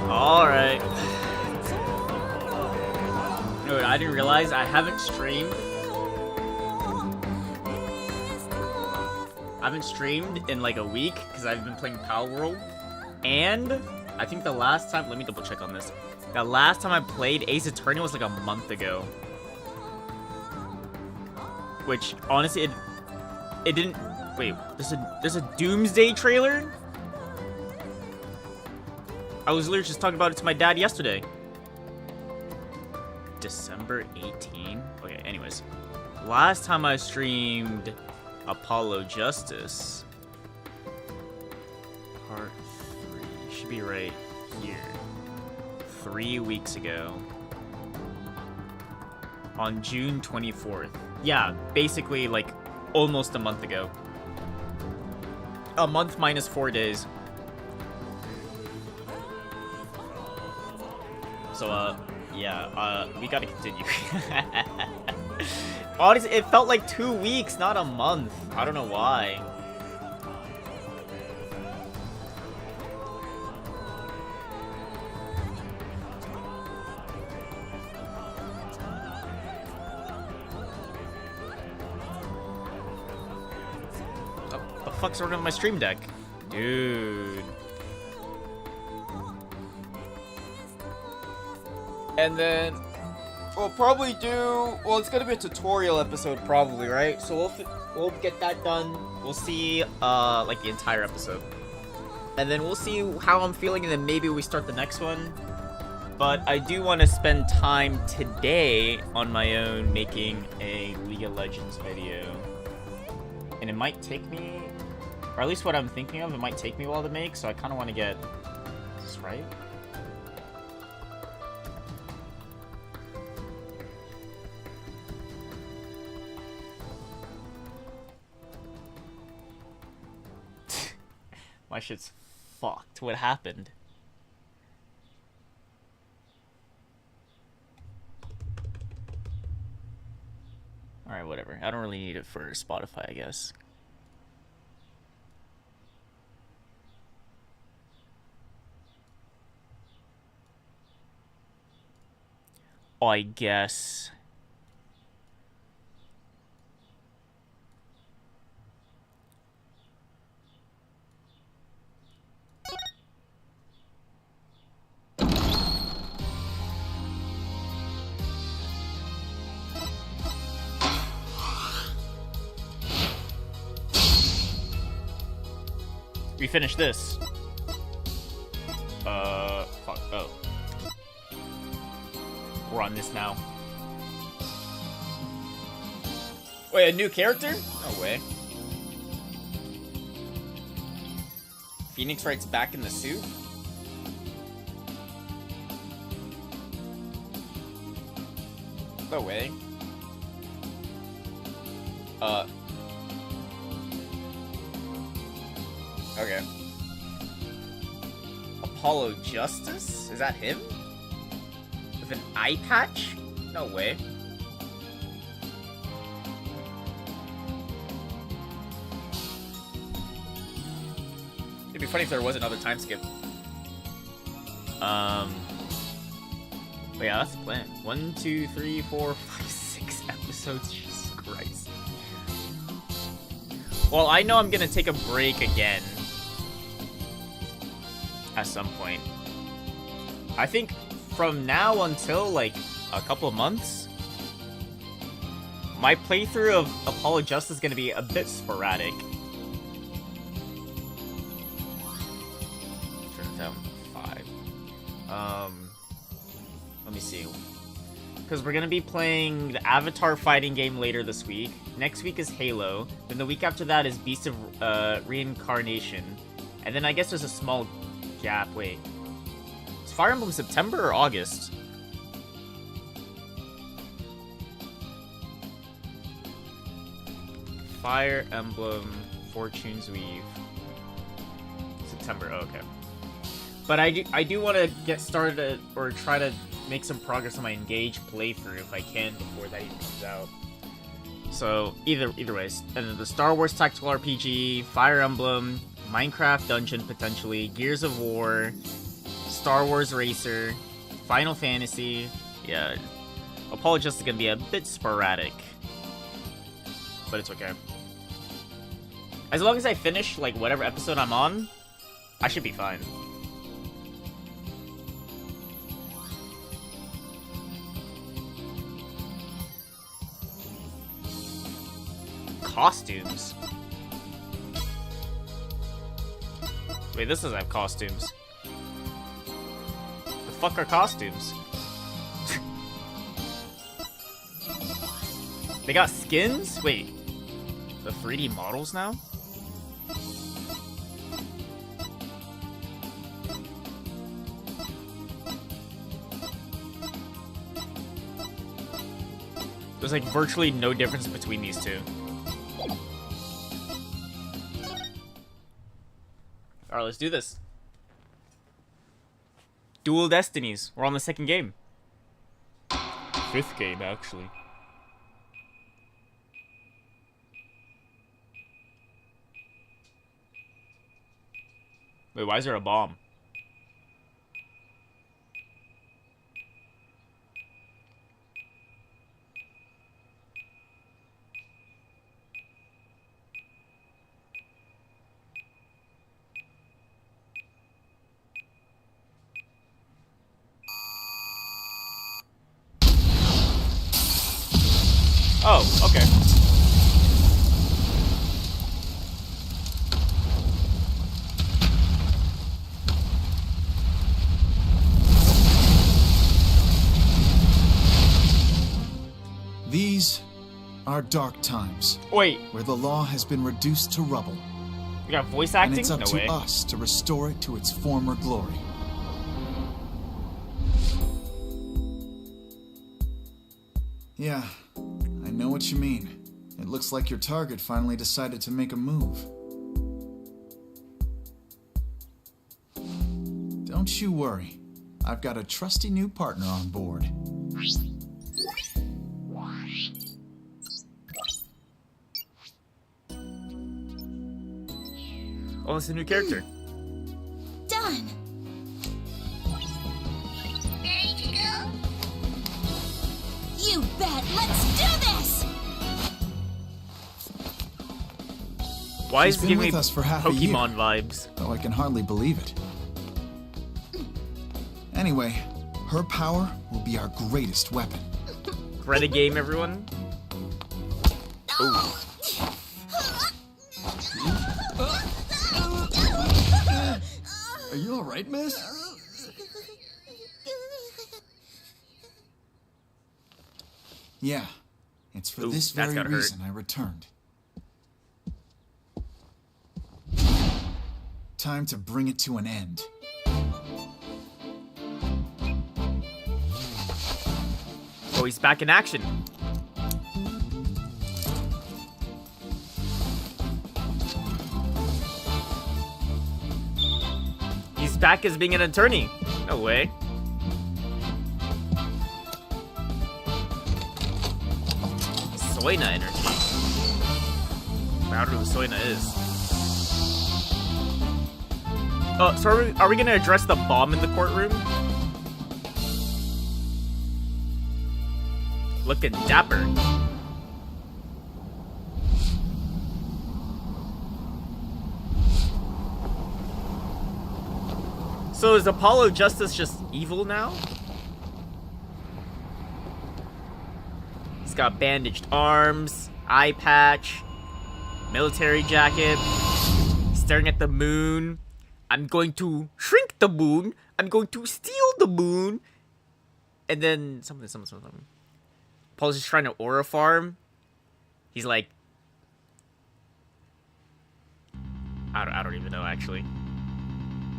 Alright. Dude, I didn't realize I haven't streamed. I haven't streamed in like a week because I've been playing Power World. And I think the last time, let me double check on this. The last time I played Ace Attorney was like a month ago. Which, honestly, it didn't... Wait, there's a Doomsday trailer? I was literally just talking about it to my dad yesterday. December 18? Okay, anyways. Last time I streamed Apollo Justice. Part 3. Should be right here. 3 weeks ago. On June 24th. Yeah, basically like almost a month ago. A month minus 4 days. So, yeah, we gotta continue. Honestly, it felt like 2 weeks, not a month. I don't know why. Oh, the fuck's wrong with my stream deck? Dude. And then we'll probably do, well, it's gonna be a tutorial episode probably, right? So we'll get that done. We'll see like the entire episode. And then we'll see how I'm feeling, and then maybe we start the next one. But I do want to spend time today on my own making a League of Legends video. And it might take me, or at least what I'm thinking of, it might take me a while to make, so I kind of want to get this right. My shit's fucked. What happened? Alright, whatever. I don't really need it for Spotify, I guess. Oh, I guess... We finished this. Fuck. Oh. We're on this now. Wait, a new character? No way. Phoenix Wright's back in the suit? No way. Okay. Apollo Justice? Is that him? With an eye patch? No way. It'd be funny if there was another time skip. But yeah, that's the plan. 1, 2, 3, 4, 5, 6 episodes. Jesus Christ. Well, I know I'm gonna take a break again. At some point. I think from now until like a couple of months, my playthrough of Apollo Justice is going to be a bit sporadic. Turn down 5. Let me see. Because we're going to be playing the Avatar fighting game later this week. Next week is Halo. Then the week after that is Beast of Reincarnation. And then I guess there's a small gap. Wait. Is Fire Emblem September or August? Fire Emblem Fortune's Weave. September. Oh, okay. But I do want to get started or try to make some progress on my Engage playthrough if I can before that even comes out. So either ways, and then the Star Wars Tactical RPG, Fire Emblem, Minecraft Dungeon potentially, Gears of War, Star Wars Racer, Final Fantasy. Yeah, Apollo Justice is gonna be a bit sporadic, but it's okay. As long as I finish like whatever episode I'm on, I should be fine. Costumes. Wait, this doesn't have costumes. The fuck are costumes? They got skins? Wait. The 3D models now? There's like virtually no difference between these two. Alright, let's do this. Dual Destinies. We're on the second game. Fifth game, actually. Wait, why is there a bomb? Oh, okay. These are dark times. Wait, where the law has been reduced to rubble. we got voice acting? And it's up No to way. us to restore it to its former glory. Yeah, I know what you mean. It looks like your target finally decided to make a move. Don't you worry. I've got a trusty new partner on board. Oh, it's a new character. Done. Ready to go? You bet. Let's do this. Why She's is it been giving with me us for half a year. Pokemon vibes? Though I can hardly believe it. Anyway, her power will be our greatest weapon. Greta game, everyone. Ooh. Are you alright, miss? Yeah, it's for Ooh, this that's very gotta hurt. reason I returned. Time to bring it to an end. Oh, he's back in action. He's back as being an attorney. No way. Soina energy. I don't know who Soina is. Oh, so are we gonna address the bomb in the courtroom? Looking dapper. So is Apollo Justice just evil now? He's got bandaged arms, eye patch, military jacket, staring at the moon. I'm going to shrink the moon. I'm going to steal the moon. And then something. Paul's just trying to aura farm. He's like, I don't even know actually.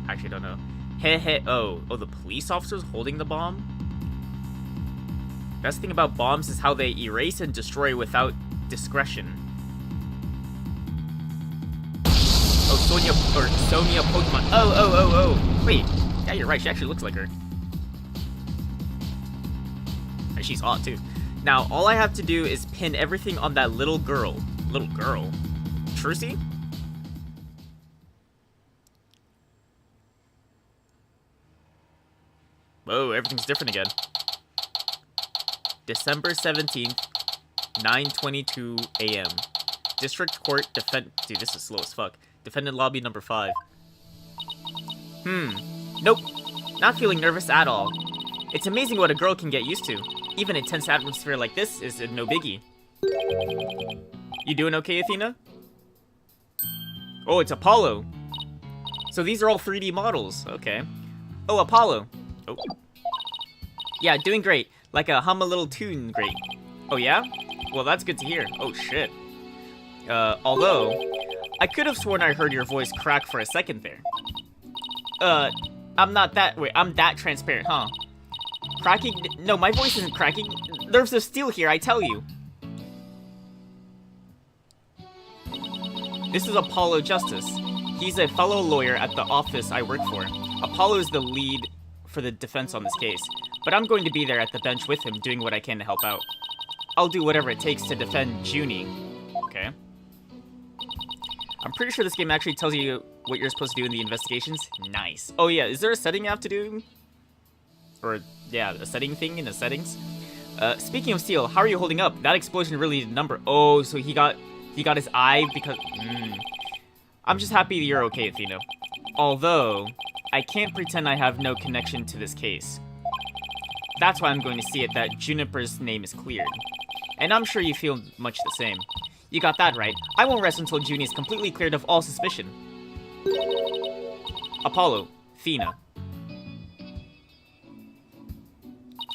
Actually don't know. Oh, the police officer's holding the bomb? Best thing about bombs is how they erase and destroy without discretion. Oh, Sonia Pokemon. Oh. Wait. Yeah, you're right. She actually looks like her. And she's hot too. Now, all I have to do is pin everything on that little girl. Little girl? Trucy? Whoa, everything's different again. December 17th, 9:22 a.m. District Court Dude, this is slow as fuck. Defendant lobby number 5. Nope. Not feeling nervous at all. It's amazing what a girl can get used to. Even a tense atmosphere like this is no biggie. You doing okay, Athena? Oh, it's Apollo. So these are all 3D models. Okay. Oh, Apollo. Oh. Yeah, doing great. Like a hum a little tune great. Oh, yeah? Well, that's good to hear. Oh, shit. Although, I could have sworn I heard your voice crack for a second there. I'm not that... Wait, I'm that transparent, huh? Cracking? No, my voice isn't cracking. Nerves of steel here, I tell you. This is Apollo Justice. He's a fellow lawyer at the office I work for. Apollo is the lead for the defense on this case, but I'm going to be there at the bench with him, doing what I can to help out. I'll do whatever it takes to defend Junie. Okay. I'm pretty sure this game actually tells you what you're supposed to do in the investigations. Nice. Oh yeah, is there a setting you have to do? Or, yeah, a setting thing in the settings? Speaking of steel, how are you holding up? That explosion really did a number. Oh, so he got his eye because... I'm just happy you're okay, Athena. Although, I can't pretend I have no connection to this case. That's why I'm going to see it that Juniper's name is cleared. And I'm sure you feel much the same. You got that right. I won't rest until Junie is completely cleared of all suspicion. Apollo, Athena.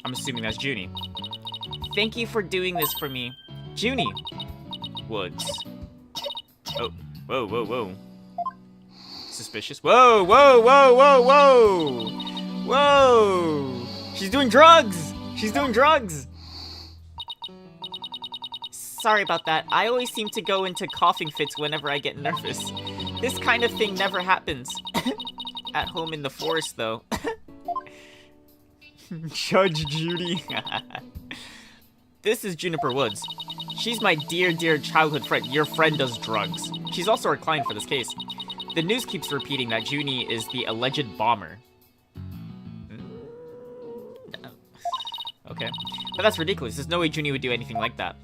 I'm assuming that's Junie. Thank you for doing this for me. Junie. Woods. Oh, whoa, whoa, whoa. Suspicious. Whoa, whoa, whoa, whoa, whoa! Whoa! She's doing drugs! She's doing drugs! Sorry about that. I always seem to go into coughing fits whenever I get nervous. This kind of thing never happens. At home in the forest, though. Judge Judy. This is Juniper Woods. She's my dear, dear childhood friend. Your friend does drugs. She's also our client for this case. The news keeps repeating that Junie is the alleged bomber. Okay. But that's ridiculous. There's no way Junie would do anything like that.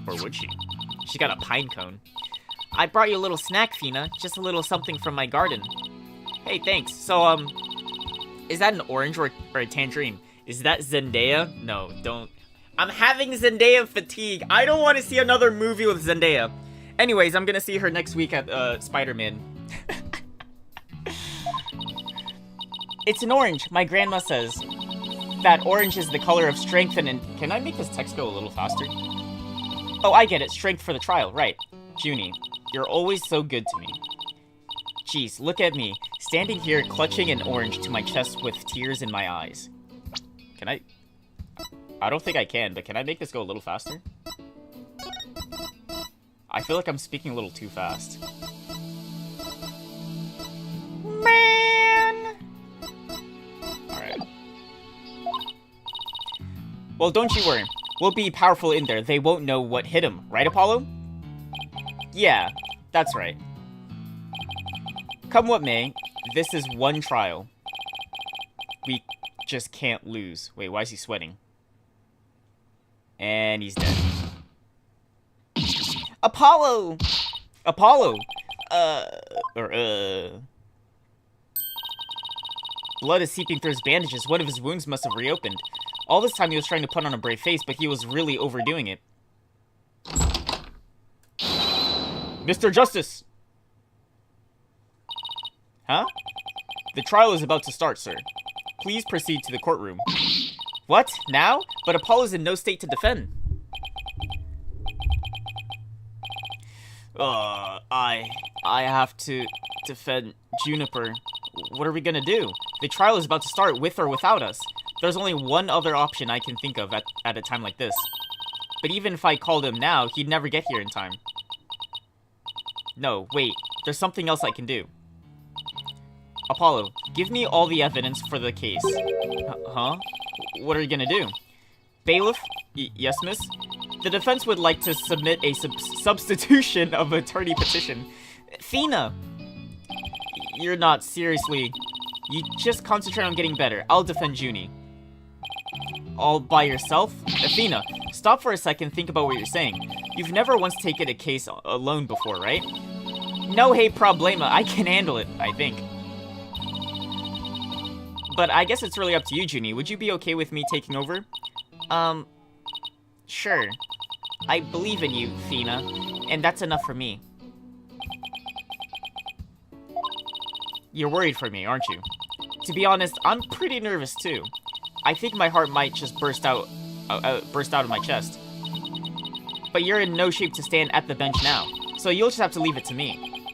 Or would she? She got a pine cone. I brought you a little snack, Fina. Just a little something from my garden. Hey, thanks. So, is that an orange or a tangerine? Is that Zendaya? No, don't. I'm having Zendaya fatigue. I don't want to see another movie with Zendaya. Anyways, I'm gonna see her next week at Spider-Man. It's an orange, my grandma says. That orange is the color of strength and can I make this text go a little faster? Oh, I get it. Strength for the trial. Right. Junie, you're always so good to me. Jeez, look at me. Standing here, clutching an orange to my chest with tears in my eyes. Can I... I don't think I can, but can I make this go a little faster? I feel like I'm speaking a little too fast. Man! Alright. Well, don't you worry. We'll be powerful in there. They won't know what hit him. Right, Apollo? Yeah, that's right. Come what may, this is one trial. We just can't lose. Wait, why is he sweating? And he's dead. Apollo! Apollo! Blood is seeping through his bandages. One of his wounds must have reopened. All this time he was trying to put on a brave face, but he was really overdoing it. Mr. Justice! Huh? The trial is about to start, sir. Please proceed to the courtroom. What? Now? But Apollo's in no state to defend. I have to defend Juniper. What are we gonna do? The trial is about to start with or without us. There's only one other option I can think of at a time like this. But even if I called him now, he'd never get here in time. No, wait. There's something else I can do. Apollo, give me all the evidence for the case. Huh? What are you gonna do? Bailiff? Yes, miss? The defense would like to submit a substitution of attorney petition. Fina! You're not seriously... You just concentrate on getting better. I'll defend Junie. All by yourself? Athena, stop for a second, think about what you're saying. You've never once taken a case alone before, right? No hey problema, I can handle it, I think. But I guess it's really up to you, Junie. Would you be okay with me taking over? Sure. I believe in you, Athena, and that's enough for me. You're worried for me, aren't you? To be honest, I'm pretty nervous too. I think my heart might just burst out of my chest. But you're in no shape to stand at the bench now, so you'll just have to leave it to me.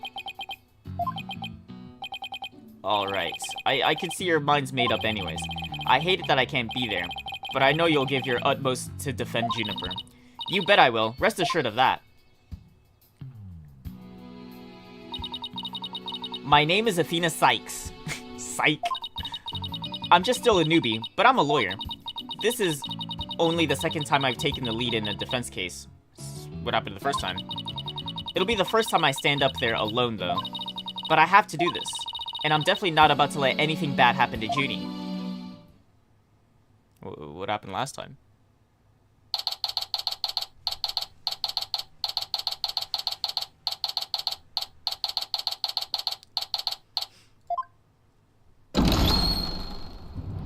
Alright, I can see your mind's made up anyways. I hate it that I can't be there, but I know you'll give your utmost to defend Juniper. You bet I will, rest assured of that. My name is Athena Sykes. Psych. I'm just still a newbie, but I'm a lawyer. This is only the second time I've taken the lead in a defense case. What happened the first time? It'll be the first time I stand up there alone, though. But I have to do this, and I'm definitely not about to let anything bad happen to Junie. What happened last time?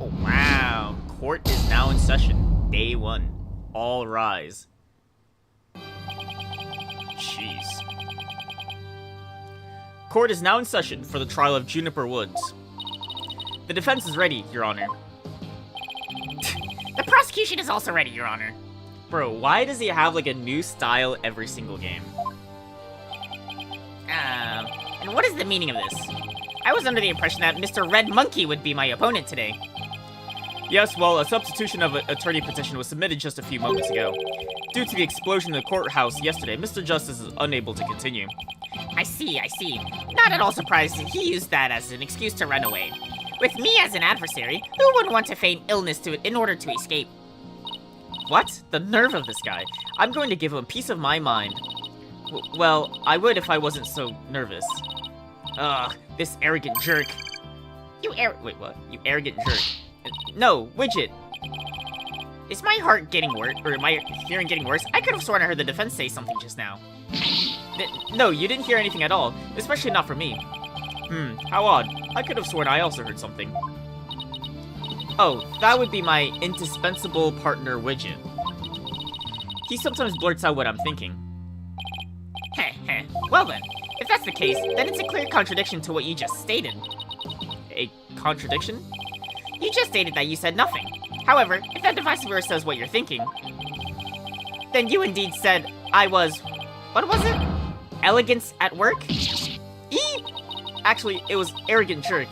Oh, wow. Court is now in session. Day 1. All rise. Jeez. Court is now in session for the trial of Juniper Woods. The defense is ready, Your Honor. The prosecution is also ready, Your Honor. Bro, why does he have like a new style every single game? And what is the meaning of this? I was under the impression that Mr. Red Monkey would be my opponent today. Yes, well, a substitution of an attorney petition was submitted just a few moments ago. Due to the explosion in the courthouse yesterday, Mr. Justice is unable to continue. I see. Not at all surprised he used that as an excuse to run away. With me as an adversary, who wouldn't want to feign illness in order to escape? What? The nerve of this guy. I'm going to give him a piece of my mind. Well, I would if I wasn't so nervous. Ugh, this arrogant jerk. Wait, what? You arrogant jerk. No, Widget. Is my heart getting worse, or my hearing getting worse? I could have sworn I heard the defense say something just now. No, you didn't hear anything at all, especially not from me. How odd. I could have sworn I also heard something. Oh, that would be my indispensable partner, Widget. He sometimes blurts out what I'm thinking. Heh. Well then, if that's the case, then it's a clear contradiction to what you just stated. A contradiction? You just stated that you said nothing. However, if that device viewer says what you're thinking, then you indeed said I was... what was it? Elegance at work? Actually, it was arrogant jerk.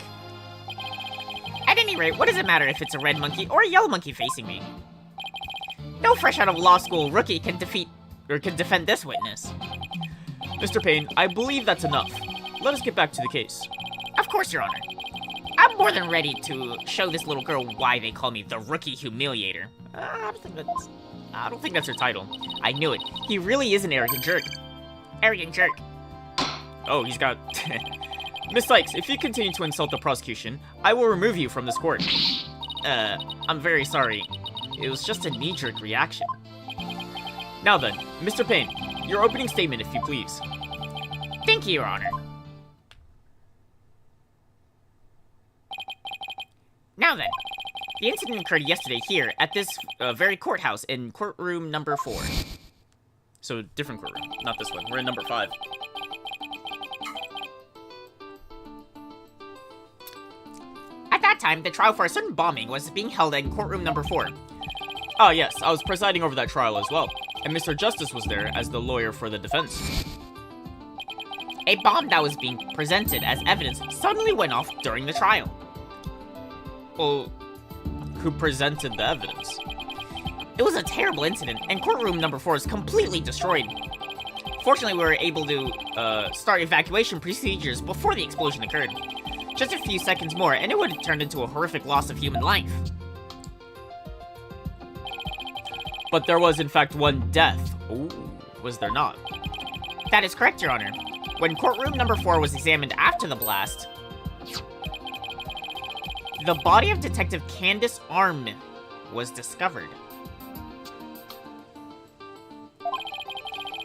At any rate, what does it matter if it's a red monkey or a yellow monkey facing me? No fresh out of law school rookie can defend this witness. Mr. Payne, I believe that's enough. Let us get back to the case. Of course, Your Honor. I'm more than ready to show this little girl why they call me the Rookie Humiliator. I don't think that's her title. I knew it. He really is an arrogant jerk. Arrogant jerk. Oh, he's got... Miss Sykes, if you continue to insult the prosecution, I will remove you from this court. I'm very sorry. It was just a knee-jerk reaction. Now then, Mr. Payne, your opening statement, if you please. Thank you, Your Honor. Now then, the incident occurred yesterday here at this very courthouse in courtroom number 4. So, different courtroom, not this one. We're in number 5. At that time, the trial for a certain bombing was being held in courtroom number 4. Ah, yes, I was presiding over that trial as well. And Mr. Justice was there as the lawyer for the defense. A bomb that was being presented as evidence suddenly went off during the trial. Well, who presented the evidence? It was a terrible incident, and courtroom number 4 is completely destroyed. Fortunately, we were able to start evacuation procedures before the explosion occurred. Just a few seconds more, and it would have turned into a horrific loss of human life. But there was, in fact, one death. Ooh, was there not? That is correct, Your Honor. When courtroom number 4 was examined after the blast, The body of Detective Candace Arm was discovered.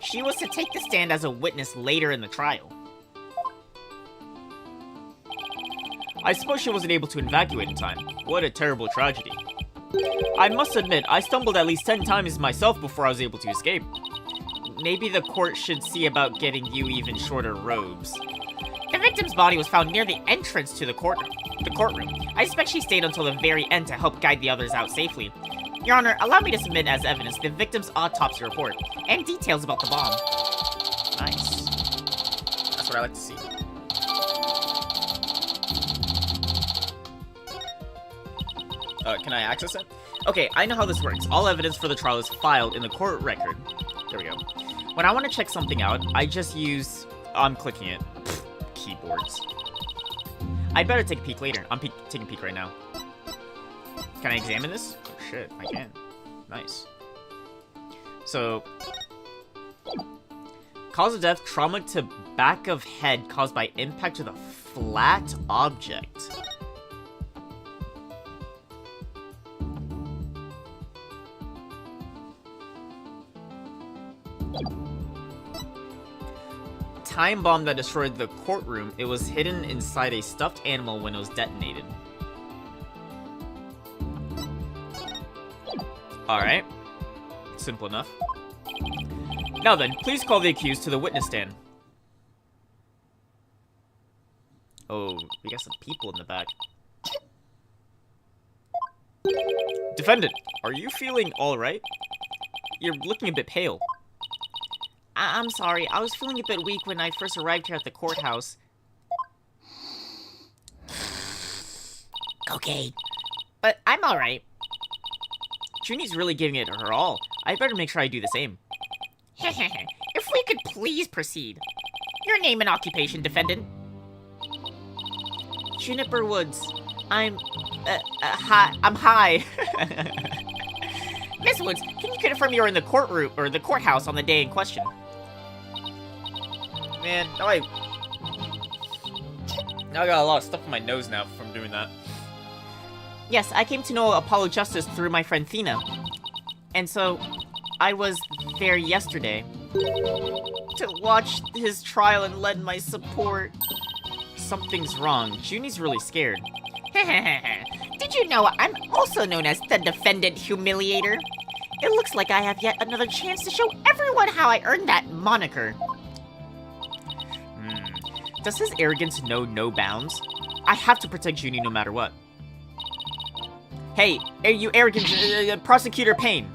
She was to take the stand as a witness later in the trial. I suppose she wasn't able to evacuate in time. What a terrible tragedy. I must admit, I stumbled at least 10 times myself before I was able to escape. Maybe the court should see about getting you even shorter robes. The victim's body was found near the entrance to the courtroom. I suspect she stayed until the very end to help guide the others out safely. Your Honor, allow me to submit as evidence the victim's autopsy report and details about the bomb. Nice. That's what I like to see. Can I access it? Okay, I know how this works. All evidence for the trial is filed in the court record. There we go. When I want to check something out, I just use... I'm clicking it. Keyboards. I better take a peek later. I'm taking a peek right now. Can I examine this? Oh shit, I can. Nice. So... Cause of death, trauma to back of head caused by impact with a flat object. Time bomb that destroyed the courtroom. It was hidden inside a stuffed animal when it was detonated. Alright. Simple enough. Now then, please call the accused to the witness stand. Oh, we got some people in the back. Defendant, are you feeling alright? You're looking a bit pale. I'm sorry, I was feeling a bit weak when I first arrived here at the courthouse. Cocaine. But I'm alright. Junie's really giving it her all. I better make sure I do the same. If we could please proceed. Your name and occupation, defendant. Juniper Woods. I'm high. Miss Woods, can you confirm you were in the courtroom or the courthouse on the day in question? Man, now I got a lot of stuff in my nose now from doing that. Yes, I came to know Apollo Justice through my friend Thena. And so, I was there yesterday to watch his trial and lend my support. Something's wrong. Junie's really scared. Did you know I'm also known as the Defendant Humiliator? It looks like I have yet another chance to show everyone how I earned that moniker. Does his arrogance know no bounds? I have to protect Junie no matter what. Hey, you arrogant Prosecutor Payne.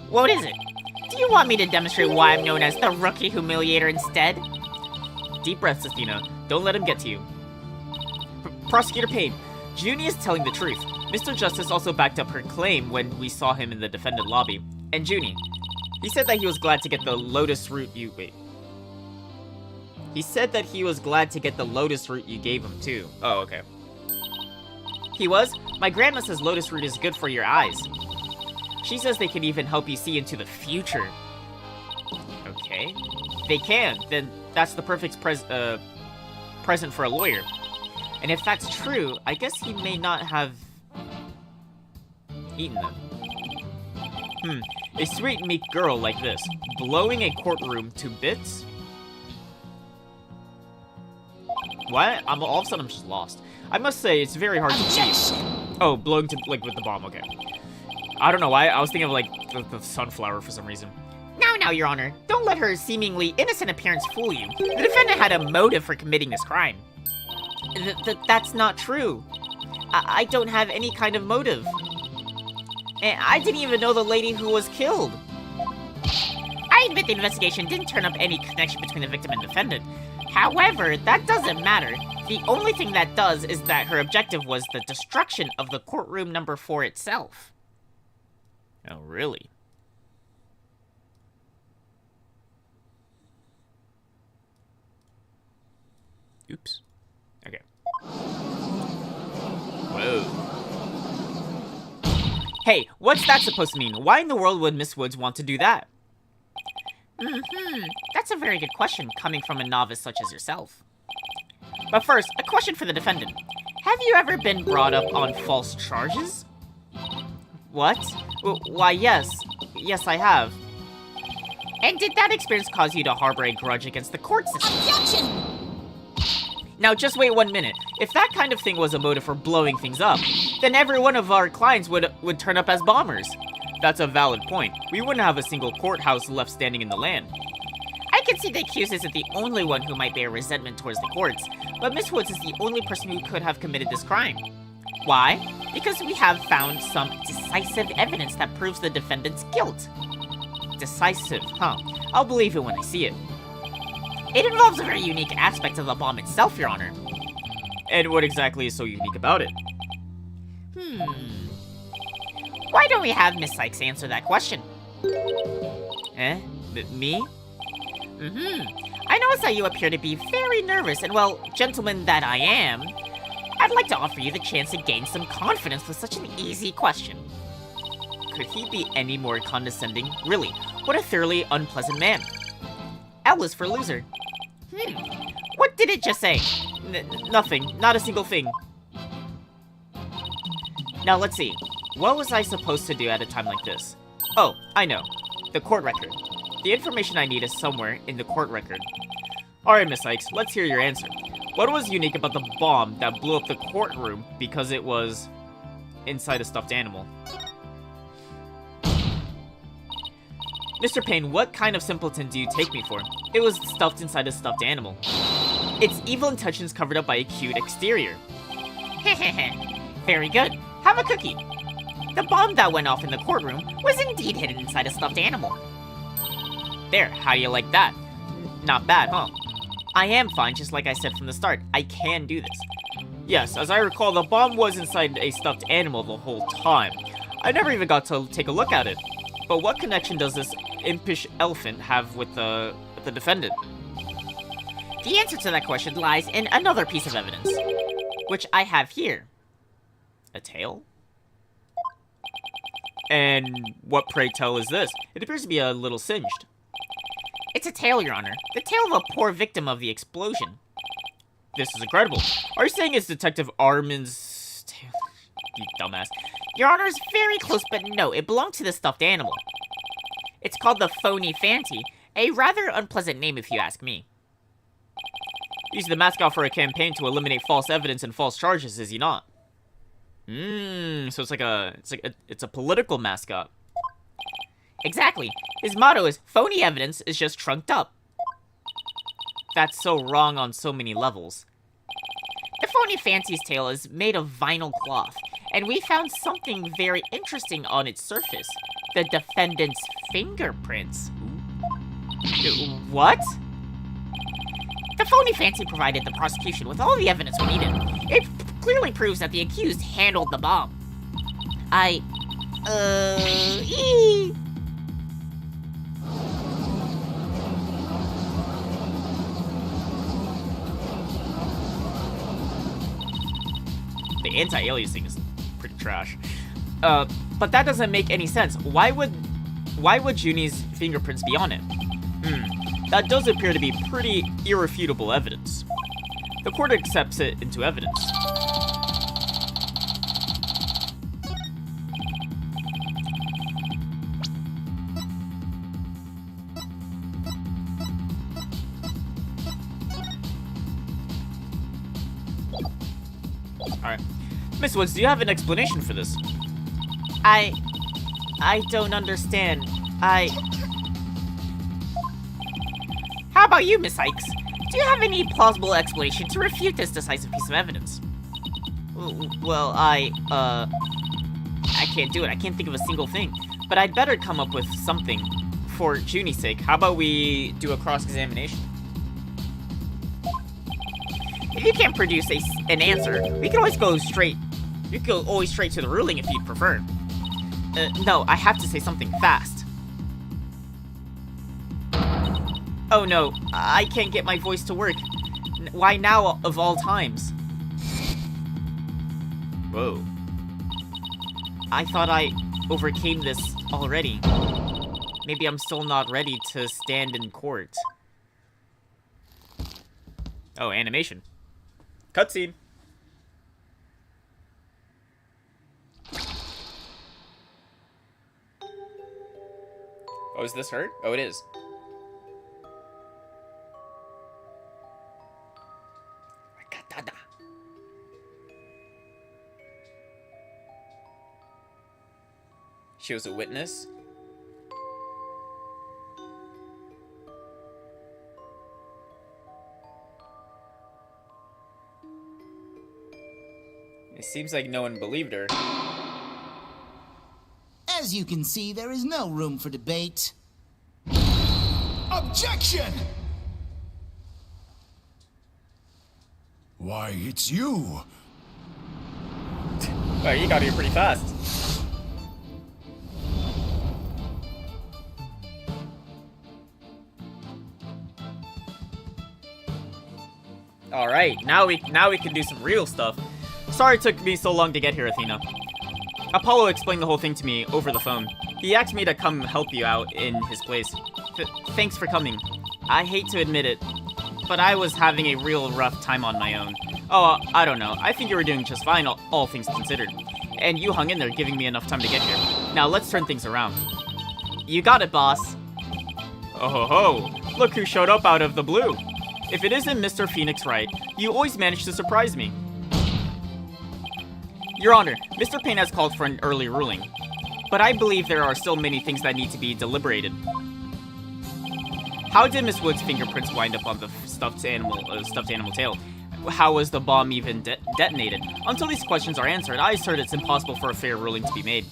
What is it? Do you want me to demonstrate why I'm known as the Rookie Humiliator instead? Deep breaths, Athena. Don't let him get to you. Prosecutor Payne, Junie is telling the truth. Mr. Justice also backed up her claim when we saw him in the defendant lobby. And Junie, he said that he was glad to get the lotus root you... Wait. He said that he was glad to get the lotus root you gave him, too. Oh, okay. He was? My grandma says lotus root is good for your eyes. She says they can even help you see into the future. Okay. They can. Then that's the perfect present for a lawyer. And if that's true, I guess he may not have eaten them. A sweet, meek girl like this, blowing a courtroom to bits? What? All of a sudden I'm just lost. I must say, it's very hard to see. Oh, blowing to, like, with the bomb, okay. I don't know why, I was thinking of, like, the sunflower for some reason. Now, Your Honor, don't let her seemingly innocent appearance fool you. The defendant had a motive for committing this crime. That's not true. I don't have any kind of motive. And I didn't even know the lady who was killed. I admit the investigation didn't turn up any connection between the victim and defendant. However, that doesn't matter. The only thing that does is that her objective was the destruction of the courtroom number 4 itself. Oh, really? Oops. Okay. Whoa. Hey, what's that supposed to mean? Why in the world would Miss Woods want to do that? That's a very good question coming from a novice such as yourself. But first, a question for the defendant. Have you ever been brought up on false charges? What? Why, yes. Yes, I have. And did that experience cause you to harbor a grudge against the court system? Objection! Now, just wait 1 minute. If that kind of thing was a motive for blowing things up, then every one of our clients would turn up as bombers. That's a valid point. We wouldn't have a single courthouse left standing in the land. I can see the accused isn't the only one who might bear resentment towards the courts, but Miss Woods is the only person who could have committed this crime. Why? Because we have found some decisive evidence that proves the defendant's guilt. Decisive, huh? I'll believe it when I see it. It involves a very unique aspect of the bomb itself, Your Honor. And what exactly is so unique about it? Why don't we have Miss Sykes answer that question? Me? I notice that you appear to be very nervous, and well, gentleman that I am, I'd like to offer you the chance to gain some confidence with such an easy question. Could he be any more condescending? Really, what a thoroughly unpleasant man. L is for loser. What did it just say? Nothing. Not a single thing. Now let's see. What was I supposed to do at a time like this? Oh, I know. The court record. The information I need is somewhere in the court record. Alright, Miss Sykes, let's hear your answer. What was unique about the bomb that blew up the courtroom because it was inside a stuffed animal? Mr. Payne, what kind of simpleton do you take me for? It was stuffed inside a stuffed animal. Its evil intentions covered up by a cute exterior. Very good. Have a cookie. The bomb that went off in the courtroom was indeed hidden inside a stuffed animal. There, how do you like that? Not bad, huh? I am fine, just like I said from the start. I can do this. Yes, as I recall, the bomb was inside a stuffed animal the whole time. I never even got to take a look at it. But what connection does this impish elephant have with the defendant? The answer to that question lies in another piece of evidence, which I have here. A tail? And what, pray tell, is this? It appears to be a little singed. It's a tail, Your Honor. The tail of a poor victim of the explosion. This is incredible. Are you saying it's Detective Armin's tail? You dumbass. Your Honor is very close, but no, it belonged to the stuffed animal. It's called the Phony Fanty, a rather unpleasant name if you ask me. He's the mascot for a campaign to eliminate false evidence and false charges, is he not? So it's a political mascot. Exactly. His motto is, phony evidence is just trunked up. That's so wrong on so many levels. The Phony Fancy's tail is made of vinyl cloth, and we found something very interesting on its surface. The defendant's fingerprints. What? The Phony Fancy provided the prosecution with all the evidence we needed. It clearly proves that the accused handled the bomb. The anti-aliasing is pretty trash. But that doesn't make any sense. Why would Junie's fingerprints be on it? That does appear to be pretty irrefutable evidence. The court accepts it into evidence. Alright. Miss Woods, do you have an explanation for this? I don't understand. How about you, Miss Sykes? Do you have any plausible explanation to refute this decisive piece of evidence? Well, I can't do it. I can't think of a single thing. But I'd better come up with something for Junie's sake. How about we do a cross-examination? If you can't produce an answer, we can always go straight. You can go always straight to the ruling if you'd prefer. No, I have to say something fast. Oh no, I can't get my voice to work. Why now of all times? Whoa. I thought I overcame this already. Maybe I'm still not ready to stand in court. Oh, animation. Cutscene. Oh, is this her? Oh, it is. She was a witness? It seems like no one believed her. As you can see, there is no room for debate. Objection! Why, it's you! Oh, you got here pretty fast. All right, now we can do some real stuff. Sorry it took me so long to get here, Athena. Apollo explained the whole thing to me over the phone. He asked me to come help you out in his place. Thanks for coming. I hate to admit it, but I was having a real rough time on my own. Oh, I don't know. I think you were doing just fine, all things considered. And you hung in there, giving me enough time to get here. Now, let's turn things around. You got it, boss. Oh ho ho. Look who showed up out of the blue. If it isn't Mr. Phoenix Wright, you always manage to surprise me. Your Honor, Mr. Payne has called for an early ruling, but I believe there are still many things that need to be deliberated. How did Miss Wood's fingerprints wind up on the stuffed animal tail? How was the bomb even detonated? Until these questions are answered, I assert it's impossible for a fair ruling to be made.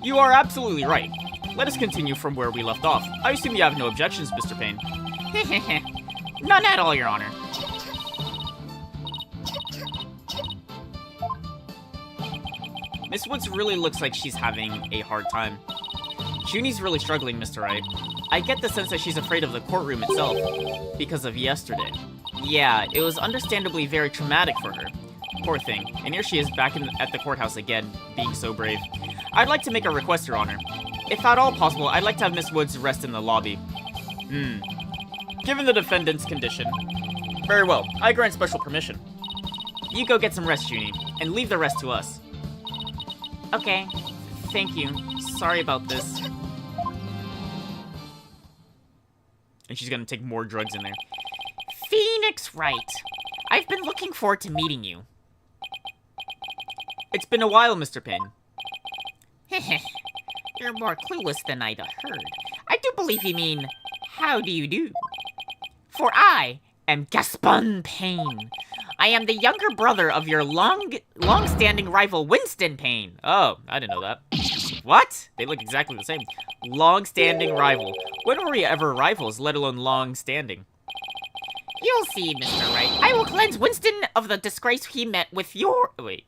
You are absolutely right. Let us continue from where we left off. I assume you have no objections, Mr. Payne. None at all, Your Honor. Miss Woods really looks like she's having a hard time. Junie's really struggling, Mr. Wright. I get the sense that she's afraid of the courtroom itself, because of yesterday. Yeah, it was understandably very traumatic for her. Poor thing. And here she is back at the courthouse again, being so brave. I'd like to make a request, Your Honor. If at all possible, I'd like to have Miss Woods rest in the lobby. Given the defendant's condition. Very well, I grant special permission. You go get some rest, Junie, and leave the rest to us. Okay, thank you. Sorry about this. And she's gonna take more drugs in there. Phoenix Wright. I've been looking forward to meeting you. It's been a while, Mr. Payne. You're more clueless than I'd heard. I do believe you mean, how do you do? For I am Gaspon Payne. I am the younger brother of your long-standing rival Winston Payne. Oh, I didn't know that. What? They look exactly the same. Long-standing rival. When were we ever rivals, let alone long-standing? You'll see, Mr. Wright. I will cleanse Winston of the disgrace he met with your... Wait.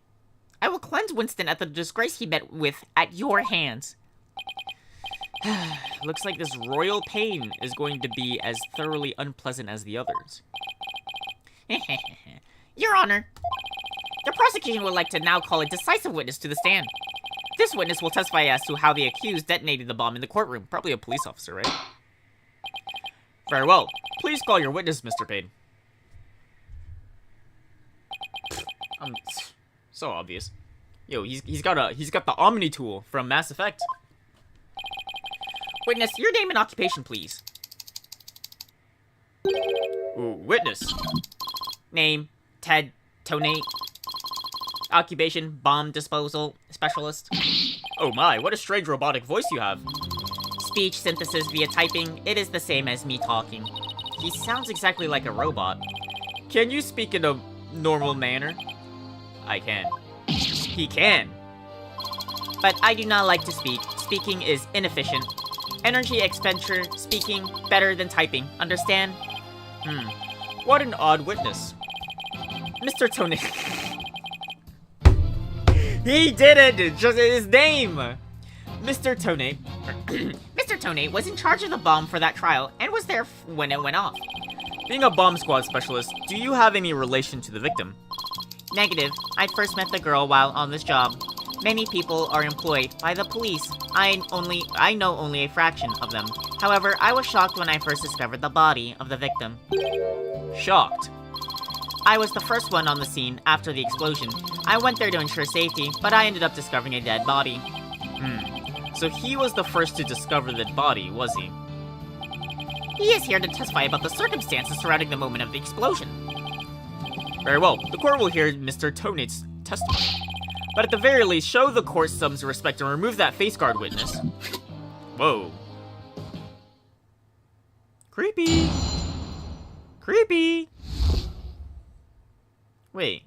I will cleanse Winston at the disgrace he met with at your hands. Looks like this royal pain is going to be as thoroughly unpleasant as the others. Your Honor, the prosecution would like to now call a decisive witness to the stand. This witness will testify as to how the accused detonated the bomb in the courtroom. Probably a police officer, right? Very well. Please call your witness, Mr. Payne. So obvious. Yo, he's got the Omni tool from Mass Effect. Witness, your name and occupation, please. Ooh, witness. Name, Ted Tonate. Occupation, bomb disposal specialist. Oh my, what a strange robotic voice you have. Speech synthesis via typing. It is the same as me talking. He sounds exactly like a robot. Can you speak in a normal manner? I can. He can. But I do not like to speak. Speaking is inefficient. Energy expenditure, speaking, better than typing. Understand? What an odd witness. Mr. Tony. He did it! It's just his name! Mr. Tony. Mr. Tony was in charge of the bomb for that trial and was there when it went off. Being a bomb squad specialist, do you have any relation to the victim? Negative. I first met the girl while on this job. Many people are employed by the police. I know only a fraction of them. However, I was shocked when I first discovered the body of the victim. Shocked? I was the first one on the scene after the explosion. I went there to ensure safety, but I ended up discovering a dead body. So he was the first to discover the body, was he? He is here to testify about the circumstances surrounding the moment of the explosion. Very well. The court will hear Mr. Tonate's testimony. But at the very least, show the court some respect and remove that face guard witness. Whoa. Creepy. Creepy. Wait.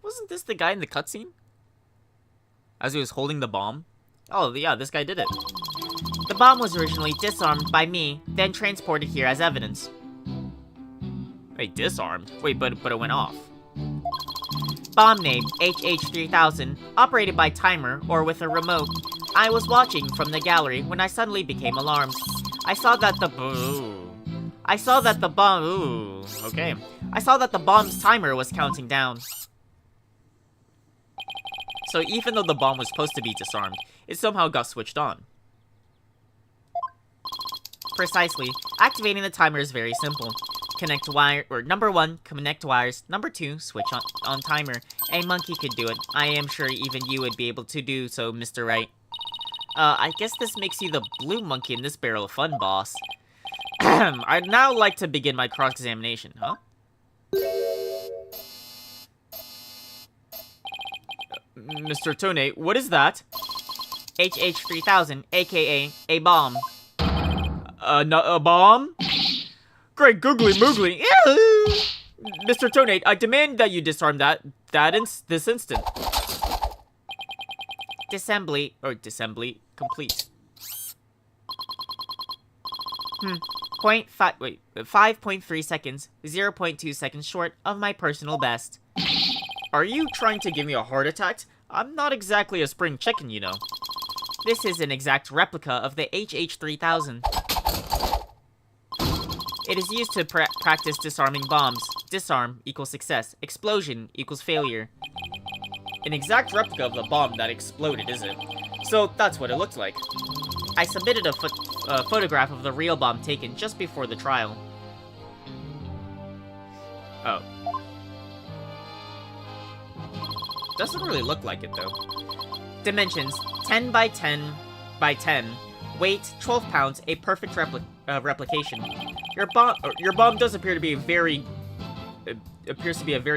Wasn't this the guy in the cutscene? As he was holding the bomb? Oh, yeah, this guy did it. The bomb was originally disarmed by me, then transported here as evidence. Wait, disarmed? Wait, but it went off. Bomb name HH3000, operated by timer or with a remote. I was watching from the gallery when I suddenly became alarmed. I saw that the bomb's timer was counting down. So even though the bomb was supposed to be disarmed, it somehow got switched on. Precisely. Activating the timer is very simple. Connect wire, or number 1, connect wires. Number 2, switch on timer. A monkey could do it. I am sure even you would be able to do so, Mr. Wright. I guess this makes you the blue monkey in this barrel of fun, boss. I'd now like to begin my cross-examination, huh? Mr. Tonate, what is that? HH3000, aka a bomb. A bomb? Great googly moogly. Mr. Tonate, I demand that you disarm this instant. Disassembly complete. 5.3 seconds, 0.2 seconds short of my personal best. Are you trying to give me a heart attack? I'm not exactly a spring chicken, you know. This is an exact replica of the HH3000. It is used to practice disarming bombs. Disarm equals success. Explosion equals failure. An exact replica of the bomb that exploded, is it? So that's what it looked like. I submitted a photograph of the real bomb taken just before the trial. Oh. Doesn't really look like it, though. Dimensions, 10 by 10 by 10. Weight, 12 pounds, a perfect replication. Your bomb does appear to be a very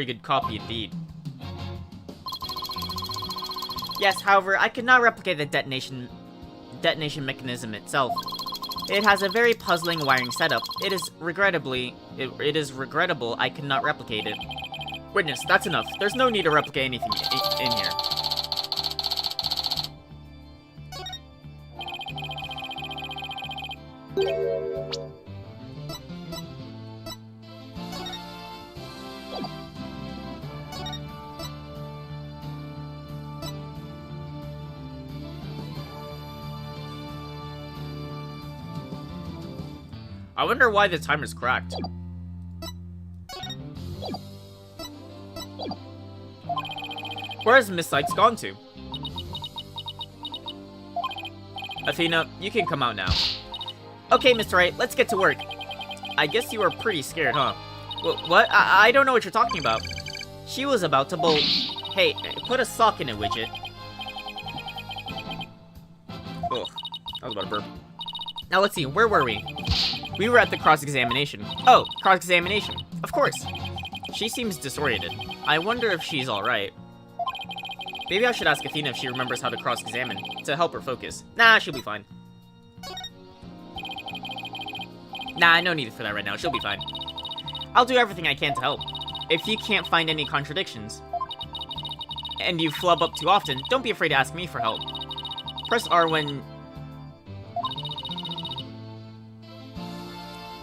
good copy indeed. Yes, however, I could not replicate the detonation mechanism itself. It has a very puzzling wiring setup. It is regrettable I could not replicate it. Witness, that's enough. There's no need to replicate anything in here. I wonder why the timer's cracked. Where has Miss Sykes gone to? Athena, you can come out now. Okay, Mr. Wright, let's get to work. I guess you were pretty scared, huh? What? I don't know what you're talking about. She was about to bolt. Hey, put a sock in it, widget. Ugh, I was about to burp. Now let's see, where were we? We were at the cross-examination. Oh, cross-examination. Of course. She seems disoriented. I wonder if she's alright. Maybe I should ask Athena if she remembers how to cross-examine, to help her focus. Nah, she'll be fine. Nah, no need for that right now, she'll be fine. I'll do everything I can to help. If you can't find any contradictions, and you flub up too often, don't be afraid to ask me for help. Press R when...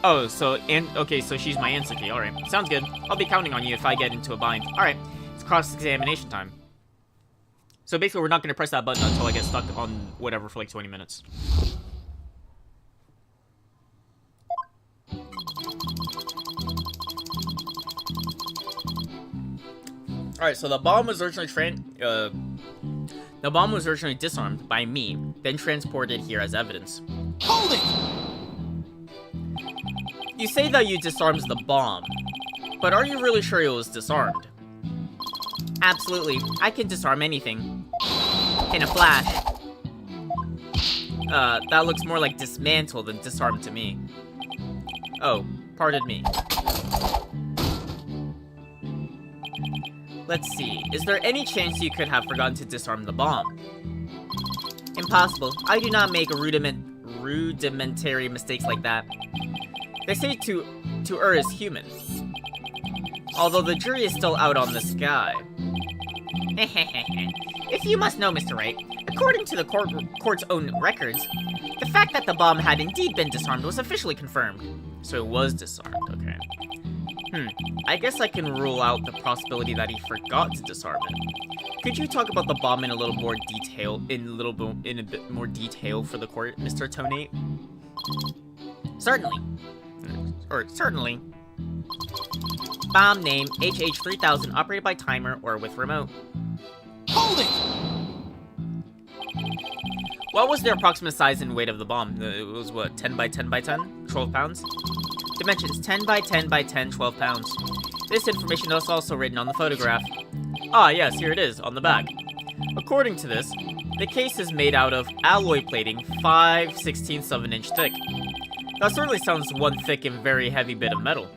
Oh, okay, so she's my answer key, alright. Sounds good. I'll be counting on you if I get into a bind. Alright, it's cross-examination time. So basically, we're not going to press that button until I get stuck on whatever for like 20 minutes. Alright, so the bomb was originally disarmed by me, then transported here as evidence. Hold it! You say that you disarmed the bomb, but are you really sure it was disarmed? Absolutely. I can disarm anything. In a flash. That looks more like dismantle than disarm to me. Oh, pardon me. Let's see, is there any chance you could have forgotten to disarm the bomb? Impossible. I do not make rudimentary mistakes like that. They say to err is human. Although the jury is still out on this guy. If you must know, Mr. Wright, according to the court's own records, the fact that the bomb had indeed been disarmed was officially confirmed. So it was disarmed, okay. I guess I can rule out the possibility that he forgot to disarm it. Could you talk about the bomb in a little more detail, in a bit more detail for the court, Mr. Tonate? Certainly. Certainly. Bomb name, HH3000, operated by timer or with remote. Hold it! What was the approximate size and weight of the bomb? It was what, 10 by 10 by 10? 12 pounds? Dimensions 10 by 10 by 10, 12 pounds. This information is also written on the photograph. Ah, yes, here it is, on the back. According to this, the case is made out of alloy plating 5/16 of an inch thick. That certainly sounds one thick and very heavy bit of metal.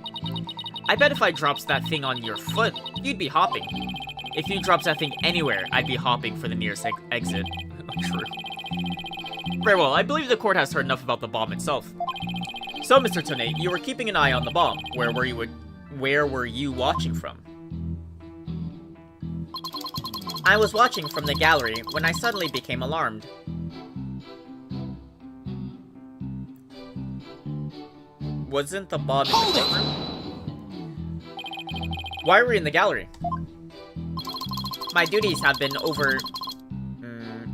I bet if I drops that thing on your foot, you'd be hopping. If you drops that thing anywhere, I'd be hopping for the nearest exit. True. Very well, I believe the court has heard enough about the bomb itself. So, Mr. Tonate, you were keeping an eye on the bomb. Where were you watching from? I was watching from the gallery when I suddenly became alarmed. Wasn't the bomb in the courtroom? Why were you in the gallery? My duties have been over...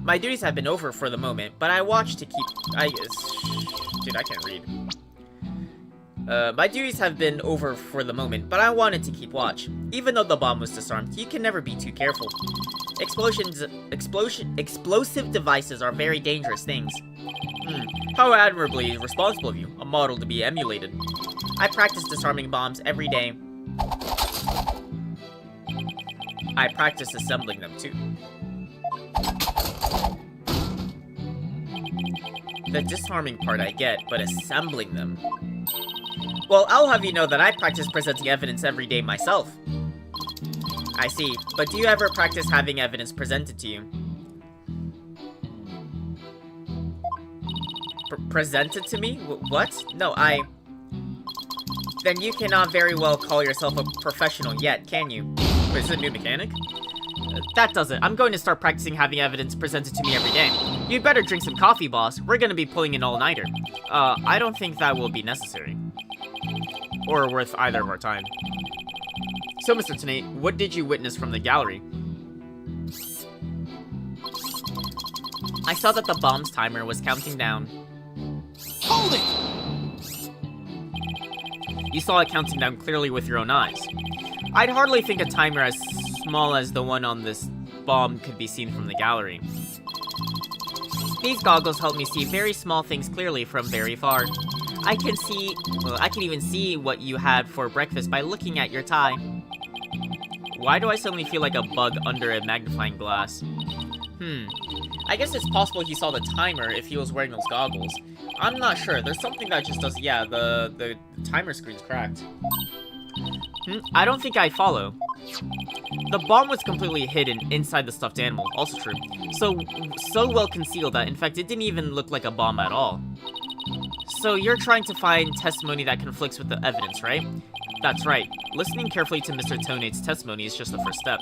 My duties have been over for the moment, but I watched to keep... Dude, I can't read. My duties have been over for the moment, but I wanted to keep watch. Even though the bomb was disarmed, you can never be too careful. Explosive devices are very dangerous things. How admirably responsible of you, a model to be emulated. I practice disarming bombs every day. I practice assembling them too. The disarming part I get, but assembling them... Well, I'll have you know that I practice presenting evidence every day myself. I see, but do you ever practice having evidence presented to you? Presented to me? What? No, Then you cannot very well call yourself a professional yet, can you? Wait, is it a new mechanic? That does it. I'm going to start practicing having evidence presented to me every day. You'd better drink some coffee, boss. We're gonna be pulling an all-nighter. I don't think that will be necessary. Or worth either of our time. So, Mr. Tonate, what did you witness from the gallery? I saw that the bomb's timer was counting down. Hold it! You saw it counting down clearly with your own eyes. I'd hardly think a timer as small as the one on this bomb could be seen from the gallery. These goggles help me see very small things clearly from very far. I can even see what you had for breakfast by looking at your tie. Why do I suddenly feel like a bug under a magnifying glass? I guess it's possible he saw the timer if he was wearing those goggles. I'm not sure. There's something that just does... Yeah, the timer screen's cracked. I don't think I follow. The bomb was completely hidden inside the stuffed animal, also true. So well concealed that, in fact, it didn't even look like a bomb at all. So you're trying to find testimony that conflicts with the evidence, right? That's right. Listening carefully to Mr. Tonate's testimony is just the first step.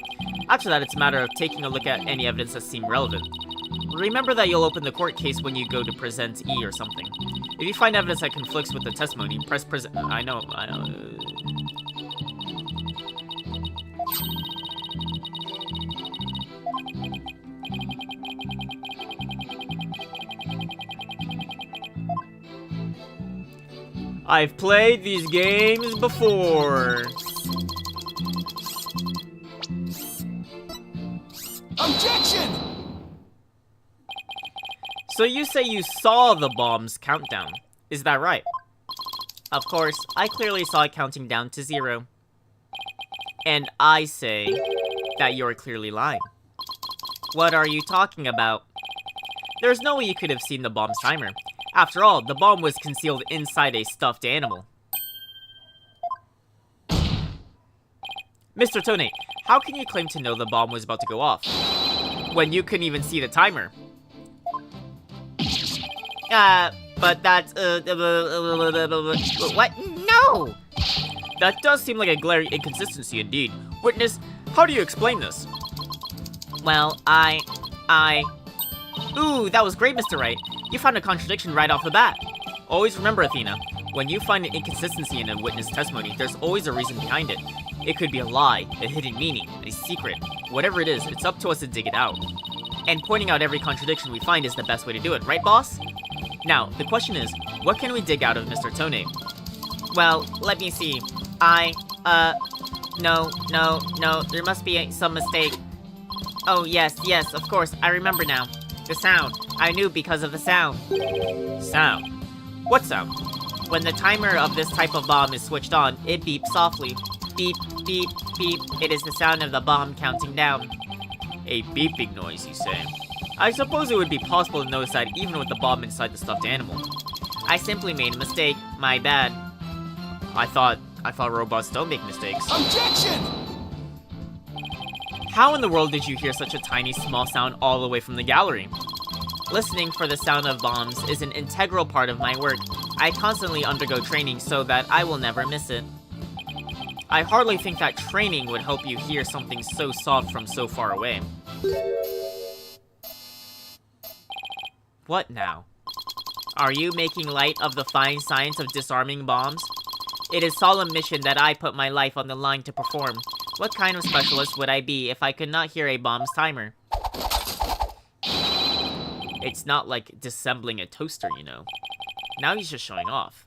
After that, it's a matter of taking a look at any evidence that seems relevant. Remember that you'll open the court case when you go to present E or something. If you find evidence that conflicts with the testimony, press present... I know. I've played these games before. Objection! So you say you saw the bomb's countdown. Is that right? Of course, I clearly saw it counting down to 0. And I say that you're clearly lying. What are you talking about? There's no way you could have seen the bomb's timer. After all, the bomb was concealed inside a stuffed animal. Mr. Tone, how can you claim to know the bomb was about to go off when you couldn't even see the timer? But that's, what? No! That does seem like a glaring inconsistency indeed. Witness, how do you explain this? Well, Ooh, that was great, Mr. Wright. You found a contradiction right off the bat. Always remember, Athena, when you find an inconsistency in a witness testimony, there's always a reason behind it. It could be a lie, a hidden meaning, a secret. Whatever it is, it's up to us to dig it out. And pointing out every contradiction we find is the best way to do it, right, boss? Now, the question is, what can we dig out of Mr. Tone? Well, let me see. No, there must be some mistake. Oh, yes, of course, I remember now. The sound. I knew because of the sound. Sound? What sound? When the timer of this type of bomb is switched on, it beeps softly. Beep, beep, beep. It is the sound of the bomb counting down. A beeping noise, you say? I suppose it would be possible to notice that even with the bomb inside the stuffed animal. I simply made a mistake. My bad. I thought robots don't make mistakes. Objection! How in the world did you hear such a tiny, small sound all the way from the gallery? Listening for the sound of bombs is an integral part of my work. I constantly undergo training so that I will never miss it. I hardly think that training would help you hear something so soft from so far away. What now? Are you making light of the fine science of disarming bombs? It is solemn mission that I put my life on the line to perform. What kind of specialist would I be if I could not hear a bomb's timer? It's not like disassembling a toaster, you know. Now he's just showing off.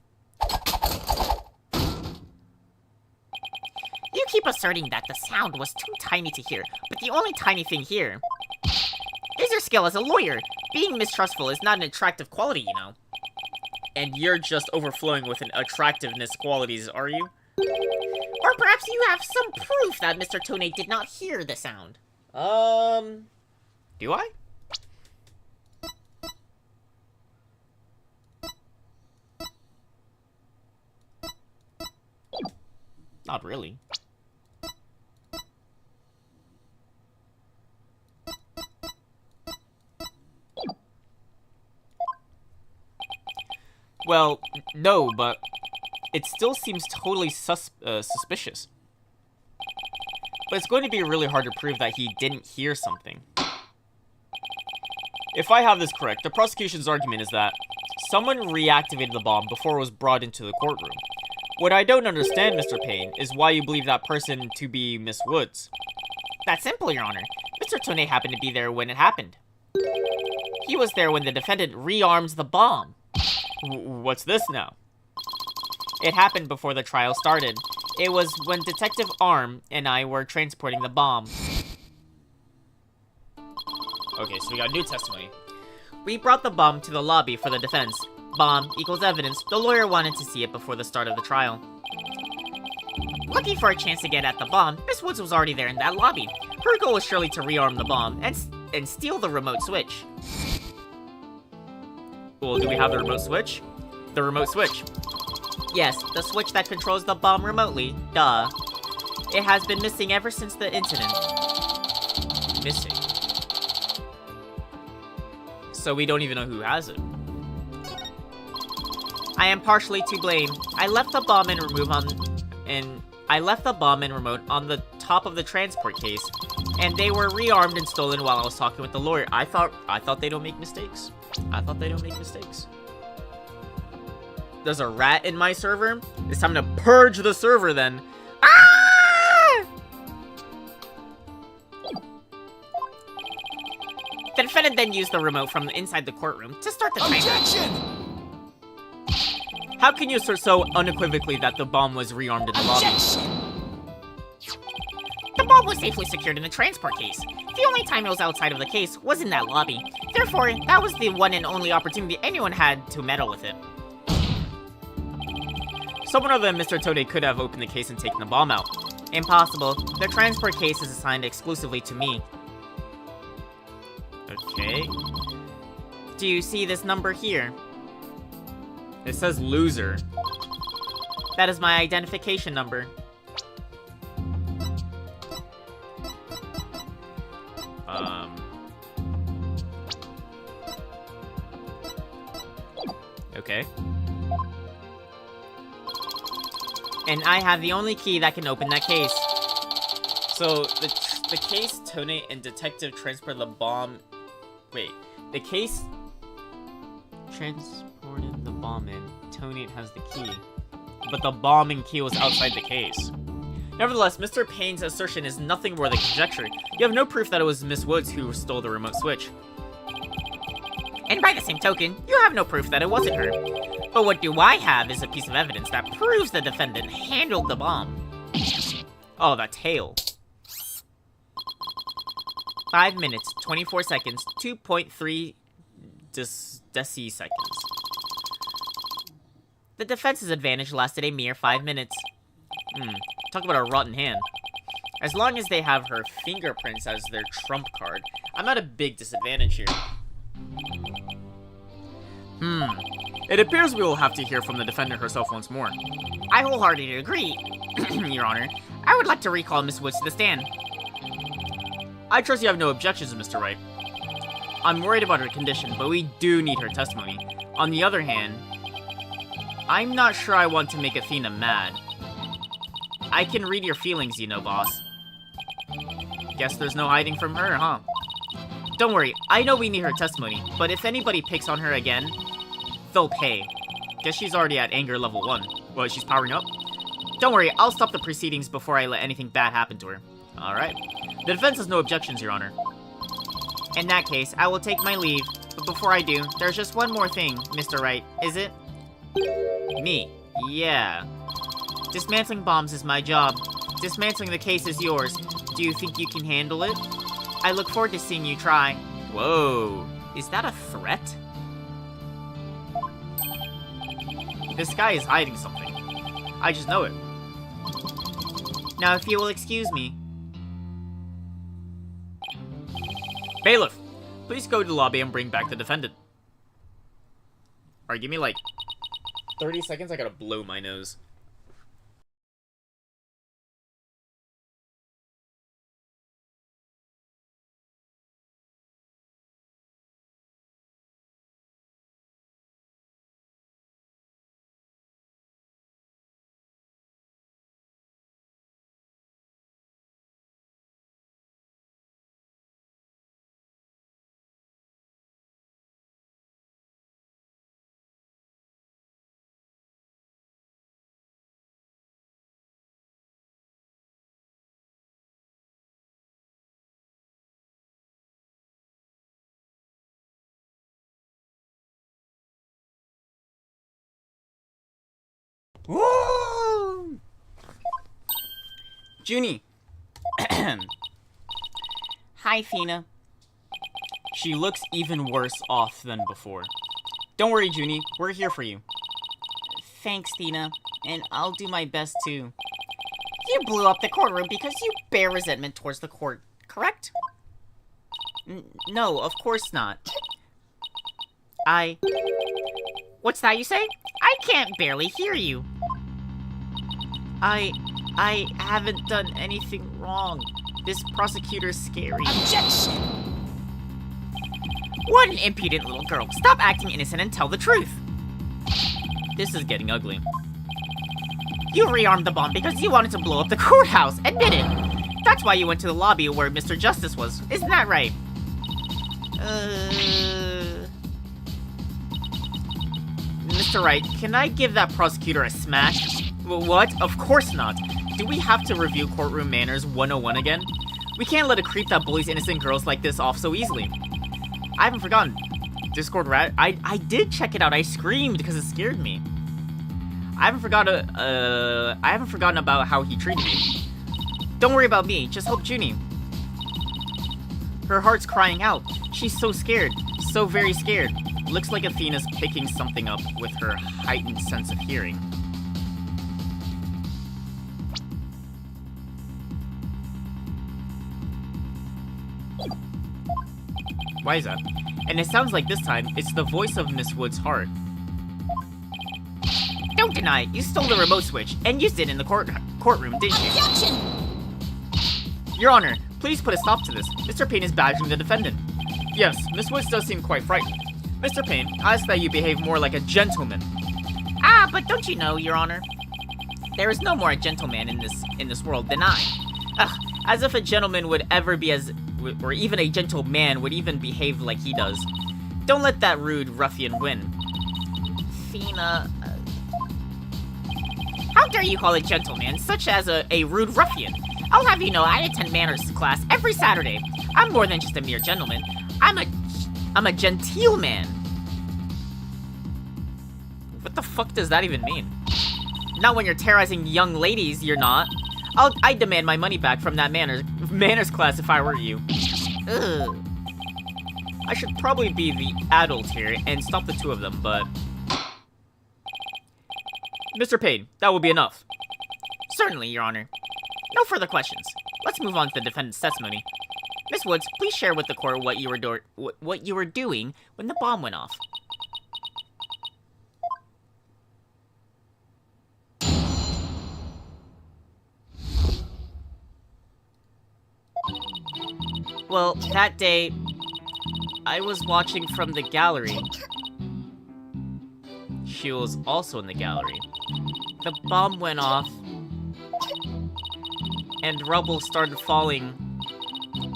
You keep asserting that the sound was too tiny to hear, but the only tiny thing here is your skill as a lawyer. Being mistrustful is not an attractive quality, you know. And you're just overflowing with an attractiveness qualities, are you? Or perhaps you have some proof that Mr. Tone did not hear the sound. Do I? Not really. Well, no, but it still seems totally suspicious. But it's going to be really hard to prove that he didn't hear something. If I have this correct, the prosecution's argument is that someone reactivated the bomb before it was brought into the courtroom. What I don't understand, Mr. Payne, is why you believe that person to be Miss Woods. That's simple, Your Honor. Mr. Tone happened to be there when it happened. He was there when the defendant rearmed the bomb. What's this now? It happened before the trial started. It was when Detective Arm and I were transporting the bomb. Okay, so we got new testimony. We brought the bomb to the lobby for the defense. Bomb equals evidence. The lawyer wanted to see it before the start of the trial. Looking for a chance to get at the bomb, Miss Woods was already there in that lobby. Her goal was surely to rearm the bomb and steal the remote switch. Well, do we have the remote switch? The remote switch. Yes, the switch that controls the bomb remotely. Duh. It has been missing ever since the incident. Missing. So we don't even know who has it. I am partially to blame. I left the bomb and remote on the top of the transport case, and they were rearmed and stolen while I was talking with the lawyer. I thought they don't make mistakes. There's a rat in my server? It's time to purge the server then. Ah! The defendant then used the remote from inside the courtroom to start the timer. Objection! How can you assert so unequivocally that the bomb was rearmed in the lobby? Objection! The bomb was safely secured in the transport case. The only time it was outside of the case was in that lobby. Therefore, that was the one and only opportunity anyone had to meddle with it. Someone other than Mr. Tode could have opened the case and taken the bomb out. Impossible. The transport case is assigned exclusively to me. Okay. Do you see this number here? It says loser. That is my identification number. Okay. And I have the only key that can open that case. So, the case, Tony, and Detective transport the bomb... Wait. The case... transported the bomb in. Tony has the key. But the bomb and key was outside the case. Nevertheless, Mr. Payne's assertion is nothing more than conjecture. You have no proof that it was Miss Woods who stole the remote switch. And by the same token, you have no proof that it wasn't her. But what do I have is a piece of evidence that proves the defendant handled the bomb. Oh, that tail. 5 minutes, 24 seconds, 2.3 deciseconds. The defense's advantage lasted a mere 5 minutes. Talk about a rotten hand. As long as they have her fingerprints as their trump card, I'm at a big disadvantage here. It appears we will have to hear from the defendant herself once more. I wholeheartedly agree, Your Honor. I would like to recall Miss Woods to the stand. I trust you have no objections, Mr. Wright. I'm worried about her condition, but we do need her testimony. On the other hand, I'm not sure I want to make Athena mad. I can read your feelings, you know, boss. Guess there's no hiding from her, huh? Don't worry, I know we need her testimony, but if anybody picks on her again, they'll pay. Guess she's already at anger level 1. What, she's powering up? Don't worry, I'll stop the proceedings before I let anything bad happen to her. Alright. The defense has no objections, Your Honor. In that case, I will take my leave, but before I do, there's just one more thing, Mr. Wright, is it? Me? Yeah. Dismantling bombs is my job. Dismantling the case is yours. Do you think you can handle it? I look forward to seeing you try. Whoa. Is that a threat? This guy is hiding something. I just know it. Now, if you will excuse me. Bailiff, please go to the lobby and bring back the defendant. Alright, give me like 30 seconds, I gotta blow my nose. Woo! Junie. Hi, Athena. She looks even worse off than before. Don't worry, Junie. We're here for you. Thanks, Tina. And I'll do my best too. You blew up the courtroom because you bear resentment towards the court, correct? No, of course not. What's that you say? I can't barely hear you. I haven't done anything wrong. This prosecutor's scary. Objection! What an impudent little girl. Stop acting innocent and tell the truth. This is getting ugly. You rearmed the bomb because you wanted to blow up the courthouse. Admit it. That's why you went to the lobby where Mr. Justice was. Isn't that right? Mr. Wright, can I give that prosecutor a smash? What? Of course not. Do we have to review courtroom manners 101 again? We can't let a creep that bullies innocent girls like this off so easily. I haven't forgotten. Discord rat. I did check it out. I screamed because it scared me. I haven't forgotten about how he treated me. Don't worry about me. Just help Junie. Her heart's crying out. She's so scared. So very scared. Looks like Athena's picking something up with her heightened sense of hearing. Why is that? And it sounds like this time, it's the voice of Miss Wood's heart. Don't deny it, you stole the remote switch, and used it in the courtroom, didn't you? Objection! Your Honor, please put a stop to this. Mr. Payne is badgering the defendant. Yes, Miss Woods does seem quite frightened. Mr. Payne, I ask that you behave more like a gentleman. Ah, but don't you know, Your Honor? There is no more a gentleman in this world than I. Ugh, as if a gentleman would ever be or even a gentleman would even behave like he does. Don't let that rude ruffian win. Fina... How dare you call a gentleman such as a rude ruffian? I'll have you know I attend manners class every Saturday. I'm more than just a mere gentleman. I'm a genteel man. What the fuck does that even mean? Not when you're terrorizing young ladies, you're not. I'd demand my money back from that manners class if I were you. Ugh. I should probably be the adult here and stop the two of them, but... Mr. Payne, that will be enough. Certainly, Your Honor. No further questions. Let's move on to the defendant's testimony. Miss Woods, please share with the court what you were doing when the bomb went off. Well, that day, I was watching from the gallery. She was also in the gallery. The bomb went off, and rubble started falling.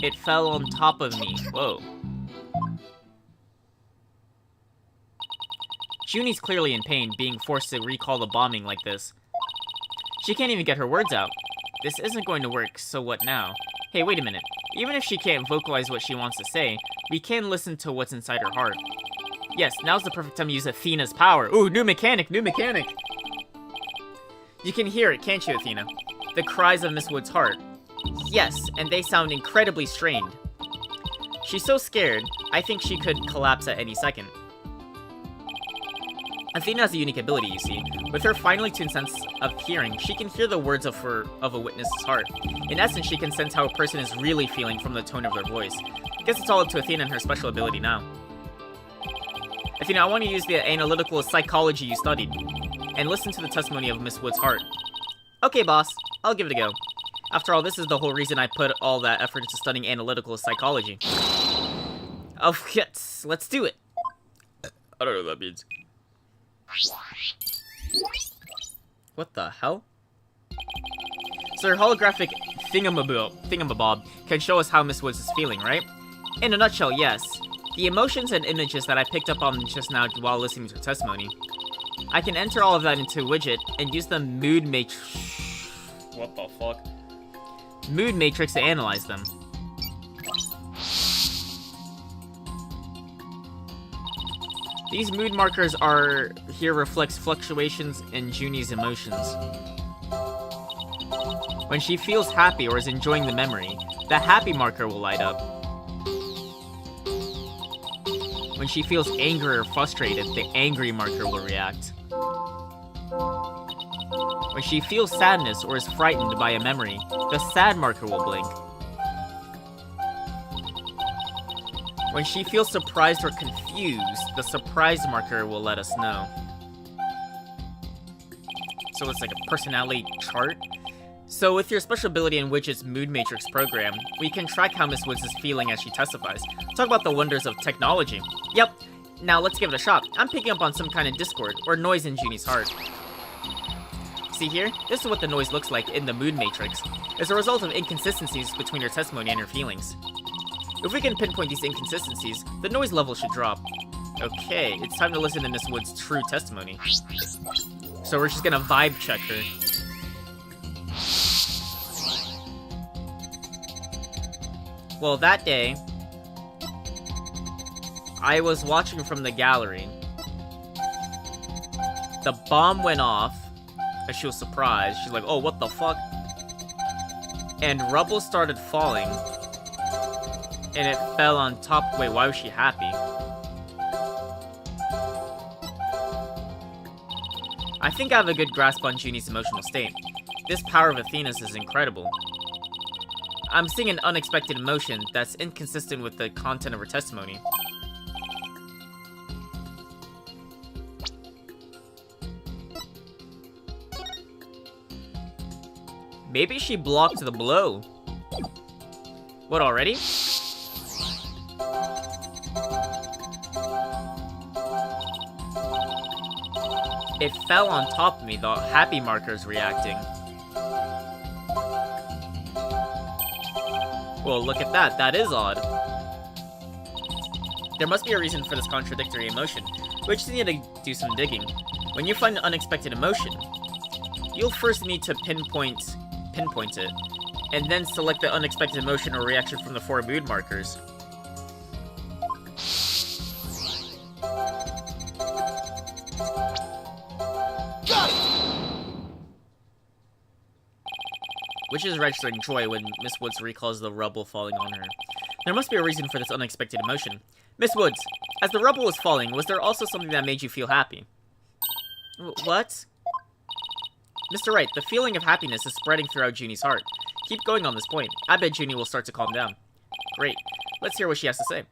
It fell on top of me. Whoa. Junie's clearly in pain, being forced to recall the bombing like this. She can't even get her words out. This isn't going to work, so what now? Hey, wait a minute. Even if she can't vocalize what she wants to say, we can listen to what's inside her heart. Yes, now's the perfect time to use Athena's power. Ooh, new mechanic, new mechanic! You can hear it, can't you, Athena? The cries of Miss Wood's heart. Yes, and they sound incredibly strained. She's so scared, I think she could collapse at any second. Athena has a unique ability, you see. With her finely tuned sense of hearing, she can hear the words of a witness's heart. In essence, she can sense how a person is really feeling from the tone of their voice. Guess it's all up to Athena and her special ability now. Athena, I want to use the analytical psychology you studied, and listen to the testimony of Miss Wood's heart. Okay, boss. I'll give it a go. After all, this is the whole reason I put all that effort into studying analytical psychology. Oh, yes. Let's do it. I don't know what that means. What the hell? So her holographic thingamabob can show us how Miss Woods is feeling, right? In a nutshell, yes. The emotions and images that I picked up on just now while listening to her testimony. I can enter all of that into a widget and use the mood matrix... What the fuck? Mood matrix to analyze them. These mood markers reflects fluctuations in Junie's emotions. When she feels happy or is enjoying the memory, the happy marker will light up. When she feels angry or frustrated, the angry marker will react. When she feels sadness or is frightened by a memory, the sad marker will blink. When she feels surprised or confused, the surprise marker will let us know. So it's like a personality chart? So with your special ability in Widget's Mood Matrix program, we can track how Miss Woods is feeling as she testifies. Talk about the wonders of technology. Yep, now let's give it a shot. I'm picking up on some kind of discord, or noise in Junie's heart. See here? This is what the noise looks like in the Mood Matrix. It's a result of inconsistencies between her testimony and her feelings. If we can pinpoint these inconsistencies, the noise level should drop. Okay, it's time to listen to Miss Wood's true testimony. So we're just gonna vibe check her. Well, that day, I was watching from the gallery. The bomb went off, and she was surprised. She's like, oh, what the fuck? And rubble started falling, and it fell on top. Wait, why was she happy? I think I have a good grasp on Junie's emotional state. This power of Athena's is incredible. I'm seeing an unexpected emotion that's inconsistent with the content of her testimony. Maybe she blocked the blow. What, already? It fell on top of me, the happy marker's reacting. Well, look at that. That is odd. There must be a reason for this contradictory emotion. We just need to do some digging. When you find an unexpected emotion, you'll first need to pinpoint it, and then select the unexpected emotion or reaction from the 4 mood markers. Which is registering joy when Miss Woods recalls the rubble falling on her. There must be a reason for this unexpected emotion. Miss Woods, as the rubble was falling, was there also something that made you feel happy? What? Mr. Wright, the feeling of happiness is spreading throughout Junie's heart. Keep going on this point. I bet Junie will start to calm down. Great. Let's hear what she has to say.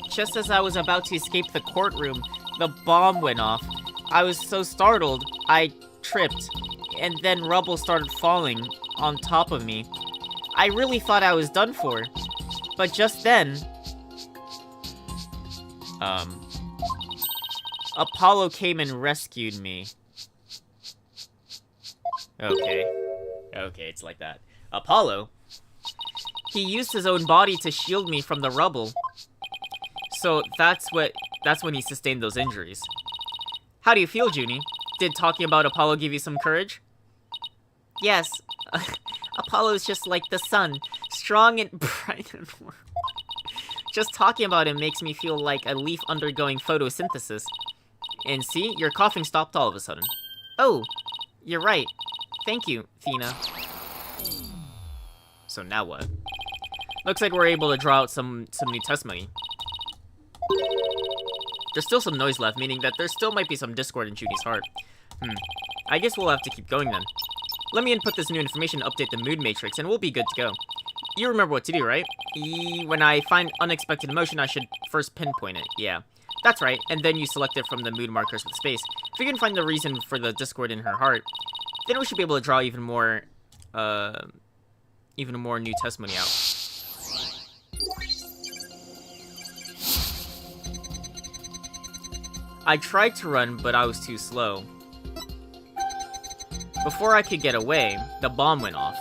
Just as I was about to escape the courtroom, the bomb went off. I was so startled, I tripped, and then rubble started falling on top of me. I really thought I was done for, but just then... Apollo came and rescued me. Okay, it's like that. Apollo? He used his own body to shield me from the rubble. So that's when he sustained those injuries. How do you feel, Junie? Did talking about Apollo give you some courage? Yes. Apollo is just like the sun, strong and bright and warm. Just talking about him makes me feel like a leaf undergoing photosynthesis. And see, your coughing stopped all of a sudden. Oh, you're right. Thank you, Thena. So now what? Looks like we're able to draw out some new testimony. There's still some noise left, meaning that there still might be some discord in Junie's heart. I guess we'll have to keep going then. Let me input this new information to update the mood matrix, and we'll be good to go. You remember what to do, right? When I find unexpected emotion, I should first pinpoint it. Yeah, that's right. And then you select it from the mood markers with space. If we can find the reason for the discord in her heart, then we should be able to draw even more new testimony out. I tried to run, but I was too slow. Before I could get away, the bomb went off.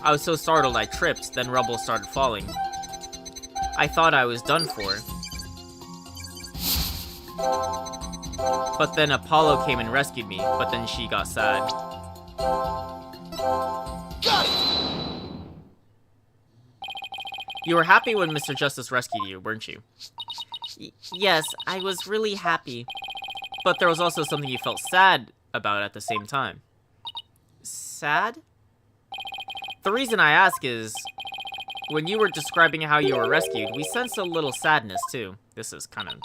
I was so startled I tripped, then rubble started falling. I thought I was done for. But then Apollo came and rescued me, but then she got sad. You were happy when Mr. Justice rescued you, weren't you? Yes, I was really happy. But there was also something you felt sad about at the same time. Sad? The reason I ask is, when you were describing how you were rescued, we sensed a little sadness too. This is kind of...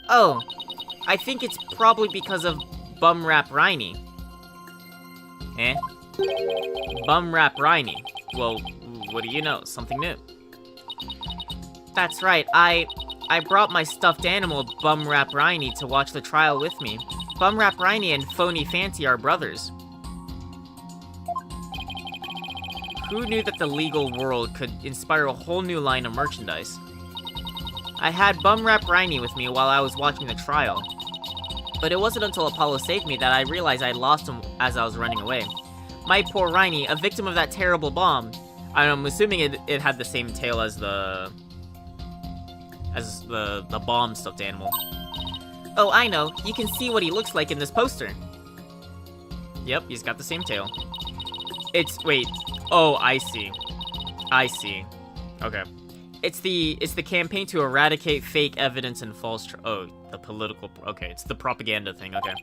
Oh, I think it's probably because of Bum Rap Riney. Eh? Bum Rap Riney. Well, what do you know? Something new. That's right, I brought my stuffed animal, Bum Rap Riney, to watch the trial with me. Bum Rap Riney and Phony Fancy are brothers. Who knew that the legal world could inspire a whole new line of merchandise? I had Bum Rap Riney with me while I was watching the trial. But it wasn't until Apollo saved me that I realized I'd lost him as I was running away. My poor Riney, a victim of that terrible bomb. I'm assuming it had the same tail as the bomb stuffed animal. Oh, I know. You can see what he looks like in this poster. Yep, he's got the same tail. Wait. Oh, I see. Okay. It's the campaign to eradicate fake evidence and false the political... Okay, it's the propaganda thing, okay.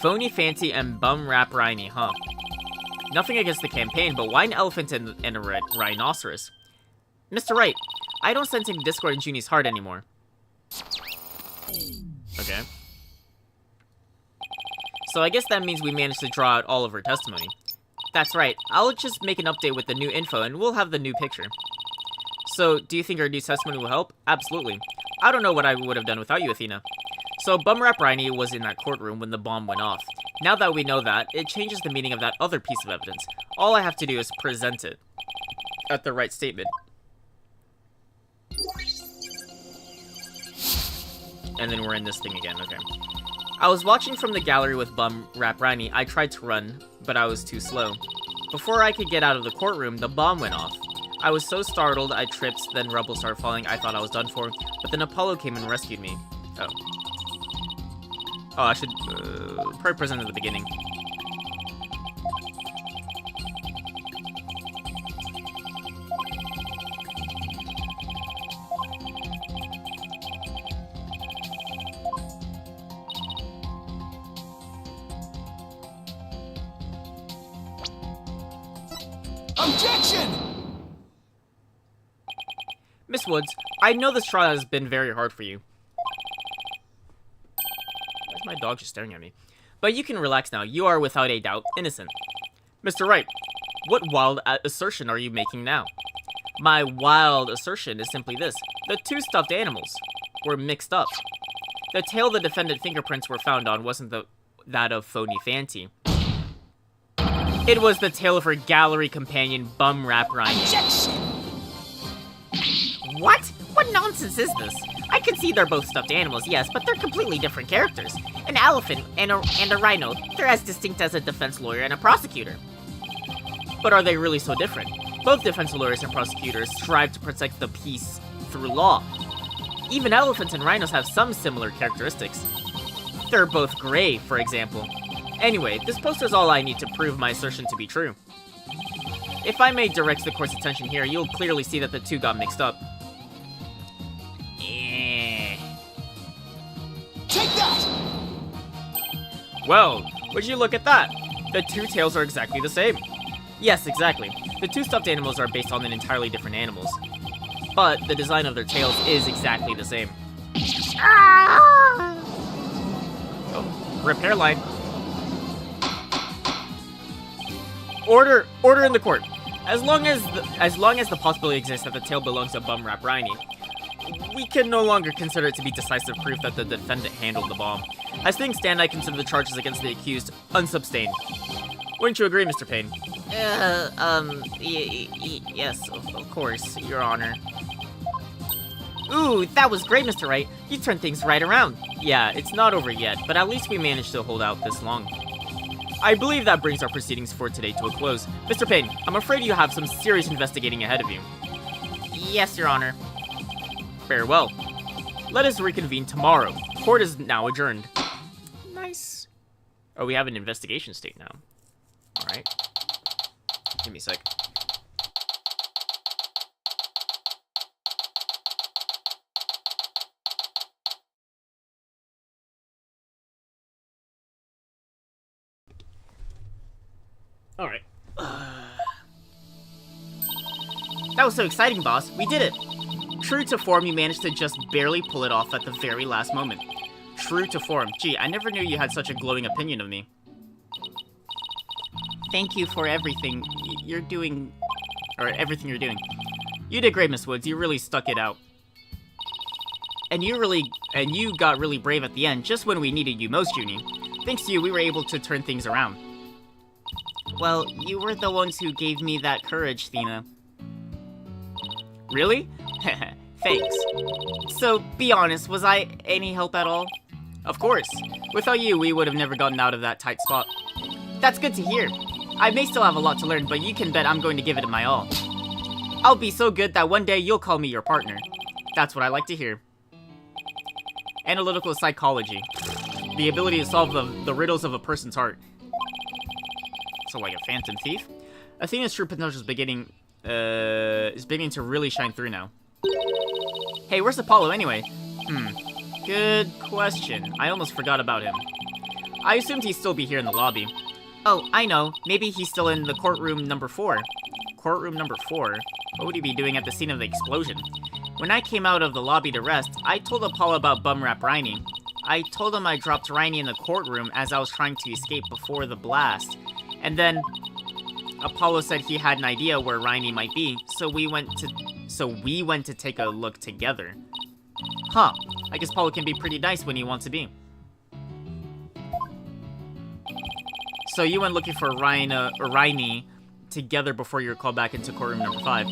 Phony Fancy and Bum Rap Riney, huh? Nothing against the campaign, but why an elephant and a rhinoceros? Mr. Wright, I don't sense any discord in Junie's heart anymore. Okay. So I guess that means we managed to draw out all of her testimony. That's right. I'll just make an update with the new info and we'll have the new picture. So, do you think our new testimony will help? Absolutely. I don't know what I would have done without you, Athena. So, Bum Rap Riney was in that courtroom when the bomb went off. Now that we know that, it changes the meaning of that other piece of evidence. All I have to do is present it at the right statement. And then we're in this thing again, okay. I was watching from the gallery with Bum Rap Riney. I tried to run, but I was too slow. Before I could get out of the courtroom, the bomb went off. I was so startled, I tripped, then rubble started falling. I thought I was done for, but then Apollo came and rescued me. Oh. Oh, I should probably present at the beginning. Objection! Miss Woods, I know this trial has been very hard for you. Why is my dog just staring at me? But you can relax now. You are without a doubt innocent. Mr. Wright, what wild assertion are you making now? My wild assertion is simply this. The two stuffed animals were mixed up. The tail the defendant fingerprints were found on wasn't that of Phony Fanty. It was the tail of her gallery companion, Bum Rap Ryan. Objection! What? What nonsense is this? I can see they're both stuffed animals, yes, but they're completely different characters. An elephant and a rhino, they're as distinct as a defense lawyer and a prosecutor. But are they really so different? Both defense lawyers and prosecutors strive to protect the peace through law. Even elephants and rhinos have some similar characteristics. They're both gray, for example. Anyway, this poster is all I need to prove my assertion to be true. If I may direct the court's attention here, you'll clearly see that the two got mixed up. Take that! Well, would you look at that? The two tails are exactly the same. Yes, exactly. The two stuffed animals are based on entirely different animals. But the design of their tails is exactly the same. Oh, rip hairline. Order in the court. As long as the possibility exists that the tail belongs to Bum Rap Riney, we can no longer consider it to be decisive proof that the defendant handled the bomb. As things stand, I consider the charges against the accused unsustained. Wouldn't you agree, Mr. Payne? Yes, of course, Your Honor. Ooh, that was great, Mr. Wright. You turned things right around. Yeah, it's not over yet, but at least we managed to hold out this long. I believe that brings our proceedings for today to a close. Mr. Payne, I'm afraid you have some serious investigating ahead of you. Yes, Your Honor. Farewell. Let us reconvene tomorrow. Court is now adjourned. Nice. Oh, we have an investigation state now. Alright. Give me a sec. Alright. That was so exciting, boss. We did it. True to form, you managed to just barely pull it off at the very last moment. True to form. Gee, I never knew you had such a glowing opinion of me. Thank you for everything you're doing. Everything you're doing. You did great, Miss Woods. You really stuck it out. And you got really brave at the end, just when we needed you most, Junie. Thanks to you, we were able to turn things around. Well, you were the ones who gave me that courage, Thena. Really? Thanks. So, be honest, was I any help at all? Of course. Without you, we would have never gotten out of that tight spot. That's good to hear. I may still have a lot to learn, but you can bet I'm going to give it my all. I'll be so good that one day you'll call me your partner. That's what I like to hear. Analytical psychology. The ability to solve the riddles of a person's heart. So like a phantom thief? Athena's true potential is beginning to really shine through now. Hey, where's Apollo anyway? Good question. I almost forgot about him. I assumed he'd still be here in the lobby. Oh, I know. Maybe he's still in the courtroom number 4. Courtroom number 4? What would he be doing at the scene of the explosion? When I came out of the lobby to rest, I told Apollo about Bum Rap Riney. I told him I dropped Riney in the courtroom as I was trying to escape before the blast. And then Apollo said he had an idea where Riney might be, so we went to take a look together. Huh, I guess Apollo can be pretty nice when he wants to be. So you went looking for Rainy together before you were called back into courtroom number 5.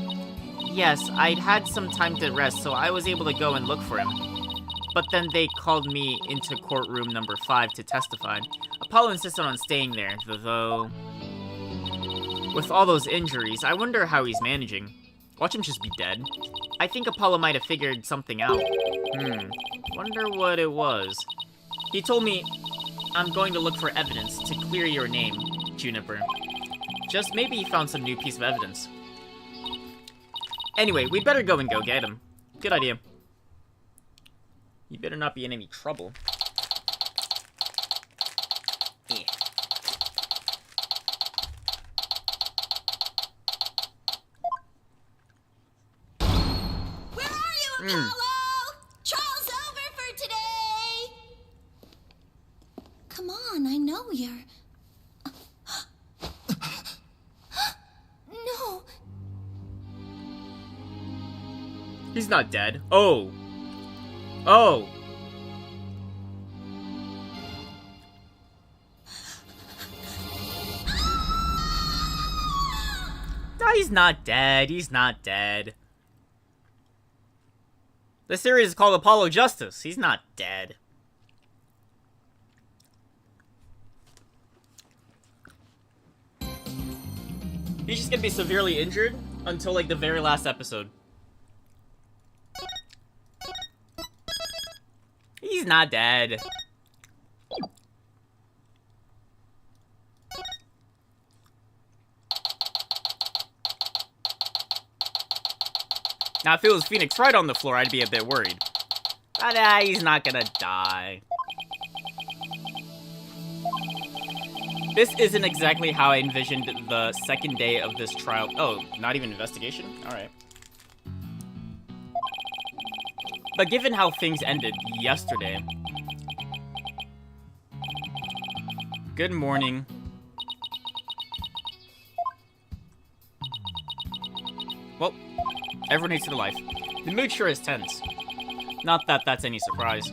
Yes, I'd had some time to rest, so I was able to go and look for him. But then they called me into courtroom number 5 to testify. Apollo insisted on staying there, though... With all those injuries, I wonder how he's managing. Watch him just be dead. I think Apollo might have figured something out. Wonder what it was. He told me, I'm going to look for evidence to clear your name, Juniper. Just maybe he found some new piece of evidence. Anyway, we'd better go get him. Good idea. You better not be in any trouble. Yeah. Where are you, Apollo? Trial's over for today. Come on, I know you're... No. He's not dead. Oh. Oh. No, he's not dead. He's not dead. The series is called Apollo Justice. He's not dead. He's just gonna be severely injured until, like, the very last episode. He's not dead. Now, if it was Phoenix Wright on the floor, I'd be a bit worried. But, he's not gonna die. This isn't exactly how I envisioned the second day of this trial. Oh, not even investigation? Alright. But given how things ended yesterday... Good morning. Well, everyone hates their life. The mood sure is tense. Not that that's any surprise.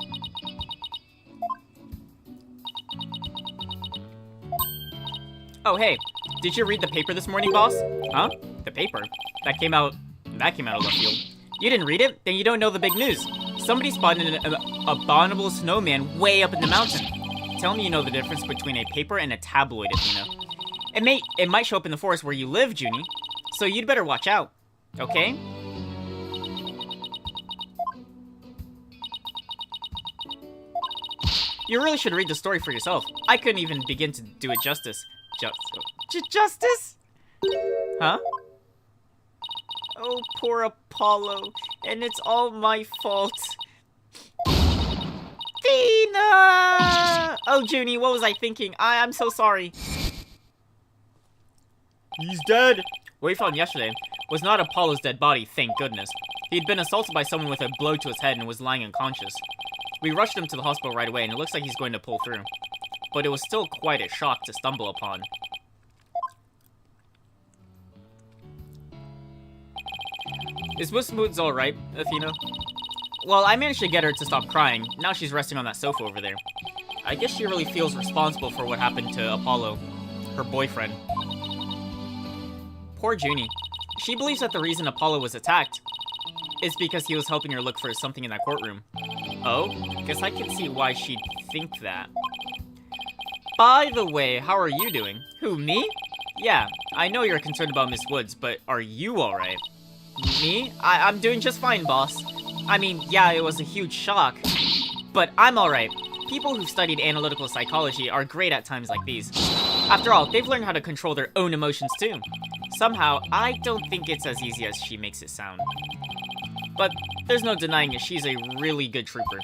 Oh, hey. Did you read the paper this morning, boss? Huh? The paper? That came out of left field. You didn't read it? Then you don't know the big news. Somebody spotted an abominable snowman way up in the mountain. Tell me you know the difference between a paper and a tabloid, Athena. It might show up in the forest where you live, Junie. So you'd better watch out. Okay? You really should read the story for yourself. I couldn't even begin to do it justice. Justice? Huh? Oh, poor Apollo. And it's all my fault. Athena! Oh, Junie, what was I thinking? I'm so sorry. He's dead. What we found yesterday was not Apollo's dead body, thank goodness. He'd been assaulted by someone with a blow to his head and was lying unconscious. We rushed him to the hospital right away, and it looks like he's going to pull through. But it was still quite a shock to stumble upon. Is Miss Moods alright, Athena? Well, I managed to get her to stop crying. Now she's resting on that sofa over there. I guess she really feels responsible for what happened to Apollo, her boyfriend. Poor Junie. She believes that the reason Apollo was attacked is because he was helping her look for something in that courtroom. Oh? Guess I can see why she'd think that. By the way, how are you doing? Who, me? Yeah, I know you're concerned about Miss Woods, but are you alright? Me? I'm doing just fine, boss. I mean, yeah, it was a huge shock, but I'm alright. People who've studied analytical psychology are great at times like these. After all, they've learned how to control their own emotions too. Somehow, I don't think it's as easy as she makes it sound. But there's no denying it, she's a really good trooper.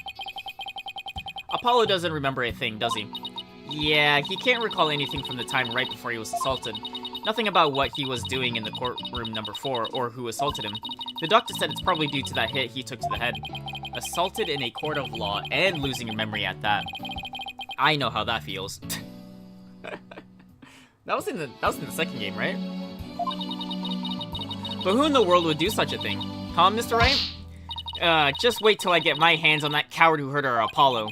Apollo doesn't remember a thing, does he? Yeah, he can't recall anything from the time right before he was assaulted. Nothing about what he was doing in the courtroom number 4 or who assaulted him. The doctor said it's probably due to that hit he took to the head. Assaulted in a court of law and losing your memory at that. I know how that feels. That was in the second game, right? But who in the world would do such a thing? Huh, Mr. Wright? Just wait till I get my hands on that coward who hurt our Apollo.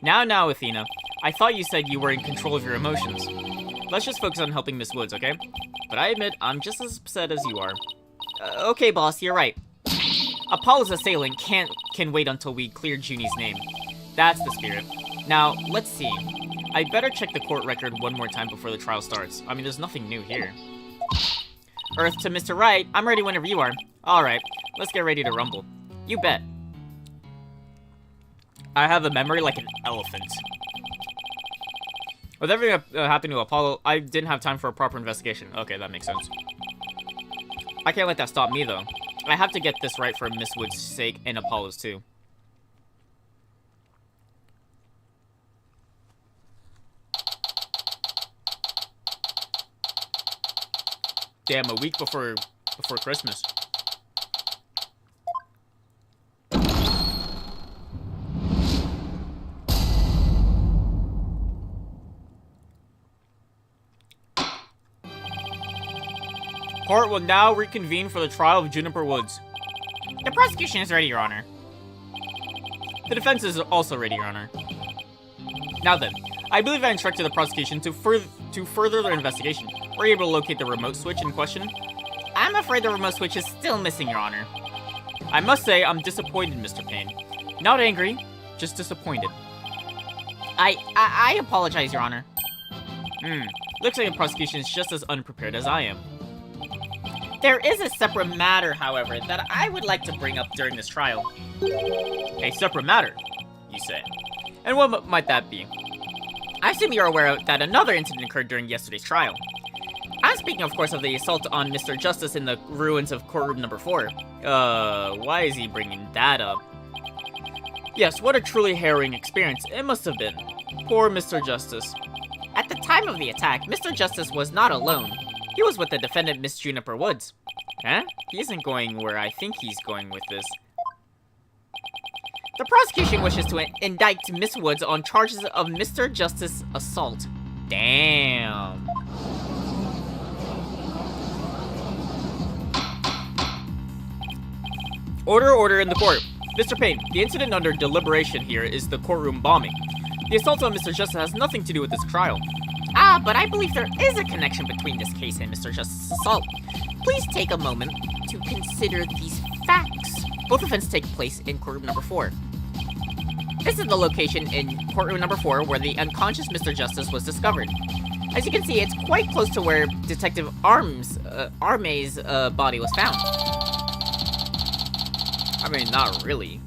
Now, Athena. I thought you said you were in control of your emotions. Let's just focus on helping Miss Woods, okay? But I admit, I'm just as upset as you are. Okay, boss, you're right. Apollo's assailant can wait until we clear Junie's name. That's the spirit. Now, let's see. I'd better check the court record one more time before the trial starts. I mean, there's nothing new here. Earth to Mr. Right, I'm ready whenever you are. Alright, let's get ready to rumble. You bet. I have a memory like an elephant. With everything that happened to Apollo, I didn't have time for a proper investigation. Okay, that makes sense. I can't let that stop me, though. I have to get this right for Miss Wood's sake and Apollo's, too. Damn, a week before Christmas. Court will now reconvene for the trial of Juniper Woods. The prosecution is ready, Your Honor. The defense is also ready, Your Honor. Now then, I believe I instructed the prosecution to further their investigation. Were you able to locate the remote switch in question? I'm afraid the remote switch is still missing, Your Honor. I must say, I'm disappointed, Mr. Payne. Not angry, just disappointed. I apologize, Your Honor. Looks like the prosecution is just as unprepared as I am. There is a separate matter, however, that I would like to bring up during this trial. A separate matter, you say? And what might that be? I assume you're aware that another incident occurred during yesterday's trial. I'm speaking, of course, of the assault on Mr. Justice in the ruins of courtroom number 4. Why is he bringing that up? Yes, what a truly harrowing experience it must have been. Poor Mr. Justice. At the time of the attack, Mr. Justice was not alone. He was with the defendant, Miss Juniper Woods. Huh? He isn't going where I think he's going with this. The prosecution wishes to indict Miss Woods on charges of Mr. Justice assault. Damn. Order in the court. Mr. Payne, the incident under deliberation here is the courtroom bombing. The assault on Mr. Justice has nothing to do with this trial. But I believe there is a connection between this case and Mr. Justice's assault. Please take a moment to consider these facts. Both events take place in courtroom number 4. This is the location in courtroom number 4 where the unconscious Mr. Justice was discovered. As you can see, it's quite close to where Detective Arme's body was found. I mean, not really.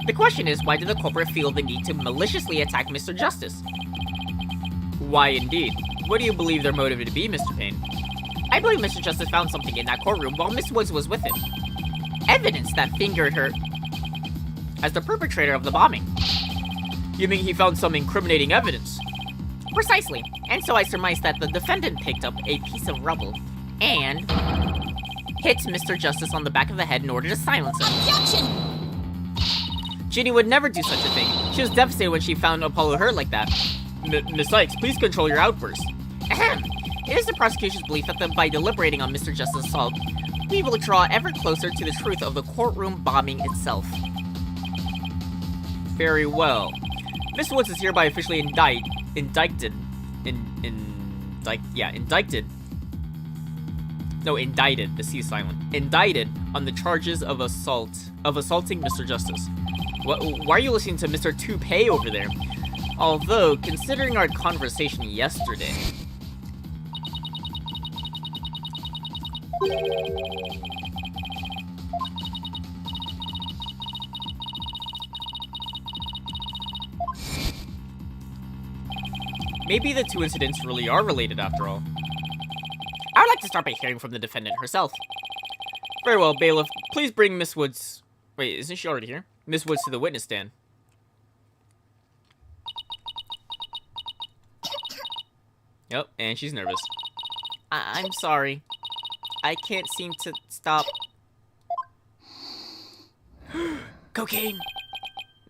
The question is, why did the culprit feel the need to maliciously attack Mr. Justice? Why indeed? What do you believe their motive to be, Mr. Payne? I believe Mr. Justice found something in that courtroom while Miss Woods was with him. Evidence that fingered her as the perpetrator of the bombing. You mean he found some incriminating evidence? Precisely. And so I surmise that the defendant picked up a piece of rubble and hit Mr. Justice on the back of the head in order to silence him. Objection! Junie would never do such a thing. She was devastated when she found Apollo hurt like that. Miss Sykes, please control your outburst. Ahem. It is the prosecution's belief that by deliberating on Mr. Justice's assault, we will draw ever closer to the truth of the courtroom bombing itself. Very well. Miss Woods is hereby officially indicted. The C is silent. Indicted on the charges of assaulting Mr. Justice. Why are you listening to Mr. Toupee over there? Although, considering our conversation yesterday... Maybe the two incidents really are related after all. I would like to start by hearing from the defendant herself. Very well, bailiff. Please bring Miss Woods... Wait, isn't she already here? Miss Woods to the witness stand. Yep, and she's nervous. I'm sorry. I can't seem to stop. Cocaine!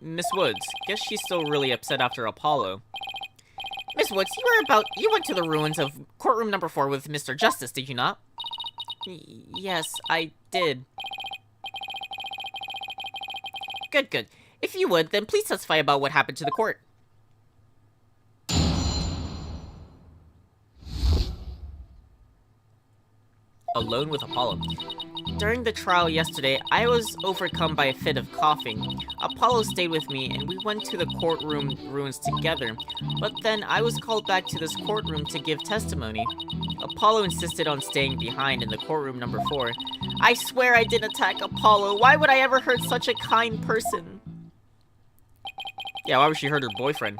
Miss Woods, guess she's still really upset after Apollo. Miss Woods, you went to the ruins of courtroom number 4 with Mr. Justice, did you not? Yes, I did. Good. If you would, then please testify about what happened to the court. alone with Apollo. During the trial yesterday, I was overcome by a fit of coughing. Apollo stayed with me, and we went to the courtroom ruins together. But then I was called back to this courtroom to give testimony. Apollo insisted on staying behind in the courtroom number 4. I swear I didn't attack Apollo. Why would I ever hurt such a kind person? Yeah, why would she hurt her boyfriend?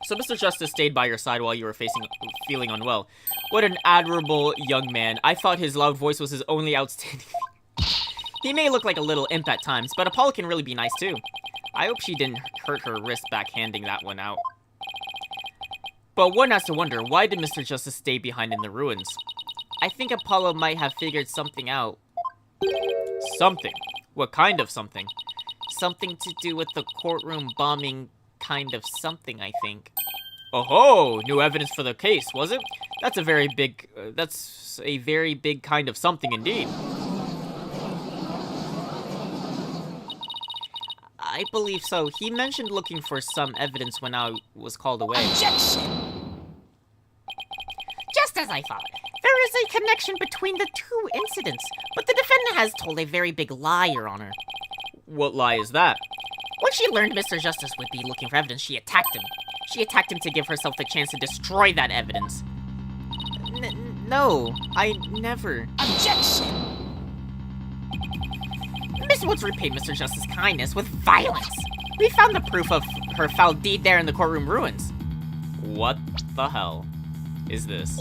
So Mr. Justice stayed by your side while you were feeling unwell. What an admirable young man. I thought his loud voice was his only outstanding. He may look like a little imp at times, but Apollo can really be nice too. I hope she didn't hurt her wrist backhanding that one out. But one has to wonder, why did Mr. Justice stay behind in the ruins? I think Apollo might have figured something out. Something? What kind of something? Something to do with the courtroom bombing kind of something, I think. Oh-ho! New evidence for the case, was it? That's a very big kind of something indeed. I believe so. He mentioned looking for some evidence when I was called away. Objection! Just as I thought. There is a connection between the two incidents, but the defendant has told a very big lie, Your Honor. What lie is that? When she learned Mr. Justice would be looking for evidence, she attacked him. She attacked him to give herself the chance to destroy that evidence. No, I never. Objection! Miss Woods repaid Mr. Justice's kindness with violence. We found the proof of her foul deed there in the courtroom ruins. What the hell is this?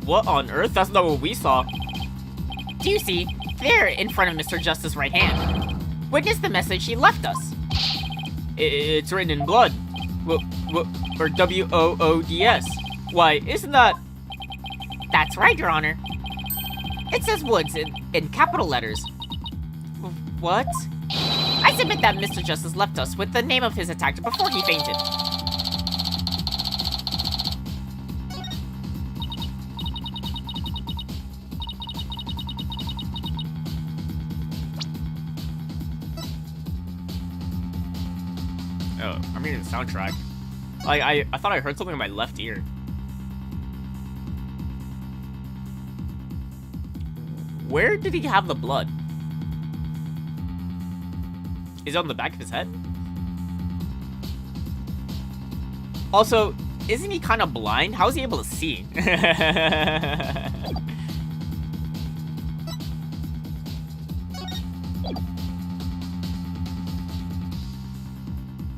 What on earth? That's not what we saw. Do you see? There, in front of Mr. Justice's right hand. Witness the message he left us. It's written in blood. Or W-O-O-D-S. Why, isn't that... That's right, Your Honor. It says Woods in capital letters. What? I submit that Mr. Justice left us with the name of his attacker before he fainted. Oh, I'm hearing the soundtrack. I thought I heard something in my left ear. Where did he have the blood? Is it on the back of his head? Also, isn't he kind of blind? How is he able to see?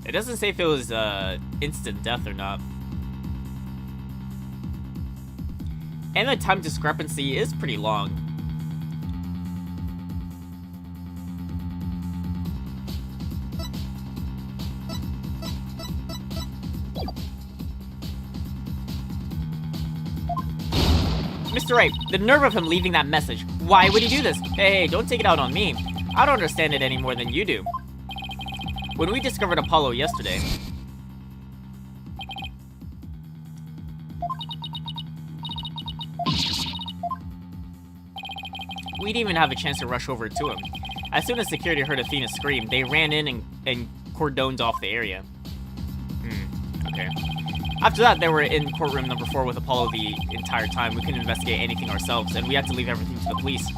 It doesn't say if it was instant death or not. And the time discrepancy is pretty long. Mr. Wright, the nerve of him leaving that message. Why would he do this? Hey, don't take it out on me. I don't understand it any more than you do. When we discovered Apollo yesterday... we didn't even have a chance to rush over to him. As soon as security heard Athena scream, they ran in and cordoned off the area. Okay. After that, they were in courtroom number 4 with Apollo the entire time. We couldn't investigate anything ourselves, and we had to leave everything to the police.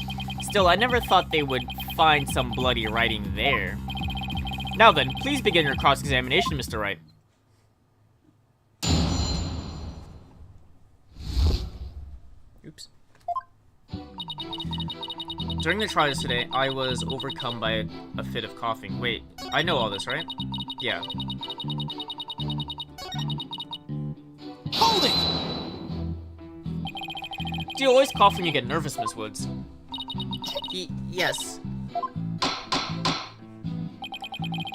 Still, I never thought they would find some bloody writing there. Now then, please begin your cross-examination, Mr. Wright. Oops. During the trial today, I was overcome by a fit of coughing. Wait, I know all this, right? Yeah. Hold it! Do you always cough when you get nervous, Miss Woods? Yes.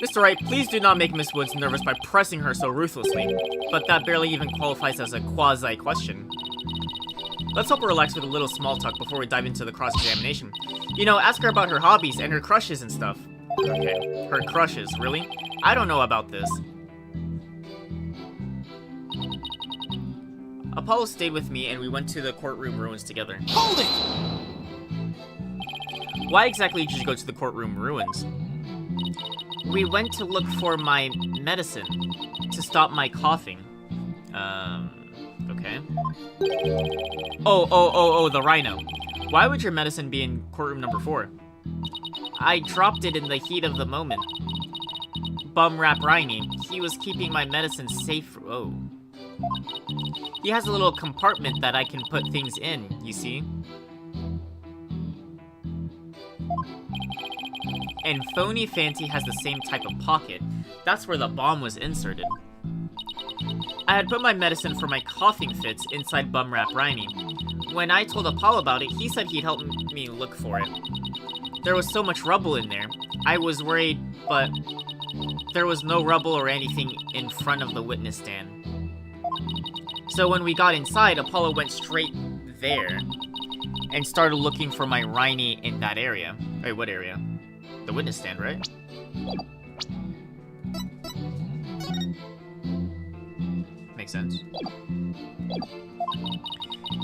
Mr. Wright, please do not make Miss Woods nervous by pressing her so ruthlessly. But that barely even qualifies as a quasi-question. Let's hope her relax with a little small talk before we dive into the cross-examination. You know, ask her about her hobbies and her crushes and stuff. Okay, her crushes, really? I don't know about this. Apollo stayed with me and we went to the courtroom ruins together. Hold it! Why exactly did you go to the courtroom ruins? We went to look for my medicine to stop my coughing. Okay. Oh, the rhino. Why would your medicine be in courtroom number 4? I dropped it in the heat of the moment. Bum Rap Rhiny. He was keeping my medicine safe. Oh. He has a little compartment that I can put things in, you see? And Phony Fancy has the same type of pocket. That's where the bomb was inserted. I had put my medicine for my coughing fits inside Bum Rap Rhiny. When I told Apollo about it, he said he'd help me look for it. There was so much rubble in there. I was worried, but there was no rubble or anything in front of the witness stand. So when we got inside, Apollo went straight there and started looking for my Rhiny in that area. Wait, what area? The witness stand, right? Makes sense.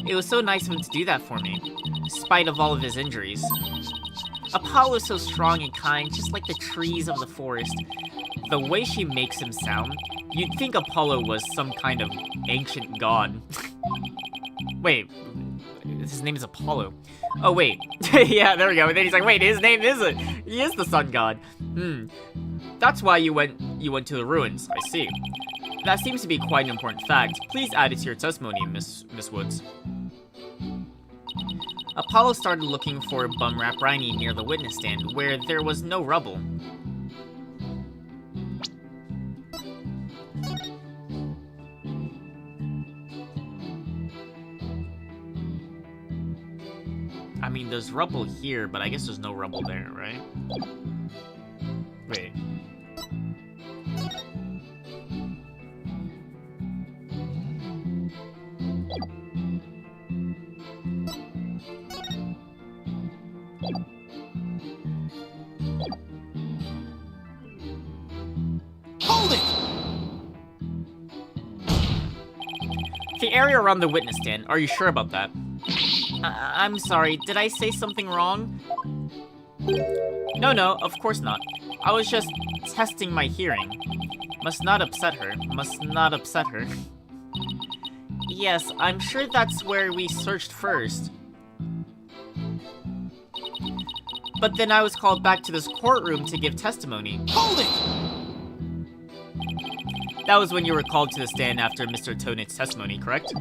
It was so nice of him to do that for me, despite of all of his injuries. Apollo is so strong and kind, just like the trees of the forest. The way she makes him sound, you'd think Apollo was some kind of ancient god. Wait, his name is Apollo. Oh, wait. Yeah, there we go. And then he's like, wait, his name is it? He is the sun god. That's why you went to the ruins. I see. That seems to be quite an important fact. Please add it to your testimony, Miss Woods. Apollo started looking for Bum Rap Rhiny near the witness stand, where there was no rubble. I mean, there's rubble here, but I guess there's no rubble there, right? Wait. Hold it! The area around the witness stand, are you sure about that? I'm sorry, did I say something wrong? No, of course not. I was just testing my hearing. Must not upset her. Must not upset her. Yes, I'm sure that's where we searched first. But then I was called back to this courtroom to give testimony. Hold it! That was when you were called to the stand after Mr. Tonit's testimony, correct?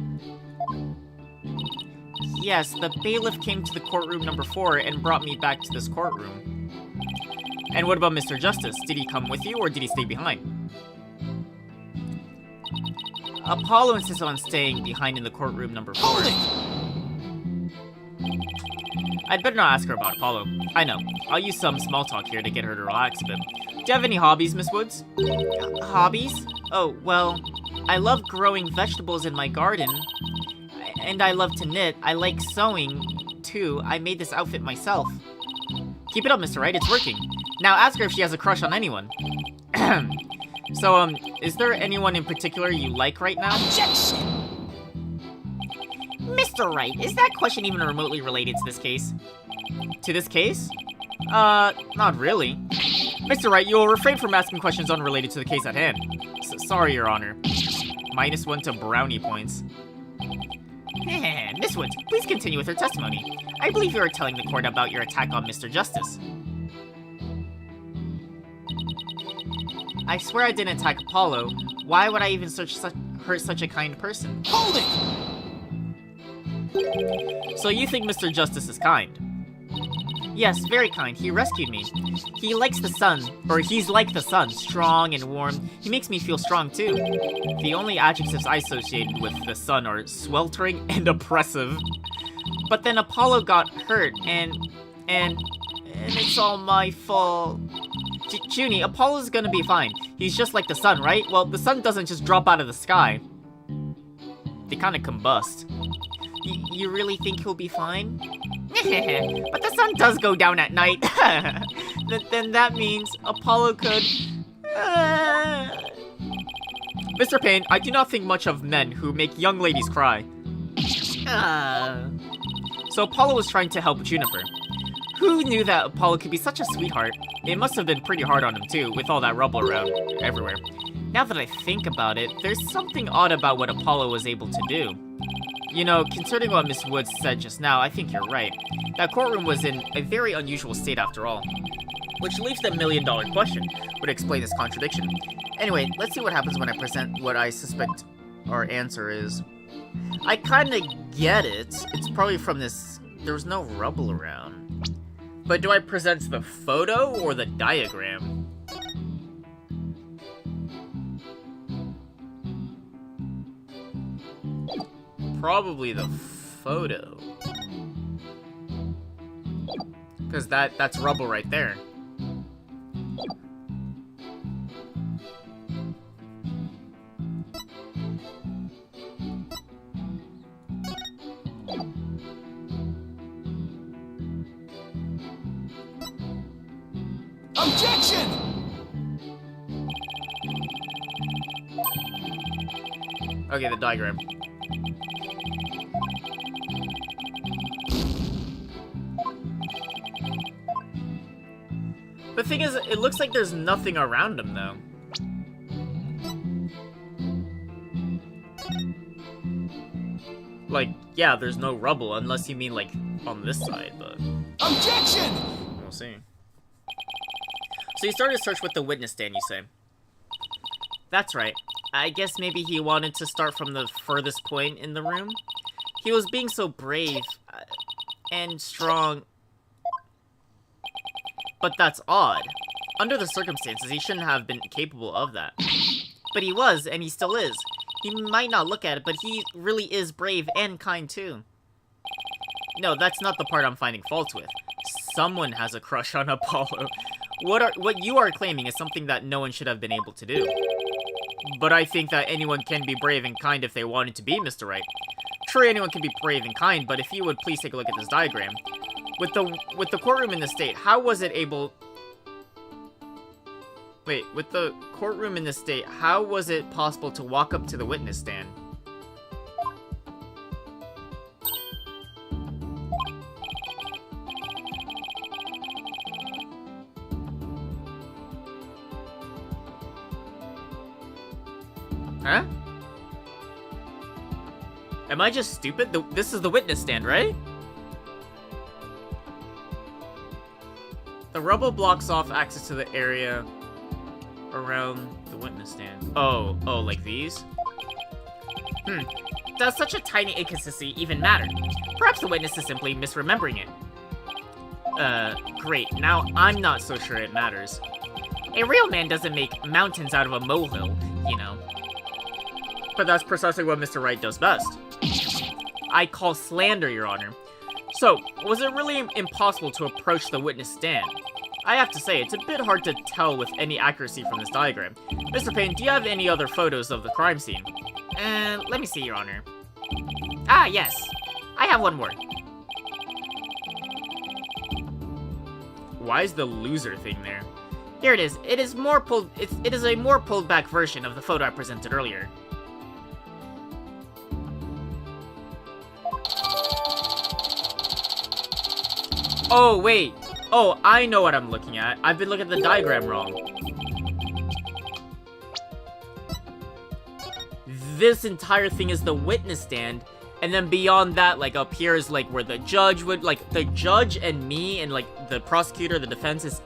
Yes, the bailiff came to the courtroom number 4 and brought me back to this courtroom. And what about Mr. Justice? Did he come with you or did he stay behind? Apollo insisted on staying behind in the courtroom number 4. Hold it! I'd better not ask her about Apollo. I know. I'll use some small talk here to get her to relax a bit. Do you have any hobbies, Miss Woods? Hobbies? Oh, well, I love growing vegetables in my garden. And I love to knit. I like sewing, too. I made this outfit myself. Keep it up, Mr. Wright. It's working. Now ask her if she has a crush on anyone. So, is there anyone in particular you like right now? Objection! Mr. Wright, is that question even remotely related to this case? To this case? Not really. Mr. Wright, you will refrain from asking questions unrelated to the case at hand. Sorry, Your Honor. -1 to brownie points. Miss Woods, please continue with her testimony. I believe you are telling the court about your attack on Mr. Justice. I swear I didn't attack Apollo. Why would I even hurt such a kind person? Hold it! So you think Mr. Justice is kind? Yes, very kind. He rescued me. He likes the sun, or he's like the sun, strong and warm. He makes me feel strong too. The only adjectives I associated with the sun are sweltering and oppressive. But then Apollo got hurt, and it's all my fault. Junie, Apollo's gonna be fine. He's just like the sun, right? Well, the sun doesn't just drop out of the sky. They kind of combust. You really think he'll be fine? But the sun does go down at night. Then that means Apollo could... Mr. Payne, I do not think much of men who make young ladies cry. So Apollo was trying to help Juniper. Who knew that Apollo could be such a sweetheart? It must have been pretty hard on him too, with all that rubble around everywhere. Now that I think about it, there's something odd about what Apollo was able to do. You know, considering what Miss Woods said just now, I think you're right. That courtroom was in a very unusual state after all. Which leaves the million-dollar question. Would explain this contradiction. Anyway, let's see what happens when I present what I suspect our answer is. I kinda get it. It's probably from this... There's no rubble around. But do I present the photo or the diagram? Probably the photo. Because that's rubble right there. Objection! Okay, the diagram. The thing is, it looks like there's nothing around him, though. Like, yeah, there's no rubble, unless you mean, like, on this side, but... Objection! We'll see. So you started a search with the witness stand, you say? That's right. I guess maybe he wanted to start from the furthest point in the room? He was being so brave, and strong... But that's odd. Under the circumstances, he shouldn't have been capable of that. But he was, and he still is. He might not look at it, but he really is brave and kind, too. No, that's not the part I'm finding faults with. Someone has a crush on Apollo. What you are claiming is something that no one should have been able to do. But I think that anyone can be brave and kind if they wanted to be, Mr. Wright. Sure, anyone can be brave and kind, but if you would please take a look at this diagram. With the courtroom in the state, how was it able... Wait, with the courtroom in the state, how was it possible to walk up to the witness stand? Huh? Am I just stupid? This is the witness stand, right? The rubble blocks off access to the area around the witness stand. Oh, like these? Does such a tiny inconsistency even matter? Perhaps the witness is simply misremembering it. Great. Now I'm not so sure it matters. A real man doesn't make mountains out of a molehill, you know. But that's precisely what Mr. Wright does best. I call slander, Your Honor. So, was it really impossible to approach the witness stand? I have to say, it's a bit hard to tell with any accuracy from this diagram. Mr. Payne, do you have any other photos of the crime scene? Let me see, Your Honor. Ah, yes. I have one more. Why is the loser thing there? Here it is. It is a more pulled back version of the photo I presented earlier. Oh, wait. Oh, I know what I'm looking at. I've been looking at the diagram wrong. This entire thing is the witness stand, and then beyond that, like, up here is, like, where the judge would, like, the judge and me and, like, the prosecutor, the defense is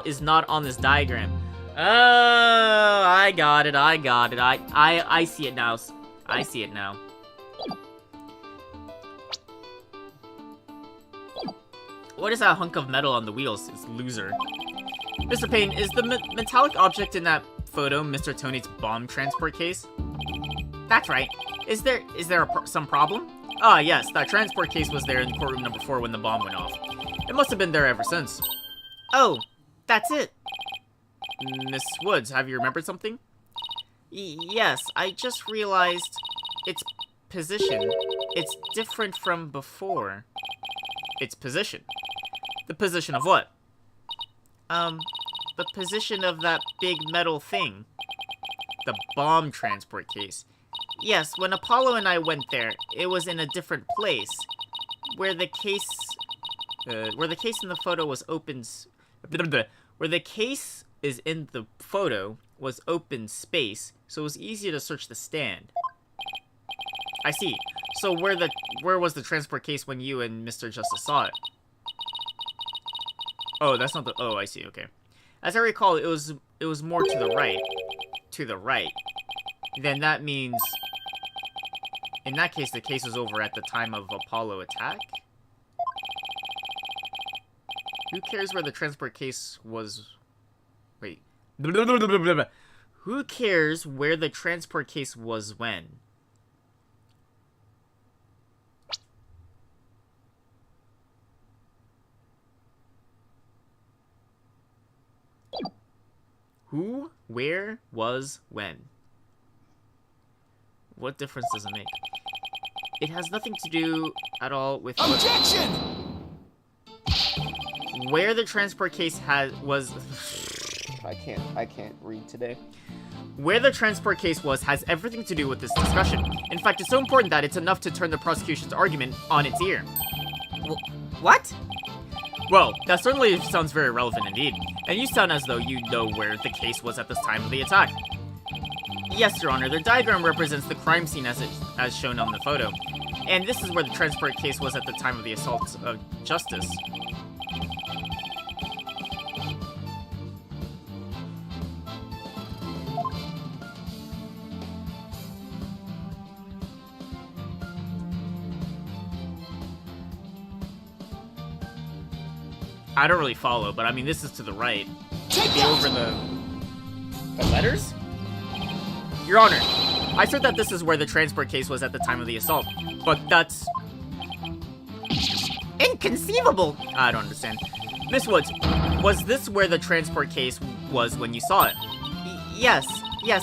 is not on this diagram. Oh, I got it. I see it now. I see it now. What is that hunk of metal on the wheels? It's loser. Mr. Payne, is the metallic object in that photo Mr. Tony's bomb transport case? That's right. Is there some problem? Ah, yes, that transport case was there in courtroom number 4 when the bomb went off. It must have been there ever since. Oh, that's it. Miss Woods, have you remembered something? Yes, I just realized Its position. It's different from before. Its position. The position of what? the position of that big metal thing. The bomb transport case. Yes, when Apollo and I went there, it was in a different place. Where the case in the photo was open... Where the case is in the photo was open space, so it was easier to search the stand. I see. So where was the transport case when you and Mr. Justice saw it? Oh, that's not the... Oh, I see, okay. As I recall, it was more to the right. To the right. Then that means... In that case, the case was over at the time of Apollo attack? Who cares where the transport case was... Wait. Who cares where the transport case was when? Who, where, was, when? What difference does it make? It has nothing to do at all with... Objection! Where the transport case was... I can't read today. Where the transport case was has everything to do with this discussion. In fact, it's so important that it's enough to turn the prosecution's argument on its ear. What? Well, that certainly sounds very relevant indeed. And you sound as though you know where the case was at this time of the attack. Yes, Your Honor, the diagram represents the crime scene as shown on the photo. And this is where the transport case was at the time of the assault of Justice. I don't really follow, but I mean, this is to the right. Be over the letters? Your Honor, I assert that this is where the transport case was at the time of the assault, but that's... Inconceivable! I don't understand. Miss Woods, was this where the transport case was when you saw it? Yes,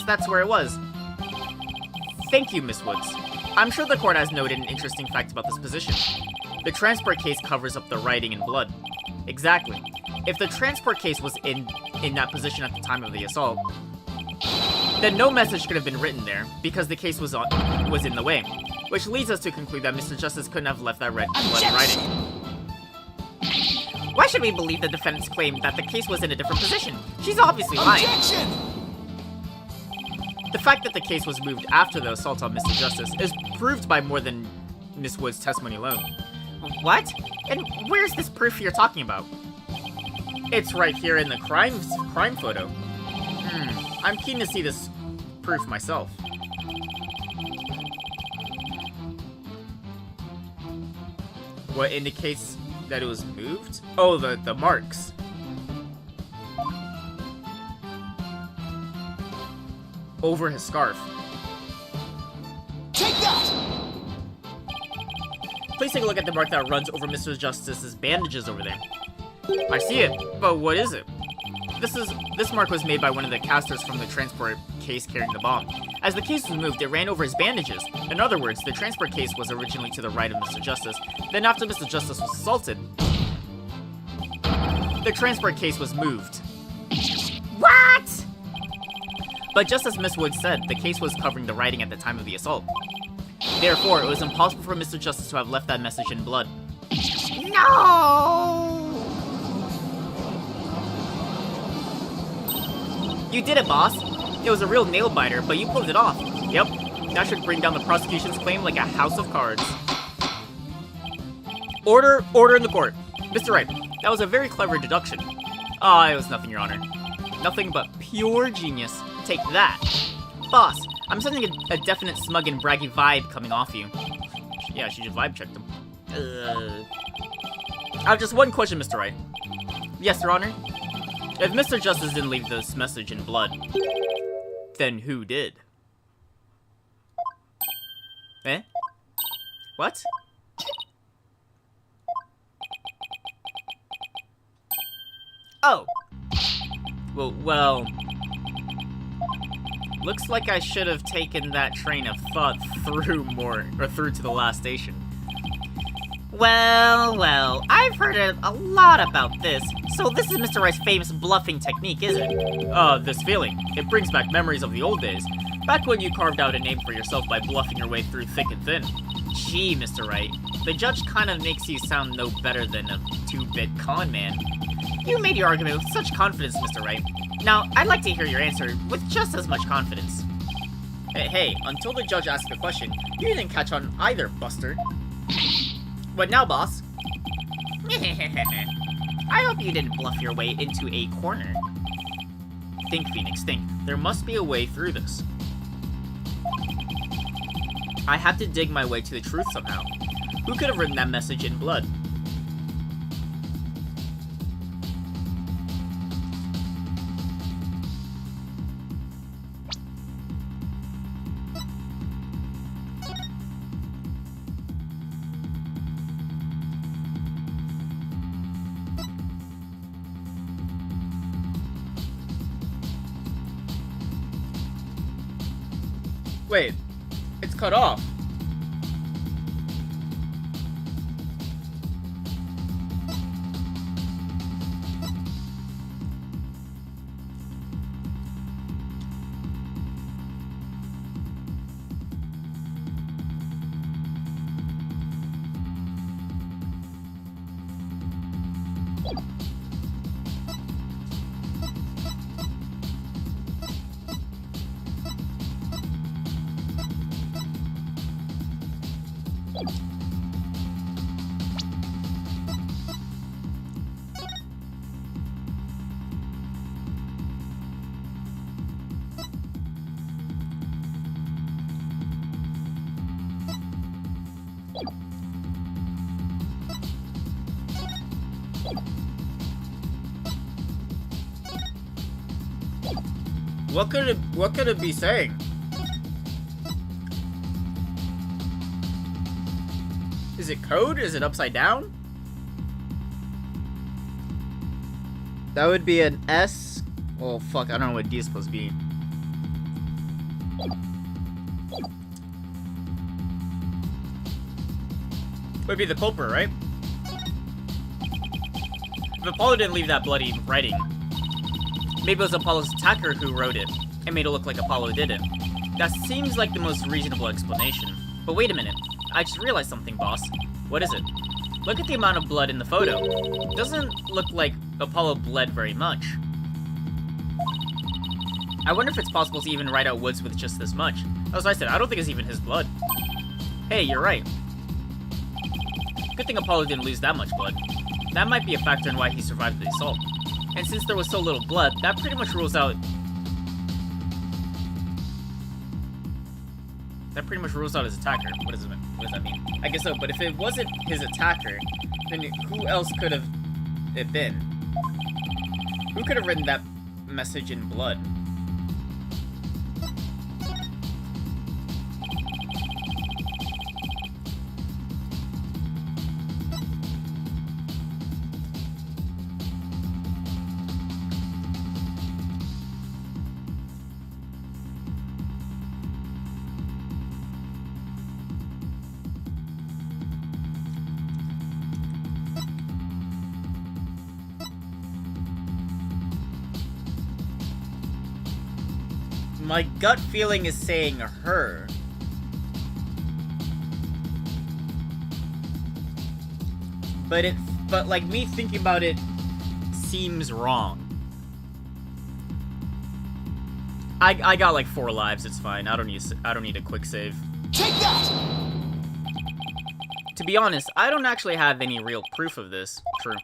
that's where it was. Thank you, Miss Woods. I'm sure the court has noted an interesting fact about this position. The transport case covers up the writing in blood. Exactly. If the transport case was in that position at the time of the assault, then no message could have been written there, because the case was in the way. Which leads us to conclude that Mr. Justice couldn't have left that red blood in writing. Why should we believe the defendant's claim that the case was in a different position? She's obviously lying. Objection! The fact that the case was moved after the assault on Mr. Justice is proved by more than Miss Wood's testimony alone. What? And where's this proof you're talking about? It's right here in the crime photo. I'm keen to see this proof myself. What indicates that it was moved? Oh, the marks. Over his scarf. Take that! Please take a look at the mark that runs over Mr. Justice's bandages over there. I see it, but what is it? This mark was made by one of the casters from the transport case carrying the bomb. As the case was moved, it ran over his bandages. In other words, the transport case was originally to the right of Mr. Justice. Then after Mr. Justice was assaulted, the transport case was moved. What? But just as Miss Wood said, the case was covering the writing at the time of the assault. Therefore, it was impossible for Mr. Justice to have left that message in blood. No! You did it, boss. It was a real nail-biter, but you pulled it off. Yep, that should bring down the prosecution's claim like a house of cards. Order in the court. Mr. Wright, that was a very clever deduction. Ah, it was nothing, Your Honor. Nothing but pure genius. Take that. Boss, I'm sensing a definite smug and braggy vibe coming off you. Yeah, she just vibe checked him. I have just one question, Mr. Wright. Yes, Your Honor? If Mr. Justice didn't leave this message in blood, then who did? Eh? What? Oh. Well... Looks like I should have taken that train of thought through to the last station. Well, I've heard a lot about this. So this is Mr. Wright's famous bluffing technique, is it? This feeling. It brings back memories of the old days. Back when you carved out a name for yourself by bluffing your way through thick and thin. Gee, Mr. Wright, the judge kind of makes you sound no better than a 2-bit con man. You made your argument with such confidence, Mr. Wright. Now, I'd like to hear your answer with just as much confidence. Hey, until the judge asked the question, you didn't catch on either, Buster. What now, boss? I hope you didn't bluff your way into a corner. Think, Phoenix, think. There must be a way through this. I have to dig my way to the truth somehow. Who could have written that message in blood? Wait, it's cut off. What could it be saying? Is it code? Is it upside down? That would be an S. Well, fuck, I don't know what D is supposed to be. Would be the culprit, right? If Apollo didn't leave that bloody writing, maybe it was Apollo's attacker who wrote it and made it look like Apollo did it. That seems like the most reasonable explanation. But wait a minute, I just realized something, boss. What is it? Look at the amount of blood in the photo. It doesn't look like Apollo bled very much. I wonder if it's possible to even write out Woods with just this much. As I said, I don't think it's even his blood. Hey, you're right. Good thing Apollo didn't lose that much blood. That might be a factor in why he survived the assault. And since there was so little blood, that pretty much rules out... That pretty much rules out his attacker. What does that mean? I guess so, but if it wasn't his attacker, then who else could have it been? Who could have written that message in blood? My gut feeling is saying her. But like me thinking about it seems wrong. I got like 4 lives, it's fine. I don't need a quick save. Take that! To be honest, I don't actually have any real proof of this. True.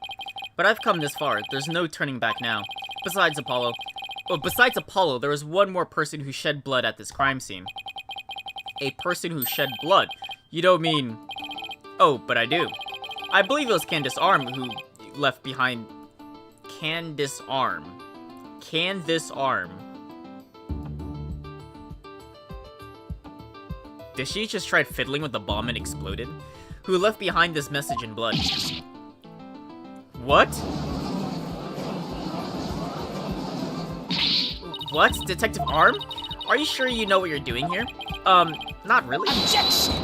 But I've come this far. There's no turning back now. Besides Apollo, there was one more person who shed blood at this crime scene. A person who shed blood. You don't mean... Oh, but I do. I believe it was Candace Arm who left behind... Candace Arm. Did she just try fiddling with the bomb and exploded? Who left behind this message in blood? What? What? Detective Arm? Are you sure you know what you're doing here? Not really. Objection!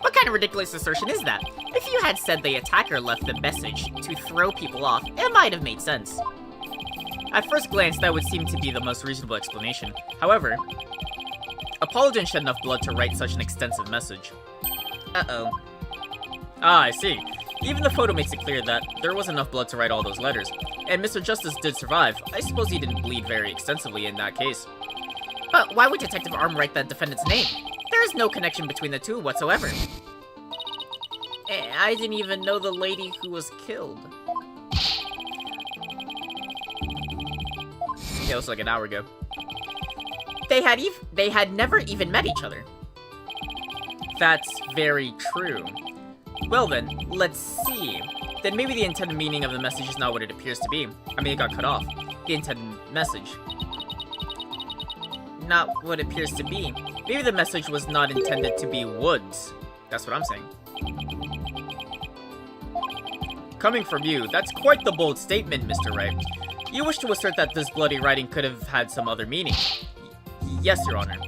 What kind of ridiculous assertion is that? If you had said the attacker left the message to throw people off, it might have made sense. At first glance, that would seem to be the most reasonable explanation. However, Apollo didn't shed enough blood to write such an extensive message. Uh-oh. Ah, I see. Even the photo makes it clear that there was enough blood to write all those letters, and Mr. Justice did survive. I suppose he didn't bleed very extensively in that case. But why would Detective Arm write the defendant's name? There is no connection between the two whatsoever. I didn't even know the lady who was killed. Yeah, it was like an hour ago. They had never even met each other. That's very true. Well then, let's see. Then maybe the intended meaning of the message is not what it appears to be. I mean, it got cut off. The intended message. Not what it appears to be. Maybe the message was not intended to be Woods. That's what I'm saying. Coming from you, that's quite the bold statement, Mr. Wright. You wish to assert that this bloody writing could have had some other meaning. Yes, Your Honor.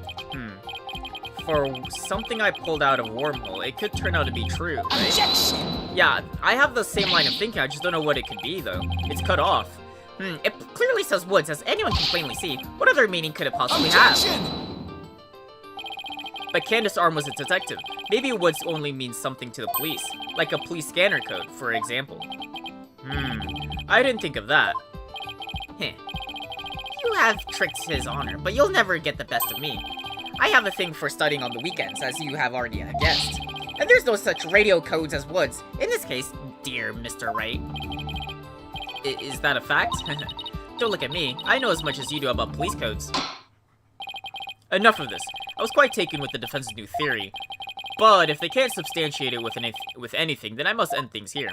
For something I pulled out of Wormhole, it could turn out to be true, right? Objection! Yeah, I have the same line of thinking, I just don't know what it could be, though. It's cut off. It clearly says Woods, as anyone can plainly see. What other meaning could it possibly Objection! have? But Candace Arm was a detective. Maybe Woods only means something to the police. Like a police scanner code, for example. I didn't think of that. You have tricked his honor, but you'll never get the best of me. I have a thing for studying on the weekends, as you have already guessed. And there's no such radio codes as Woods. In this case, dear Mr. Wright. Is that a fact? Don't look at me. I know as much as you do about police codes. Enough of this. I was quite taken with the defense's new theory. But if they can't substantiate it with anything, then I must end things here.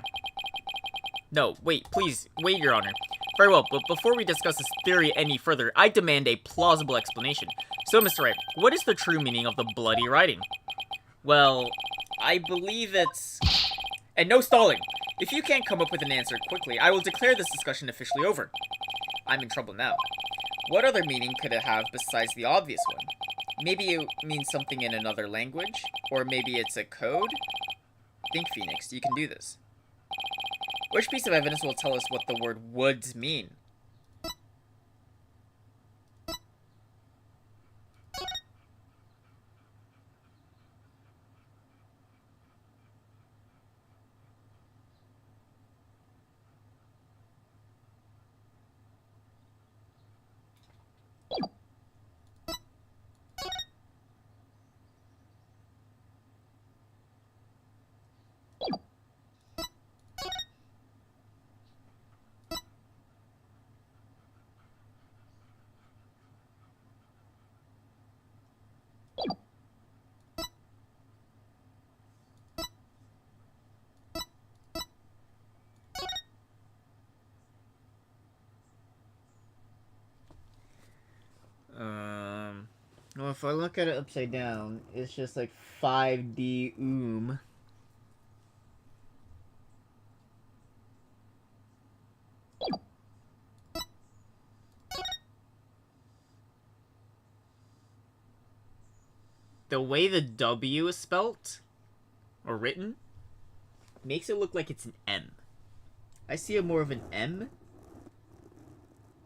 No, wait, please, wait, Your Honor. Very well, but before we discuss this theory any further, I demand a plausible explanation. So, Mr. Wright, what is the true meaning of the bloody writing? Well, I believe it's... And no stalling! If you can't come up with an answer quickly, I will declare this discussion officially over. I'm in trouble now. What other meaning could it have besides the obvious one? Maybe it means something in another language? Or maybe it's a code? Think, Phoenix, you can do this. Which piece of evidence will tell us what the word woods mean? Well, if I look at it upside down, it's just like 5D The way the W is spelt, or written, makes it look like it's an M. I see it more of an M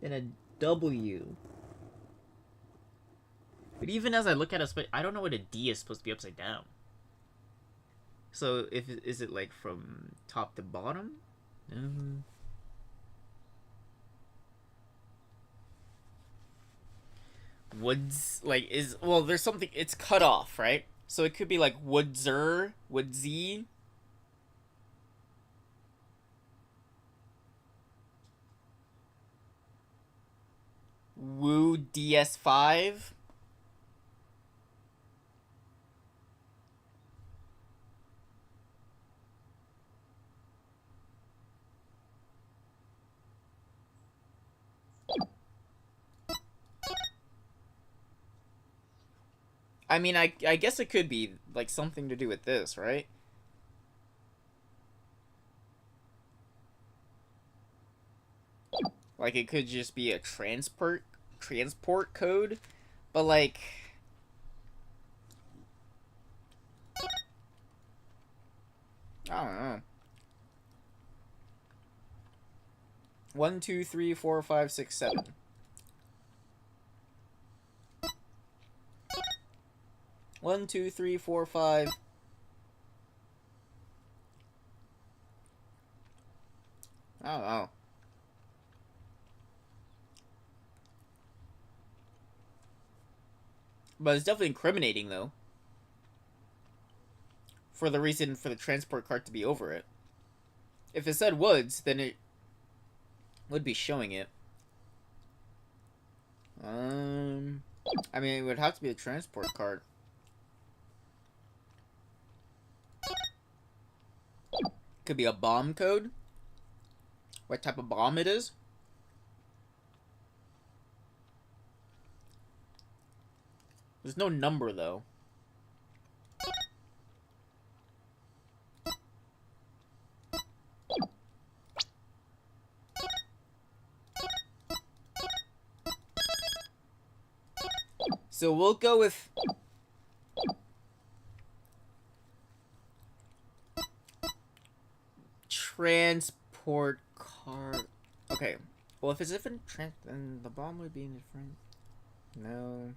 than a W. But even as I look at it, I don't know what a D is supposed to be upside down. So, is it like from top to bottom? Woods, like, there's something, it's cut off, right? So it could be like Woodzer, Woodsy. Woo DS5. I mean, I guess it could be, like, something to do with this, right? Like, it could just be a transport code, but, like... I don't know. 1, 2, 3, 4, 5, 6, 7. 1, 2, 3, 4, 5. I don't know. But it's definitely incriminating, though. For the reason for the transport cart to be over it. If it said woods, then it would be showing it. I mean, it would have to be a transport cart. Could be a bomb code. What type of bomb it is. There's no number, though. So we'll go with... transport cart. Okay. Well, if it's different, then the bomb would be different. No.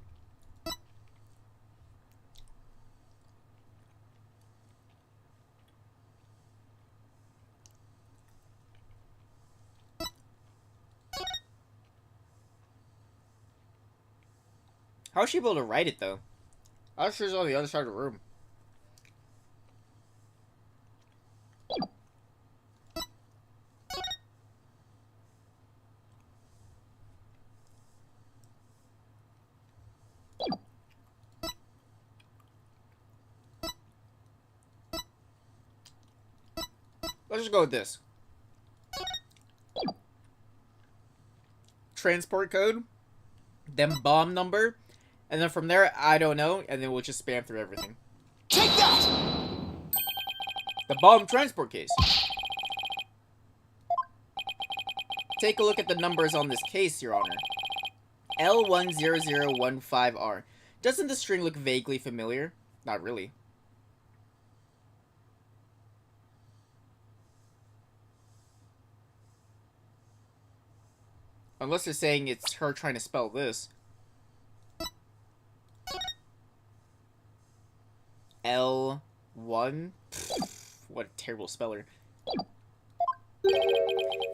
How is she able to write it, though? Usher's on the other side of the room. Let's just go with this. Transport code, then bomb number, and then from there, I don't know, and then we'll just spam through everything. Take that! The bomb transport case. Take a look at the numbers on this case, Your Honor. L10015R. Doesn't the string look vaguely familiar? Not really. Unless you're saying it's her trying to spell this. L1? What a terrible speller.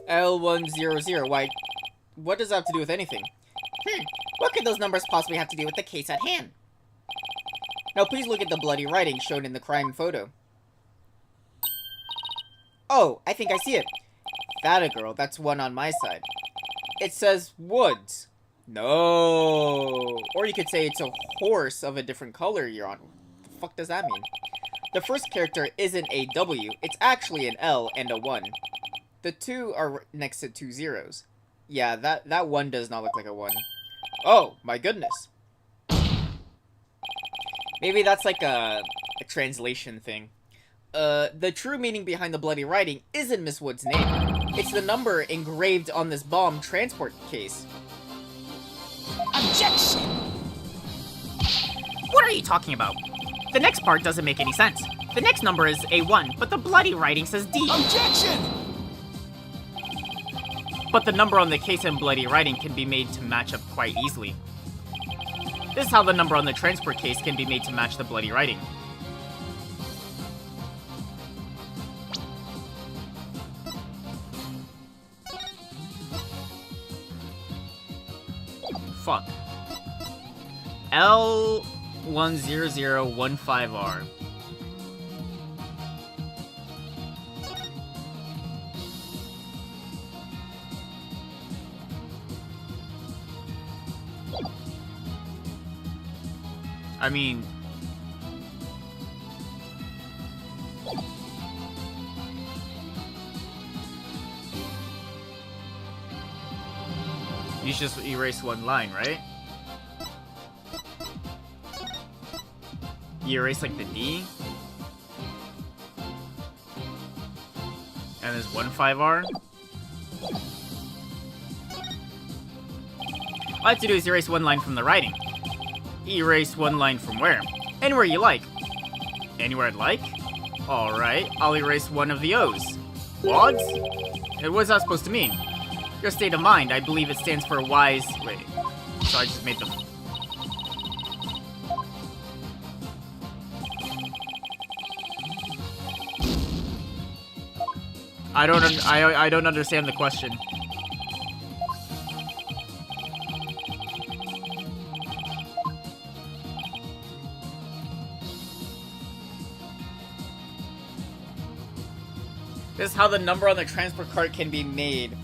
L100. Why? What does that have to do with anything? What could those numbers possibly have to do with the case at hand? Now please look at the bloody writing shown in the crime photo. Oh, I think I see it. That a girl, that's one on my side. It says woods. No. Or you could say it's a horse of a different color, Your Honor. What the fuck does that mean? The first character isn't a W, it's actually an L and a 1. The 2 are next to 2 zeros. Yeah, that 1 does not look like a 1. Oh, my goodness. Maybe that's like a translation thing. The true meaning behind the bloody writing isn't Miss Wood's name. It's the number engraved on this bomb transport case. Objection! What are you talking about? The next part doesn't make any sense. The next number is A1, but the bloody writing says D. Objection! But the number on the case and bloody writing can be made to match up quite easily. This is how the number on the transport case can be made to match the bloody writing. Fuck. L10015R. I mean... you just erase one line, right? You erase like the D? And there's 15R? All I have to do is erase one line from the writing. Erase one line from where? Anywhere you like. Anywhere I'd like? Alright, I'll erase one of the O's. Wads? And what's that supposed to mean? Your state of mind, I believe it stands for wise... Wait. So I just made the... I don't understand the question. This is how the number on the transport card can be made.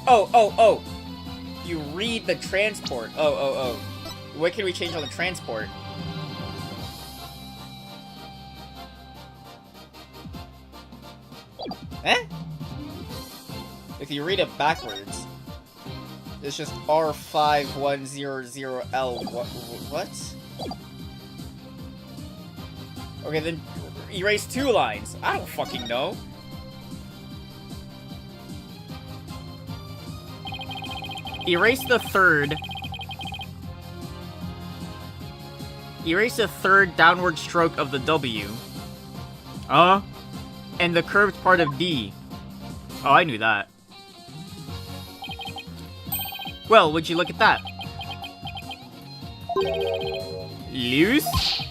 Oh. You read the transport. Oh. What can we change on the transport? Eh? If you read it backwards, it's just R5100L. What? Okay, then erase 2 lines. I don't fucking know. Erase the third. Erase the third downward stroke of the W. And the curved part of D. Oh, I knew that. Well, would you look at that? Loose?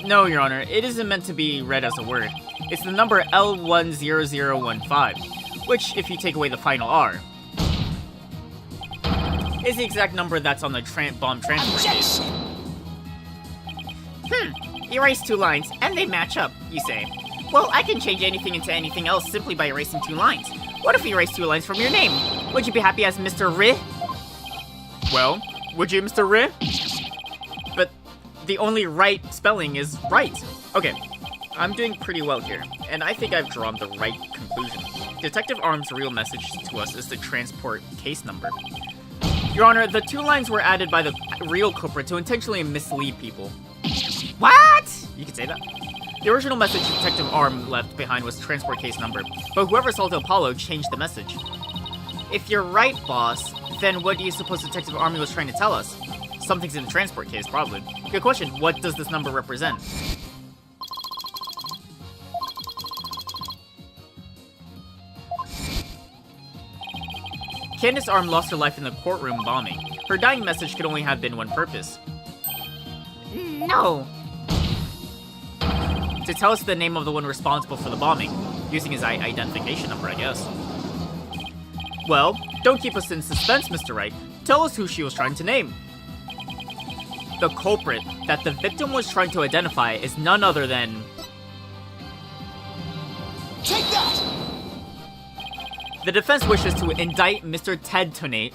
No, Your Honor, it isn't meant to be read as a word. It's the number L10015, which, if you take away the final R, is the exact number that's on the bomb transfer case. Erase 2 lines, and they match up, you say. Well, I can change anything into anything else simply by erasing 2 lines. What if we erase 2 lines from your name? Would you be happy as Mr. Ri? Well, would you, Mr. Ri? But the only right spelling is right. Okay, I'm doing pretty well here, and I think I've drawn the right conclusion. Detective Arm's real message to us is the transport case number. Your Honor, the 2 lines were added by the real culprit to intentionally mislead people. What? You could say that. The original message Detective Arm left behind was transport case number, but whoever sold to Apollo changed the message. If you're right, boss, then what do you suppose Detective Army was trying to tell us? Something's in the transport case, probably. Good question. What does this number represent? Candace Arm lost her life in the courtroom bombing. Her dying message could only have been one purpose. No. To tell us the name of the one responsible for the bombing, using his identification number, I guess. Well, don't keep us in suspense, Mr. Wright. Tell us who she was trying to name. The culprit that the victim was trying to identify is none other than... Take that! The defense wishes to indict Mr. Ted Tonate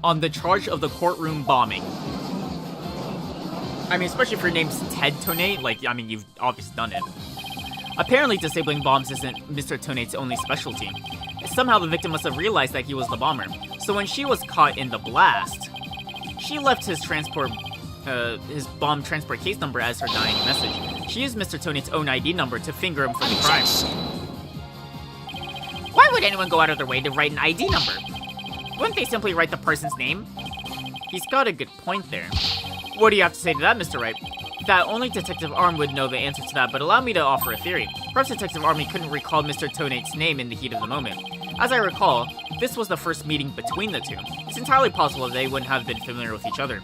on the charge of the courtroom bombing. I mean, especially if your name's Ted Tonate, like, I mean, you've obviously done it. Apparently, disabling bombs isn't Mr. Tonate's only specialty. Somehow, the victim must have realized that he was the bomber. So when she was caught in the blast, she left his bomb transport case number as her dying message. She used Mr. Tonate's own ID number to finger him for the crime. Why would anyone go out of their way to write an ID number? Wouldn't they simply write the person's name? He's got a good point there. What do you have to say to that, Mr. Wright? That only Detective Arm would know the answer to that, but allow me to offer a theory. Perhaps Detective Army couldn't recall Mr. Tonate's name in the heat of the moment. As I recall, this was the first meeting between the two. It's entirely possible they wouldn't have been familiar with each other.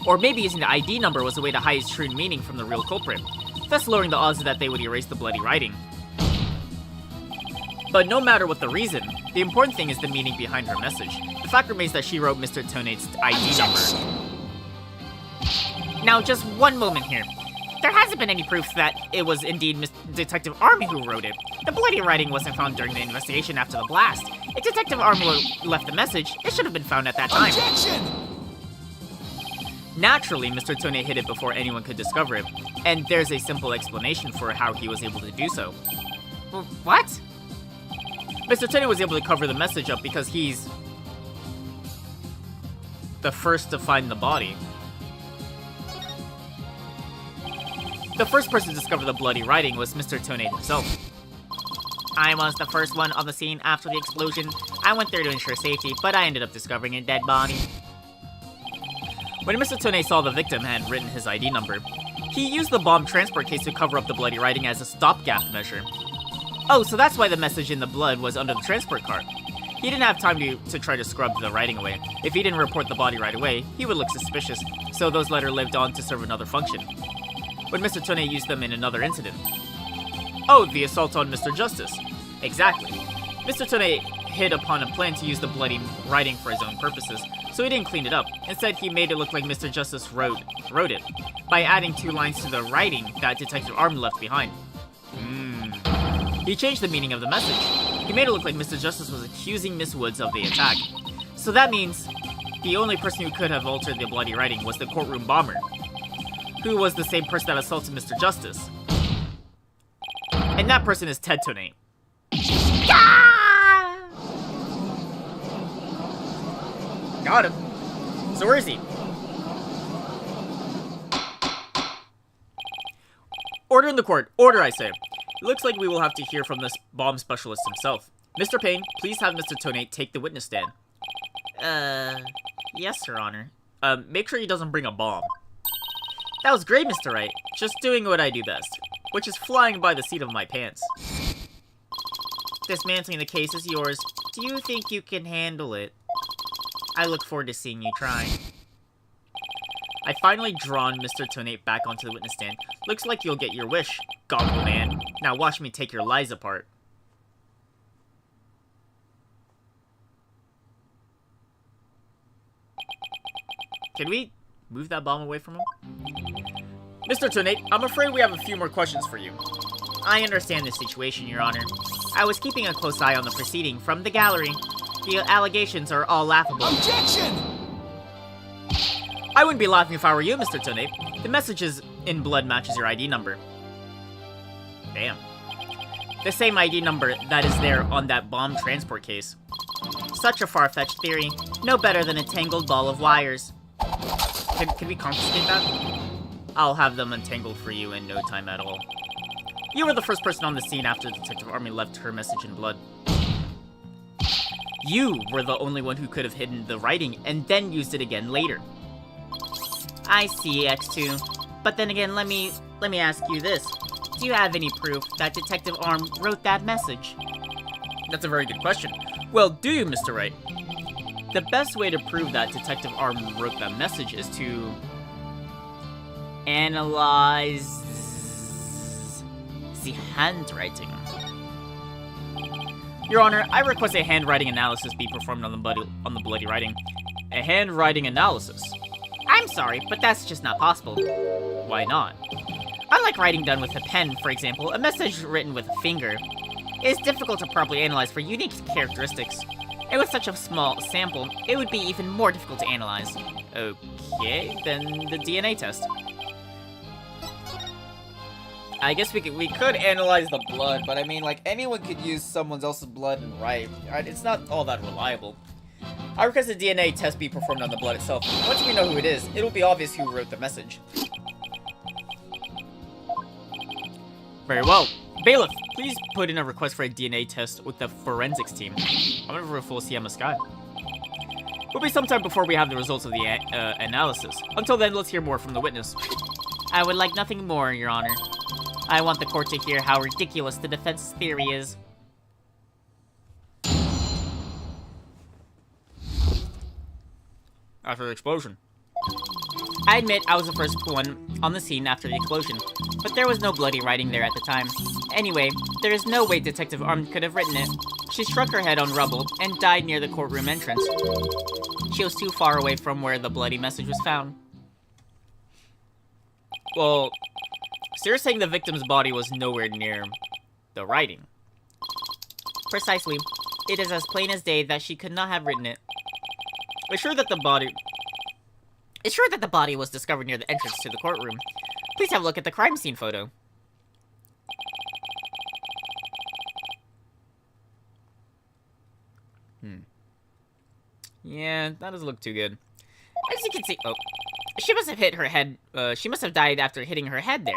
Or maybe using the ID number was a way to hide his true meaning from the real culprit, thus lowering the odds that they would erase the bloody writing. But no matter what the reason, the important thing is the meaning behind her message. The fact remains that she wrote Mr. Tonate's ID number. Now, just one moment here. There hasn't been any proof that it was indeed Detective Army who wrote it. The bloody writing wasn't found during the investigation after the blast. If Detective Army left the message, it should have been found at that time. Objection! Naturally, Mr. Tonate hid it before anyone could discover it, and there's a simple explanation for how he was able to do so. What? Mr. Tonate was able to cover the message up because he's the first to find the body. The first person to discover the bloody writing was Mr. Tonate himself. I was the first one on the scene after the explosion. I went there to ensure safety, but I ended up discovering a dead body. When Mr. Tonate saw the victim had written his ID number, he used the bomb transport case to cover up the bloody writing as a stopgap measure. Oh, so that's why the message in the blood was under the transport cart. He didn't have time to try to scrub the writing away. If he didn't report the body right away, he would look suspicious, so those letters lived on to serve another function. When Mr. Tonate used them in another incident. Oh, the assault on Mr. Justice. Exactly. Mr. Tonate hit upon a plan to use the bloody writing for his own purposes, so he didn't clean it up. Instead, he made it look like Mr. Justice wrote it. by adding 2 lines to the writing that Detective Arm left behind. He changed the meaning of the message. He made it look like Mr. Justice was accusing Miss Woods of the attack. So that means the only person who could have altered the bloody writing was the courtroom bomber, who was the same person that assaulted Mr. Justice. And that person is Ted Tonate. Got him. So where is he? Order in the court. Order, I say. It looks like we will have to hear from this bomb specialist himself. Mr. Payne, please have Mr. Tonate take the witness stand. Yes, Your Honor. Make sure he doesn't bring a bomb. That was great, Mr. Wright. Just doing what I do best, which is flying by the seat of my pants. Dismantling the case is yours. Do you think you can handle it? I look forward to seeing you try. I finally drawn Mr. Tonate back onto the witness stand. Looks like you'll get your wish, Goggle Man. Now watch me take your lies apart. Can we move that bomb away from him? Mr. Tonate, I'm afraid we have a few more questions for you. I understand the situation, Your Honor. I was keeping a close eye on the proceeding from the gallery. The allegations are all laughable. Objection! I wouldn't be laughing if I were you, Mr. Tonate. The messages in blood matches your ID number. Damn. The same ID number that is there on that bomb transport case. Such a far-fetched theory. No better than a tangled ball of wires. Can we confiscate that? I'll have them untangled for you in no time at all. You were the first person on the scene after Detective Army left her message in blood. You were the only one who could have hidden the writing and then used it again later. I see, X2. But then again, let me ask you this. Do you have any proof that Detective Arm wrote that message? That's a very good question. Well, do you, Mr. Wright? The best way to prove that Detective Arm wrote that message is to analyze the handwriting. Your Honor, I request a handwriting analysis be performed on the bloody writing. A handwriting analysis? I'm sorry, but that's just not possible. Why not? Unlike writing done with a pen, for example, a message written with a finger is difficult to properly analyze for unique characteristics. And with such a small sample, it would be even more difficult to analyze. Okay, then the DNA test. I guess we could analyze the blood, but I mean, like, anyone could use someone else's blood and write. It's not all that reliable. I request a DNA test be performed on the blood itself. Once we know who it is, it'll be obvious who wrote the message. Very well. Bailiff, please put in a request for a DNA test with the forensics team. I'm gonna reveal CM Sky. It'll be sometime before we have the results of the analysis. Until then, let's hear more from the witness. I would like nothing more, Your Honor. I want the court to hear how ridiculous the defense's theory is. After the explosion. I admit I was the first one on the scene after the explosion, but there was no bloody writing there at the time. Anyway, there is no way Detective Arm could have written it. She struck her head on rubble and died near the courtroom entrance. She was too far away from where the bloody message was found. Well, so you're saying the victim's body was nowhere near the writing? Precisely. It is as plain as day that she could not have written it. It's sure that the body was discovered near the entrance to the courtroom. Please have a look at the crime scene photo. Yeah, that doesn't look too good. As you can see, she must have hit her head. She must have died after hitting her head there.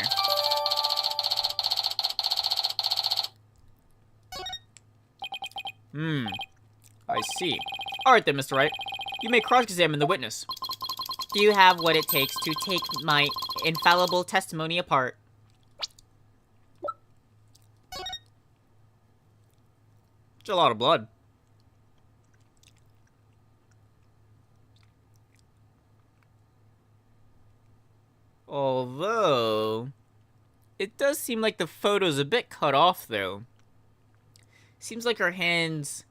I see. Alright then, Mr. Wright. You may cross-examine the witness. Do you have what it takes to take my infallible testimony apart? It's a lot of blood. Although, it does seem like the photo's a bit cut off, though. Seems like her hands...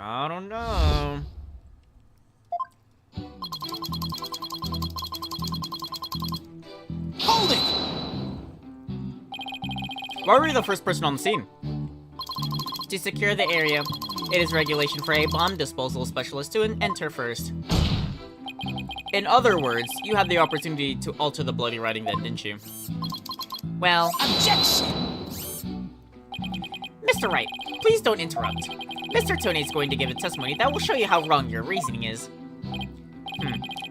I don't know. Hold it! Why were you the first person on the scene? To secure the area, it is regulation for a bomb disposal specialist to enter first. In other words, you had the opportunity to alter the bloody writing then, didn't you? Well, Objection! Mr. Wright, please don't interrupt. Mr. Tone's going to give a testimony that will show you how wrong your reasoning is.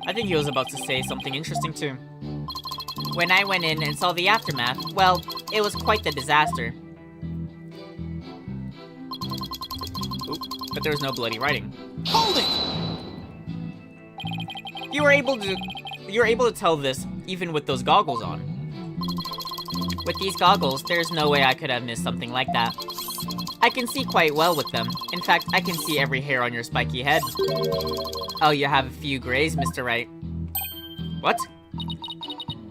I think he was about to say something interesting too. When I went in and saw the aftermath, well, it was quite the disaster. Oop, but there was no bloody writing. Hold it! You were able to tell this even with those goggles on. With these goggles, there's no way I could have missed something like that. I can see quite well with them. In fact, I can see every hair on your spiky head. Oh, you have a few grays, Mr. Wright. What?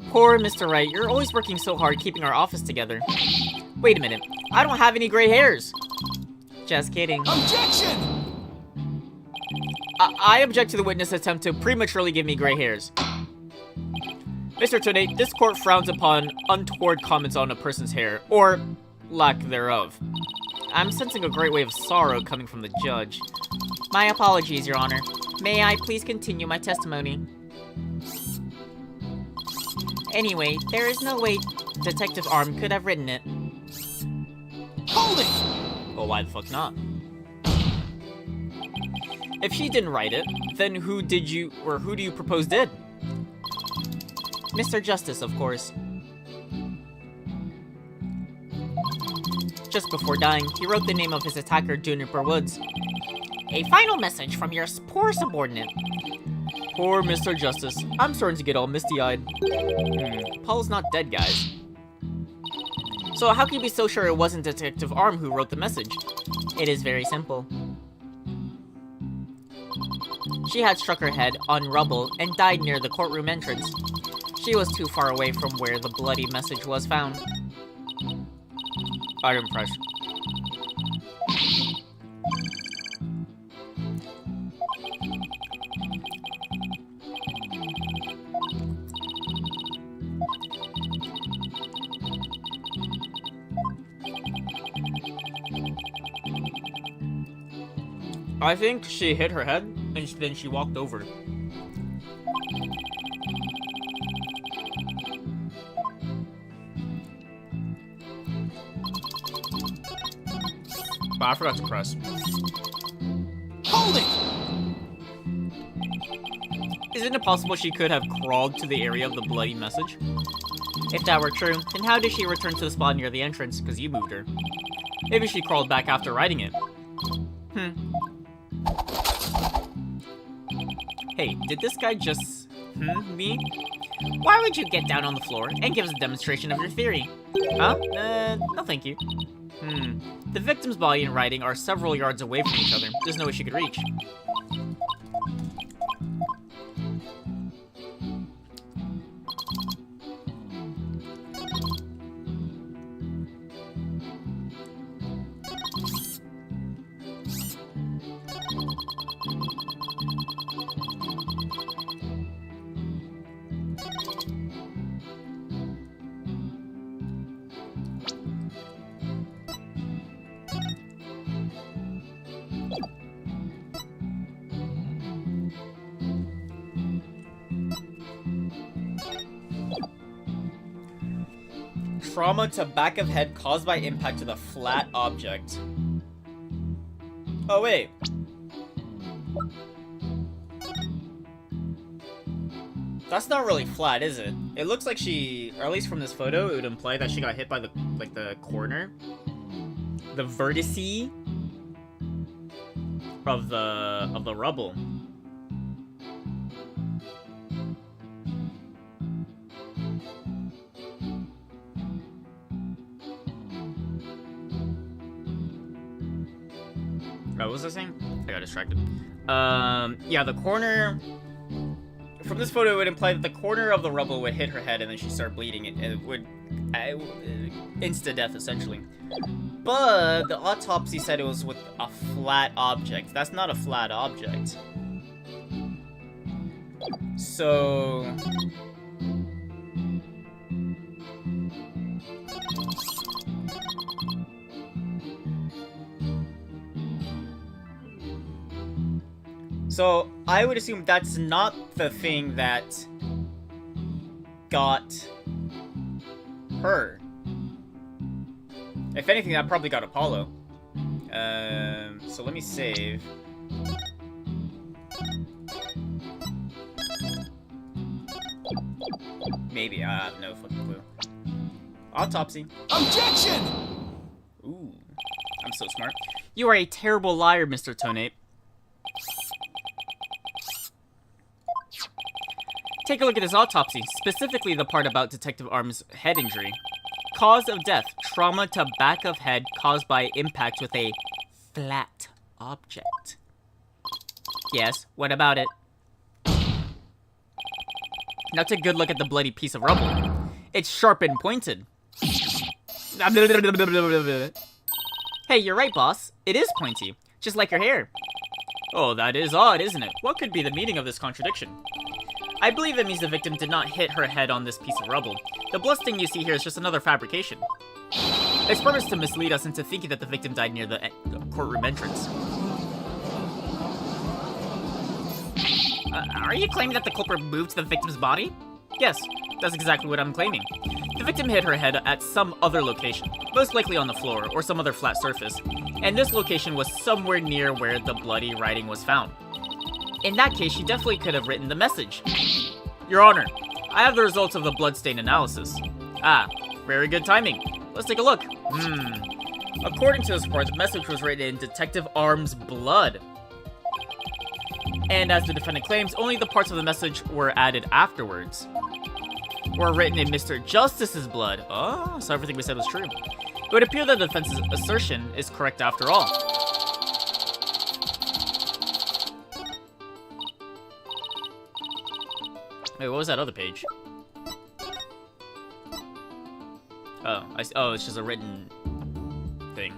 Poor Mr. Wright, you're always working so hard keeping our office together. Wait a minute. I don't have any gray hairs. Just kidding. Objection! I object to the witness attempt to prematurely give me gray hairs. Mr. Tone, this court frowns upon untoward comments on a person's hair, or lack thereof. I'm sensing a great wave of sorrow coming from the judge. My apologies, Your Honor. May I please continue my testimony? Anyway, there is no way Detective Arm could have written it. Hold it! Well, why the fuck not? If she didn't write it, then who do you propose did? Mr. Justice, of course. Just before dying, he wrote the name of his attacker, Juniper Woods. A final message from your poor subordinate. Poor Mr. Justice. I'm starting to get all misty-eyed. Paul's not dead, guys. So how can you be so sure it wasn't Detective Arm who wrote the message? It is very simple. She had struck her head on rubble and died near the courtroom entrance. She was too far away from where the bloody message was found. I'm impressed. I think she hit her head, and then she walked over. But I forgot to press. Hold it! Isn't it possible she could have crawled to the area of the bloody message? If that were true, then how did she return to the spot near the entrance? Because you moved her. Maybe she crawled back after writing it. Hey, did this guy just me? Why would you get down on the floor and give us a demonstration of your theory? Huh? No thank you. The victim's body and writing are several yards away from each other. There's no way she could reach. Trauma to back of head caused by impact to the flat object. Oh, wait. That's not really flat, is it? It looks like she, or at least from this photo, it would imply that she got hit by the, like, the corner. The vertice of the rubble. What was I saying? I got distracted. Yeah, the corner... From this photo, it would imply that the corner of the rubble would hit her head and then she'd start bleeding, and it would insta-death, essentially. But the autopsy said it was with a flat object. That's not a flat object. So... So, I would assume that's not the thing that got her. If anything, that probably got Apollo. So let me save. Maybe, I have no fucking clue. Autopsy. Objection! Ooh, I'm so smart. You are a terrible liar, Mr. Toenape. Take a look at his autopsy, specifically the part about Detective Arm's head injury. Cause of death, trauma to back of head caused by impact with a flat object. Yes, what about it? Now take a good look at the bloody piece of rubble. It's sharp and pointed. Hey, you're right, boss. It is pointy, just like your hair. Oh, that is odd, isn't it? What could be the meaning of this contradiction? I believe it means the victim did not hit her head on this piece of rubble. The blood stain you see here is just another fabrication. Its purpose to mislead us into thinking that the victim died near the courtroom entrance. Are you claiming that the culprit moved the victim's body? Yes, that's exactly what I'm claiming. The victim hit her head at some other location, most likely on the floor or some other flat surface, and this location was somewhere near where the bloody writing was found. In that case, she definitely could have written the message. Your Honor, I have the results of the bloodstain analysis. Ah, very good timing. Let's take a look. According to this report, the message was written in Detective Arm's blood. And as the defendant claims, only the parts of the message were added afterwards. Were written in Mr. Justice's blood. Oh, so everything we said was true. It would appear that the defense's assertion is correct after all. Wait, what was that other page? Oh, it's just a written thing.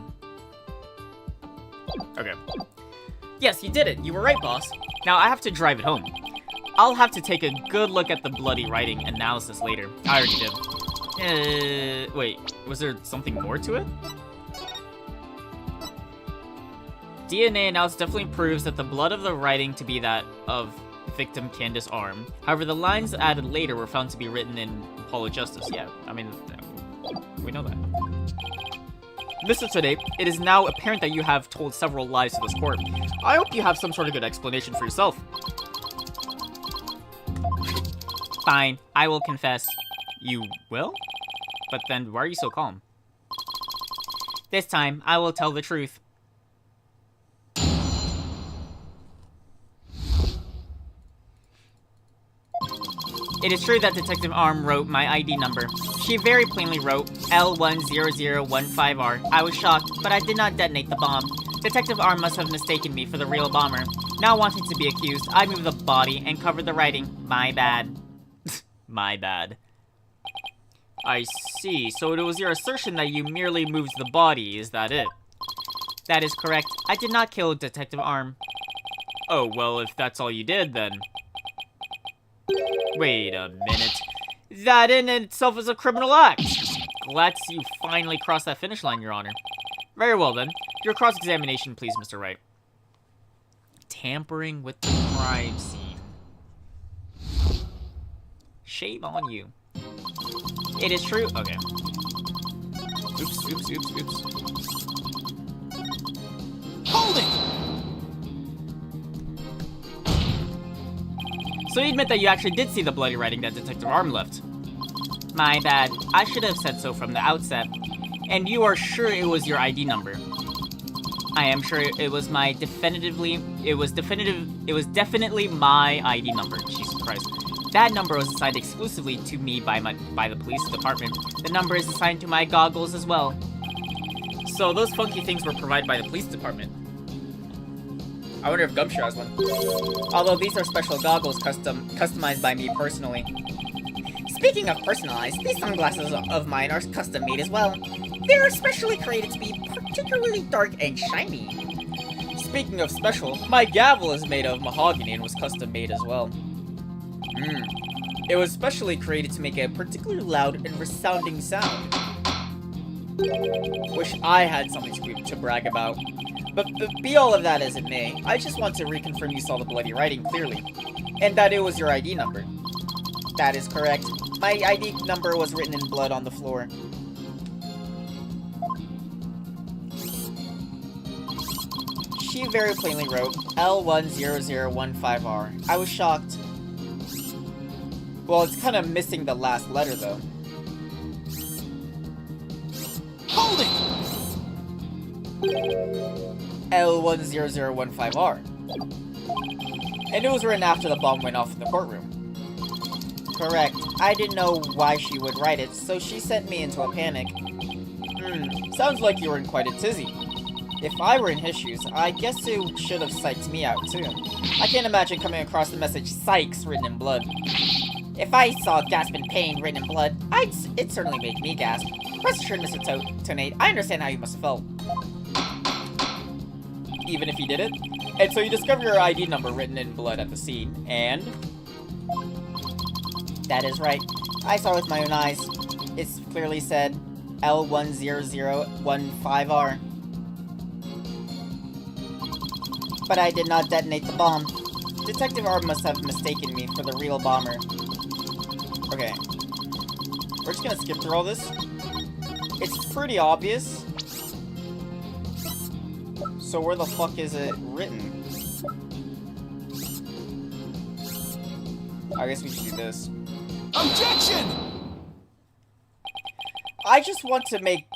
Okay. Yes, you did it. You were right, boss. Now I have to drive it home. I'll have to take a good look at the bloody writing analysis later. I already did. Wait, was there something more to it? DNA analysis definitely proves that the blood of the writing to be that of victim Candace Arm. However, the lines added later were found to be written in Apollo Justice. Yeah, I mean, we know that. Mr. Toenape, it is now apparent that you have told several lies to this court. I hope you have some sort of good explanation for yourself. Fine, I will confess. You will? But then, why are you so calm? This time, I will tell the truth. It is true that Detective Arm wrote my ID number. She very plainly wrote L10015R. I was shocked, but I did not detonate the bomb. Detective Arm must have mistaken me for the real bomber. Not wanting to be accused, I moved the body and covered the writing. My bad. My bad. I see. So it was your assertion that you merely moved the body, is that it? That is correct. I did not kill Detective Arm. Oh, well, if that's all you did, then... Wait a minute. That in itself is a criminal act. Glad to see you finally crossed that finish line, Your Honor. Very well, then. Your cross-examination, please, Mr. Wright. Tampering with the crime scene. Shame on you. It is true. Okay. Oops. Hold it! So you admit that you actually did see the bloody writing that Detective Arm left. My bad. I should have said so from the outset. And you are sure it was your ID number? I am sure it was definitely my ID number. Jesus Christ. That number was assigned exclusively to me by the police department. The number is assigned to my goggles as well. So those funky things were provided by the police department. I wonder if Gumshoe has one. Although these are special goggles customized by me personally. Speaking of personalized, these sunglasses of mine are custom made as well. They're specially created to be particularly dark and shiny. Speaking of special, my gavel is made of mahogany and was custom made as well. It was specially created to make a particularly loud and resounding sound. Wish I had something to brag about. But be all of that as it may, I just want to reconfirm you saw the bloody writing clearly, and that it was your ID number. That is correct. My ID number was written in blood on the floor. She very plainly wrote L10015R. I was shocked. Well, it's kind of missing the last letter, though. Hold it! L10015R. And it was written after the bomb went off in the courtroom. Correct. I didn't know why she would write it, so she sent me into a panic. Sounds like you were in quite a tizzy. If I were in his shoes, I guess it should have psyched me out, too. I can't imagine coming across the message "Psychs" written in blood. If I saw gasp in pain written in blood, it'd certainly make me gasp. Rest assured, Mr. Tonate, I understand how you must have felt. Even if you did it? And so you discover your ID number written in blood at the scene, and... That is right. I saw with my own eyes. It's clearly said L10015R. But I did not detonate the bomb. Detective R must have mistaken me for the real bomber. Okay. We're just gonna skip through all this. It's pretty obvious. So where the fuck is it written? I guess we should do this. Objection! I just want to make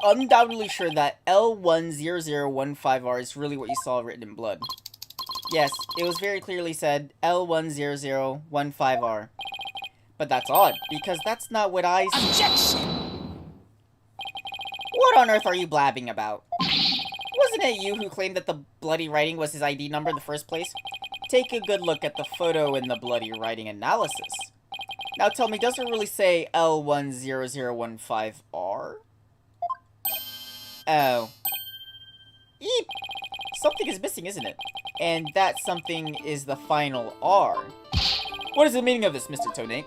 undoubtedly sure that L10015R is really what you saw written in blood. Yes, it was very clearly said L10015R. But that's odd, because that's not what I see. Objection! What on earth are you blabbing about? Wasn't it you who claimed that the bloody writing was his ID number in the first place? Take a good look at the photo in the bloody writing analysis. Now tell me, does it really say L10015R? Oh. Eep! Something is missing, isn't it? And that something is the final R. What is the meaning of this, Mr. Tonate?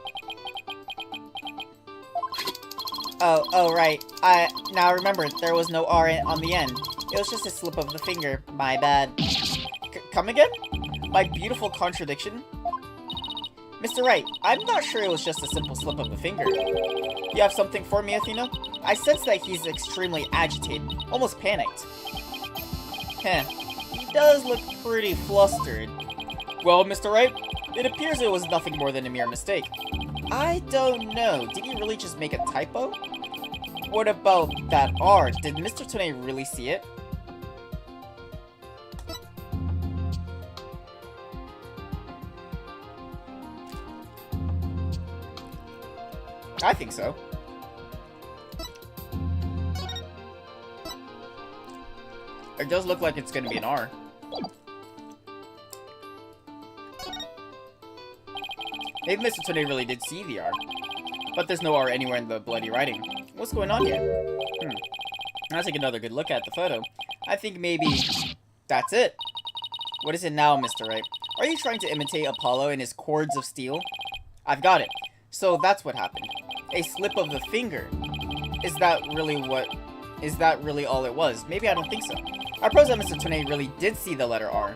Oh, right. Now remember, there was no R on the end. It was just a slip of the finger. My bad. Come again? My beautiful contradiction? Mr. Wright, I'm not sure it was just a simple slip of the finger. You have something for me, Athena? I sense that he's extremely agitated, almost panicked. He does look pretty flustered. Well, Mr. Wright, it appears it was nothing more than a mere mistake. I don't know. Did he really just make a typo? What about that R? Did Mr. Tonate really see it? I think so. It does look like it's gonna be an R. Maybe Mr. Tonate really did see the R. But there's no R anywhere in the bloody writing. What's going on here? Let's take another good look at the photo. I think maybe that's it. What is it now, Mr. Wright? Are you trying to imitate Apollo and his cords of steel? I've got it. So that's what happened. A slip of the finger. Is that really all it was? Maybe I don't think so. I suppose that Mr. Tonate really did see the letter R.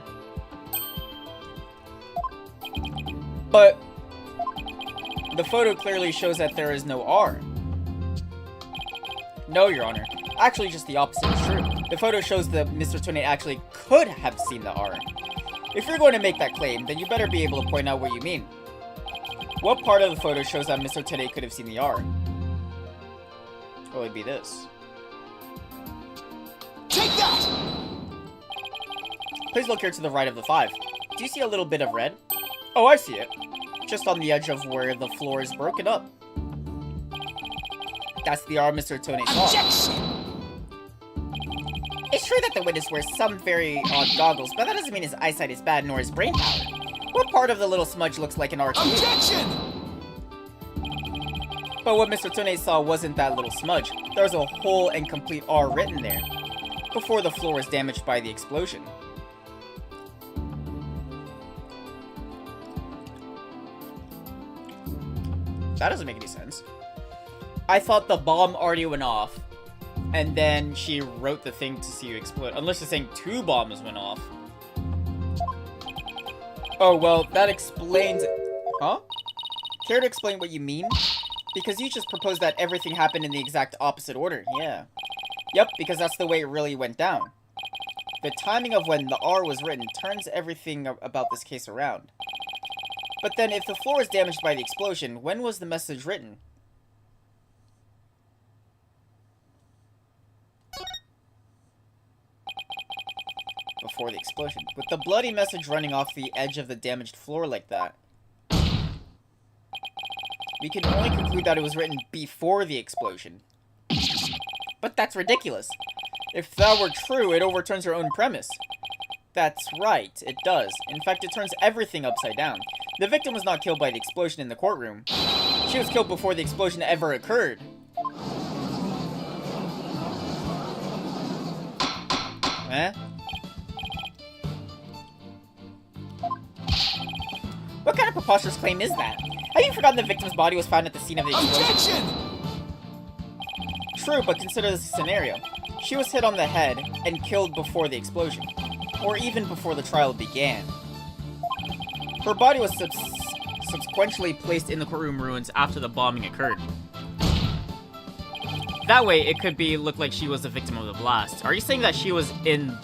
But the photo clearly shows that there is no R. No, Your Honor. Actually, just the opposite is true. The photo shows that Mr. Tonate actually could have seen the R. If you're going to make that claim, then you better be able to point out what you mean. What part of the photo shows that Mr. Tonate could have seen the R? Well, it'd be this. Take that! Please look here to the right of the 5. Do you see a little bit of red? Oh, I see it. Just on the edge of where the floor is broken up. That's the R Mr. Tonate saw. Objection! It's true that the witness wears some very odd goggles, but that doesn't mean his eyesight is bad nor his brain power. What part of the little smudge looks like an R to you? Objection! But what Mr. Tone saw wasn't that little smudge. There was a whole and complete R written there, before the floor was damaged by the explosion. That doesn't make any sense. I thought the bomb already went off, and then she wrote the thing to see you explode. Unless you're saying 2 bombs went off. Oh, well, that explains... Huh? Care to explain what you mean? Because you just proposed that everything happened in the exact opposite order, yeah. Yep, because that's the way it really went down. The timing of when the R was written turns everything about this case around. But then, if the floor was damaged by the explosion, when was the message written? Before the explosion. With the bloody message running off the edge of the damaged floor like that, we can only conclude that it was written before the explosion. But that's ridiculous. If that were true, it overturns her own premise. That's right, it does. In fact, it turns everything upside down. The victim was not killed by the explosion in the courtroom. She was killed before the explosion ever occurred. Eh? What kind of preposterous claim is that? Have you forgotten the victim's body was found at the scene of the explosion? Objection! True, but consider this scenario. She was hit on the head and killed before the explosion, or even before the trial began. Her body was subsequently placed in the courtroom ruins after the bombing occurred. That way, it could look like she was the victim of the blast. Are you saying that she was in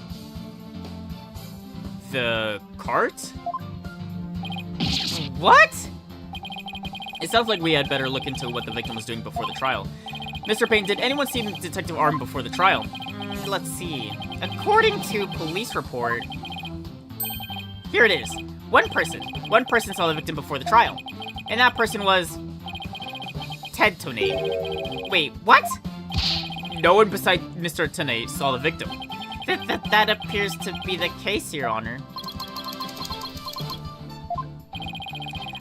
the cart? What? It sounds like we had better look into what the victim was doing before the trial. Mr. Payne, did anyone see Detective Arm before the trial? Let's see. According to police report... Here it is. One person saw the victim before the trial. And that person was... Ted Tonate. Wait, what? No one besides Mr. Tonate saw the victim. That appears to be the case, Your Honor.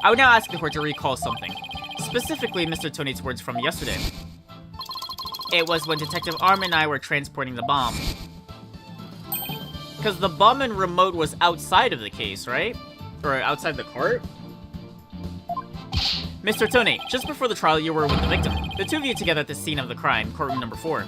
I would now ask the court to recall something. Specifically, Mr. Tonate's words from yesterday. It was when Detective Arm and I were transporting the bomb. Because the bomb and remote was outside of the case, right? Or outside the cart? Mr. Tonate, just before the trial, you were with the victim. The two of you together at the scene of the crime, courtroom number 4.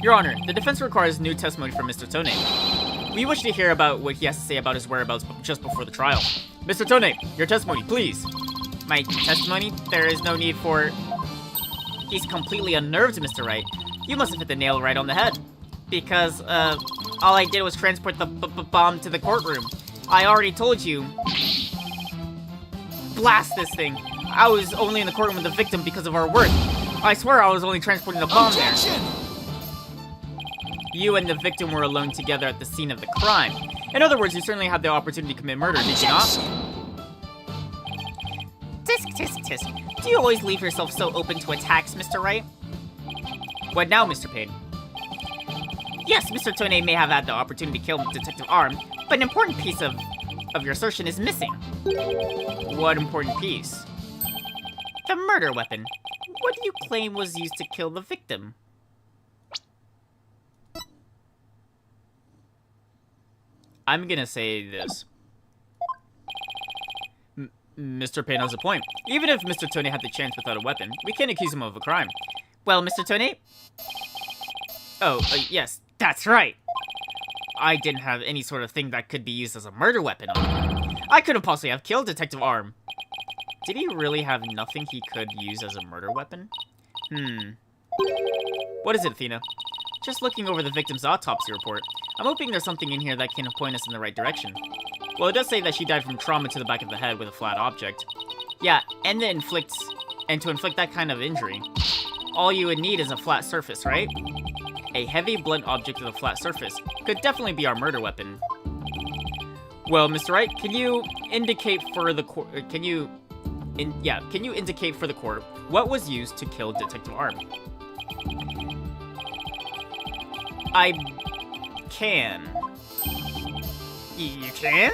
Your Honor, the defense requires new testimony from Mr. Tonate. We wish to hear about what he has to say about his whereabouts just before the trial. Mr. Tonate, your testimony, please. My testimony? There is no need for... He's completely unnerved, Mr. Wright. You must have hit the nail right on the head. Because, all I did was transport the bomb to the courtroom. I already told you. Blast this thing. I was only in the courtroom with the victim because of our work. I swear I was only transporting the bomb there. You and the victim were alone together at the scene of the crime. In other words, you certainly had the opportunity to commit murder, did you not? Tisk, tisk, tisk. Do you always leave yourself so open to attacks, Mr. Wright? What now, Mr. Payne? Yes, Mr. Tonate may have had the opportunity to kill Detective Arm, but an important piece of your assertion is missing. What important piece? The murder weapon. What do you claim was used to kill the victim? I'm gonna say this. Mr. Payne has a point. Even if Mr. Tonate had the chance without a weapon, we can't accuse him of a crime. Well, Mr. Tonate? Oh, yes, that's right. I didn't have any sort of thing that could be used as a murder weapon on him. I couldn't possibly have killed Detective Arm. Did he really have nothing he could use as a murder weapon? What is it, Athena? Just looking over the victim's autopsy report. I'm hoping there's something in here that can point us in the right direction. Well, it does say that she died from trauma to the back of the head with a flat object. Yeah, and to inflict that kind of injury, all you would need is a flat surface, right? A heavy, blunt object with a flat surface could definitely be our murder weapon. Well, Mr. Wright, can you indicate for the court? Can you indicate for the court what was used to kill Detective Arm? I can. You can?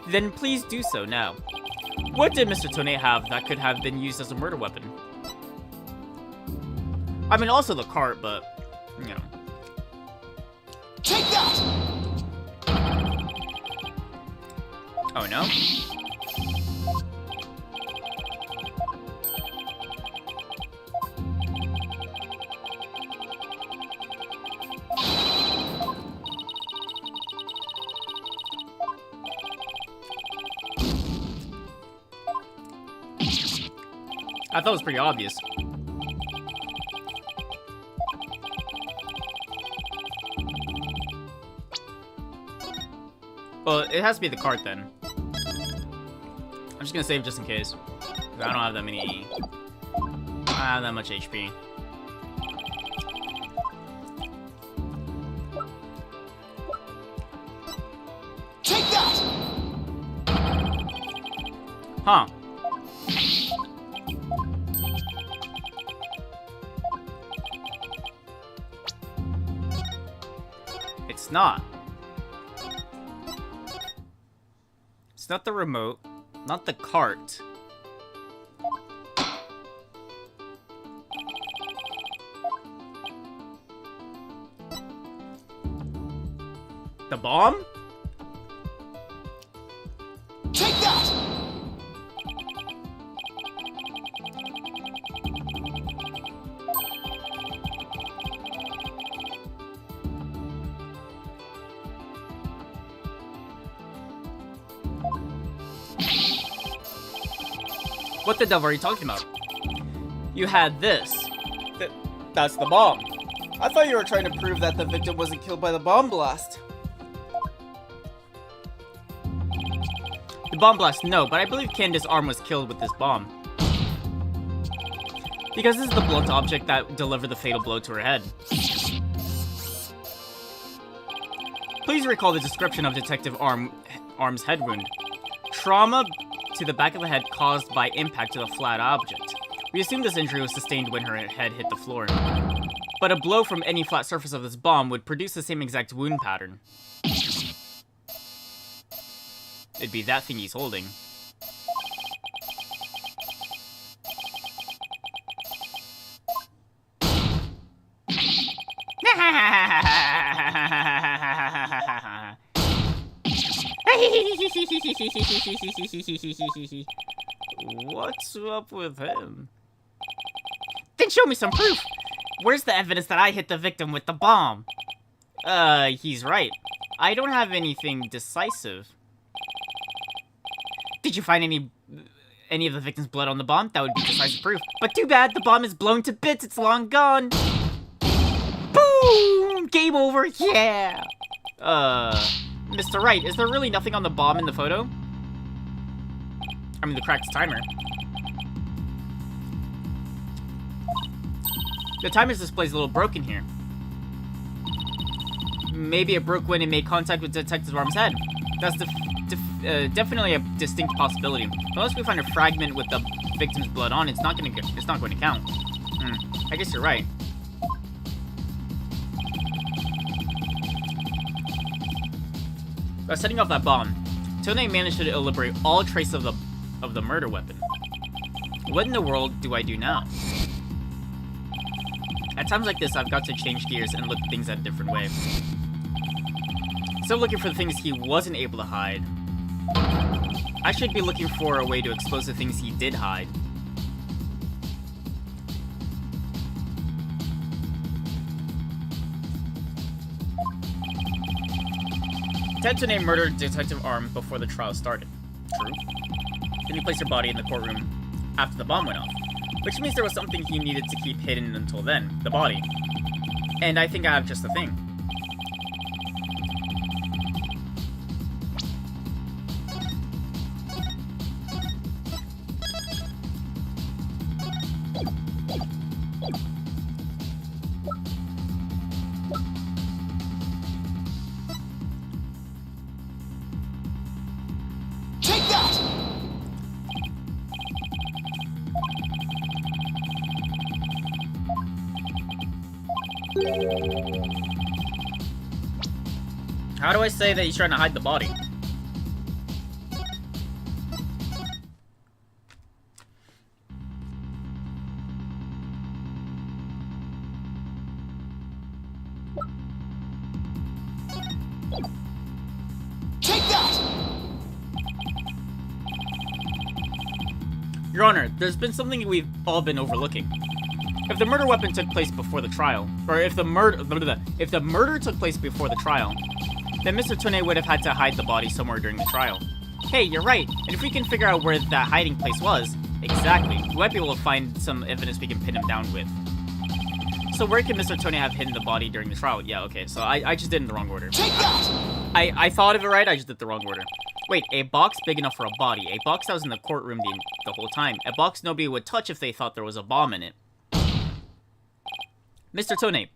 Then please do so now. What did Mr. Tone have that could have been used as a murder weapon? I mean, also the cart, but, you know. Take that! Oh, no? I thought it was pretty obvious. Well, it has to be the cart then. I'm just gonna save just in case. 'Cause I don't have that many... I don't have that much HP. Take that! Huh. It's not. It's not the remote, not the cart. The bomb? Take that! What the devil are you talking about? You had this. That's the bomb. I thought you were trying to prove that the victim wasn't killed by the bomb blast. The bomb blast, no, but I believe Candace's arm was killed with this bomb. Because this is the blunt object that delivered the fatal blow to her head. Please recall the description of Detective Arm's head wound. Trauma to the back of the head caused by impact to the flat object. We assume this injury was sustained when her head hit the floor. But a blow from any flat surface of this bomb would produce the same exact wound pattern. It'd be that thing he's holding. What's up with him? Then show me some proof! Where's the evidence that I hit the victim with the bomb? He's right. I don't have anything decisive. Did you find any of the victim's blood on the bomb? That would be decisive proof. But too bad, the bomb is blown to bits, it's long gone! Boom! Game over, yeah! Mr. Wright, is there really nothing on the bomb in the photo? I mean, the cracked timer. The timer's display is a little broken here. Maybe it broke when it made contact with Detective Arm's head. That's definitely a distinct possibility. Unless we find a fragment with the victim's blood on, it's not going to count. I guess you're right. By setting off that bomb, Tone managed to liberate all trace of the murder weapon. What in the world do I do now? At times like this, I've got to change gears and look at things at a different way. Instead of looking for the things he wasn't able to hide, I should be looking for a way to expose the things he did hide. Ted Tone murdered Detective Arm before the trial started. True. Then he placed her body in the courtroom after the bomb went off, which means there was something he needed to keep hidden until then, the body. And I think I have just the thing. How do I say that he's trying to hide the body? Your Honor, there's been something we've all been overlooking. If the murder weapon took place before the trial, or if the murder took place before the trial, then Mr. Tone would have had to hide the body somewhere during the trial. Hey, you're right. And if we can figure out where that hiding place was, exactly, we might be able to find some evidence we can pin him down with. So where can Mr. Tone have hidden the body during the trial? Yeah, okay, so I just did it in the wrong order. Take that! I thought of it right, I just did the wrong order. Wait, a box big enough for a body. A box that was in the courtroom the whole time. A box nobody would touch if they thought there was a bomb in it. Mr. Tone.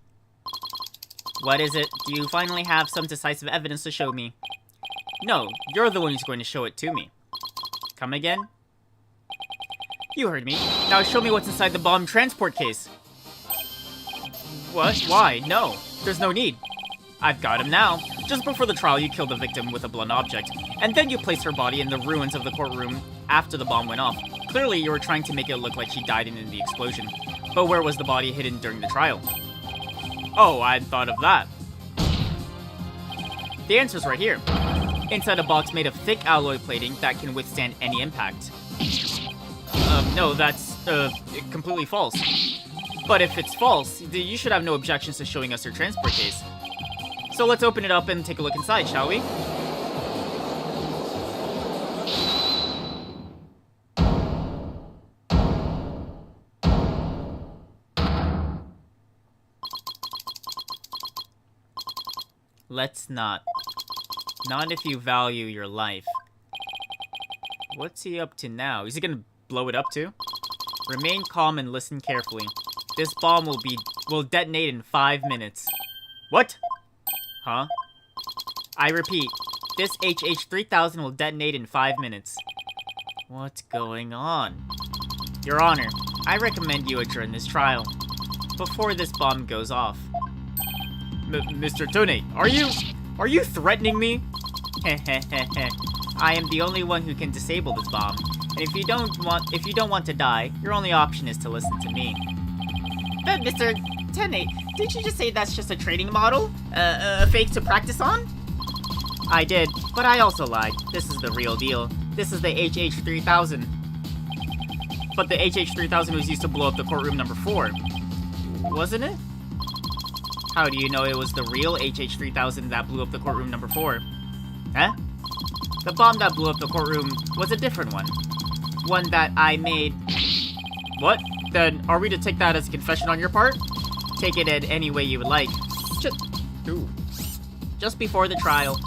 What is it? Do you finally have some decisive evidence to show me? No, you're the one who's going to show it to me. Come again? You heard me. Now show me what's inside the bomb transport case. What? Why? No. There's no need. I've got him now. Just before the trial, you killed the victim with a blunt object, and then you placed her body in the ruins of the courtroom after the bomb went off. Clearly, you were trying to make it look like she died in the explosion. But where was the body hidden during the trial? Oh, I hadn't thought of that. The answer's right here. Inside a box made of thick alloy plating that can withstand any impact. No, that's, completely false. But if it's false, you should have no objections to showing us your transport case. So let's open it up and take a look inside, shall we? Let's not. Not if you value your life. What's he up to now? Is he gonna blow it up too? Remain calm and listen carefully. This bomb will detonate in 5 minutes. What? Huh? I repeat, this HH-3000 will detonate in 5 minutes. What's going on? Your Honor, I recommend you adjourn this trial before this bomb goes off. Mr. Tone, are you threatening me? I am the only one who can disable this bomb. And if you don't want to die, your only option is to listen to me. But Mr. Tone, did you just say that's just a training model? A fake to practice on? I did, but I also lied. This is the real deal. This is the HH-3000. But the HH-3000 was used to blow up the courtroom number 4. Wasn't it? How do you know it was the real HH-3000 that blew up the courtroom number 4? Huh? The bomb that blew up the courtroom was a different one. One that I made. What? Then are we to take that as a confession on your part? Take it in any way you would like. Just before the trial,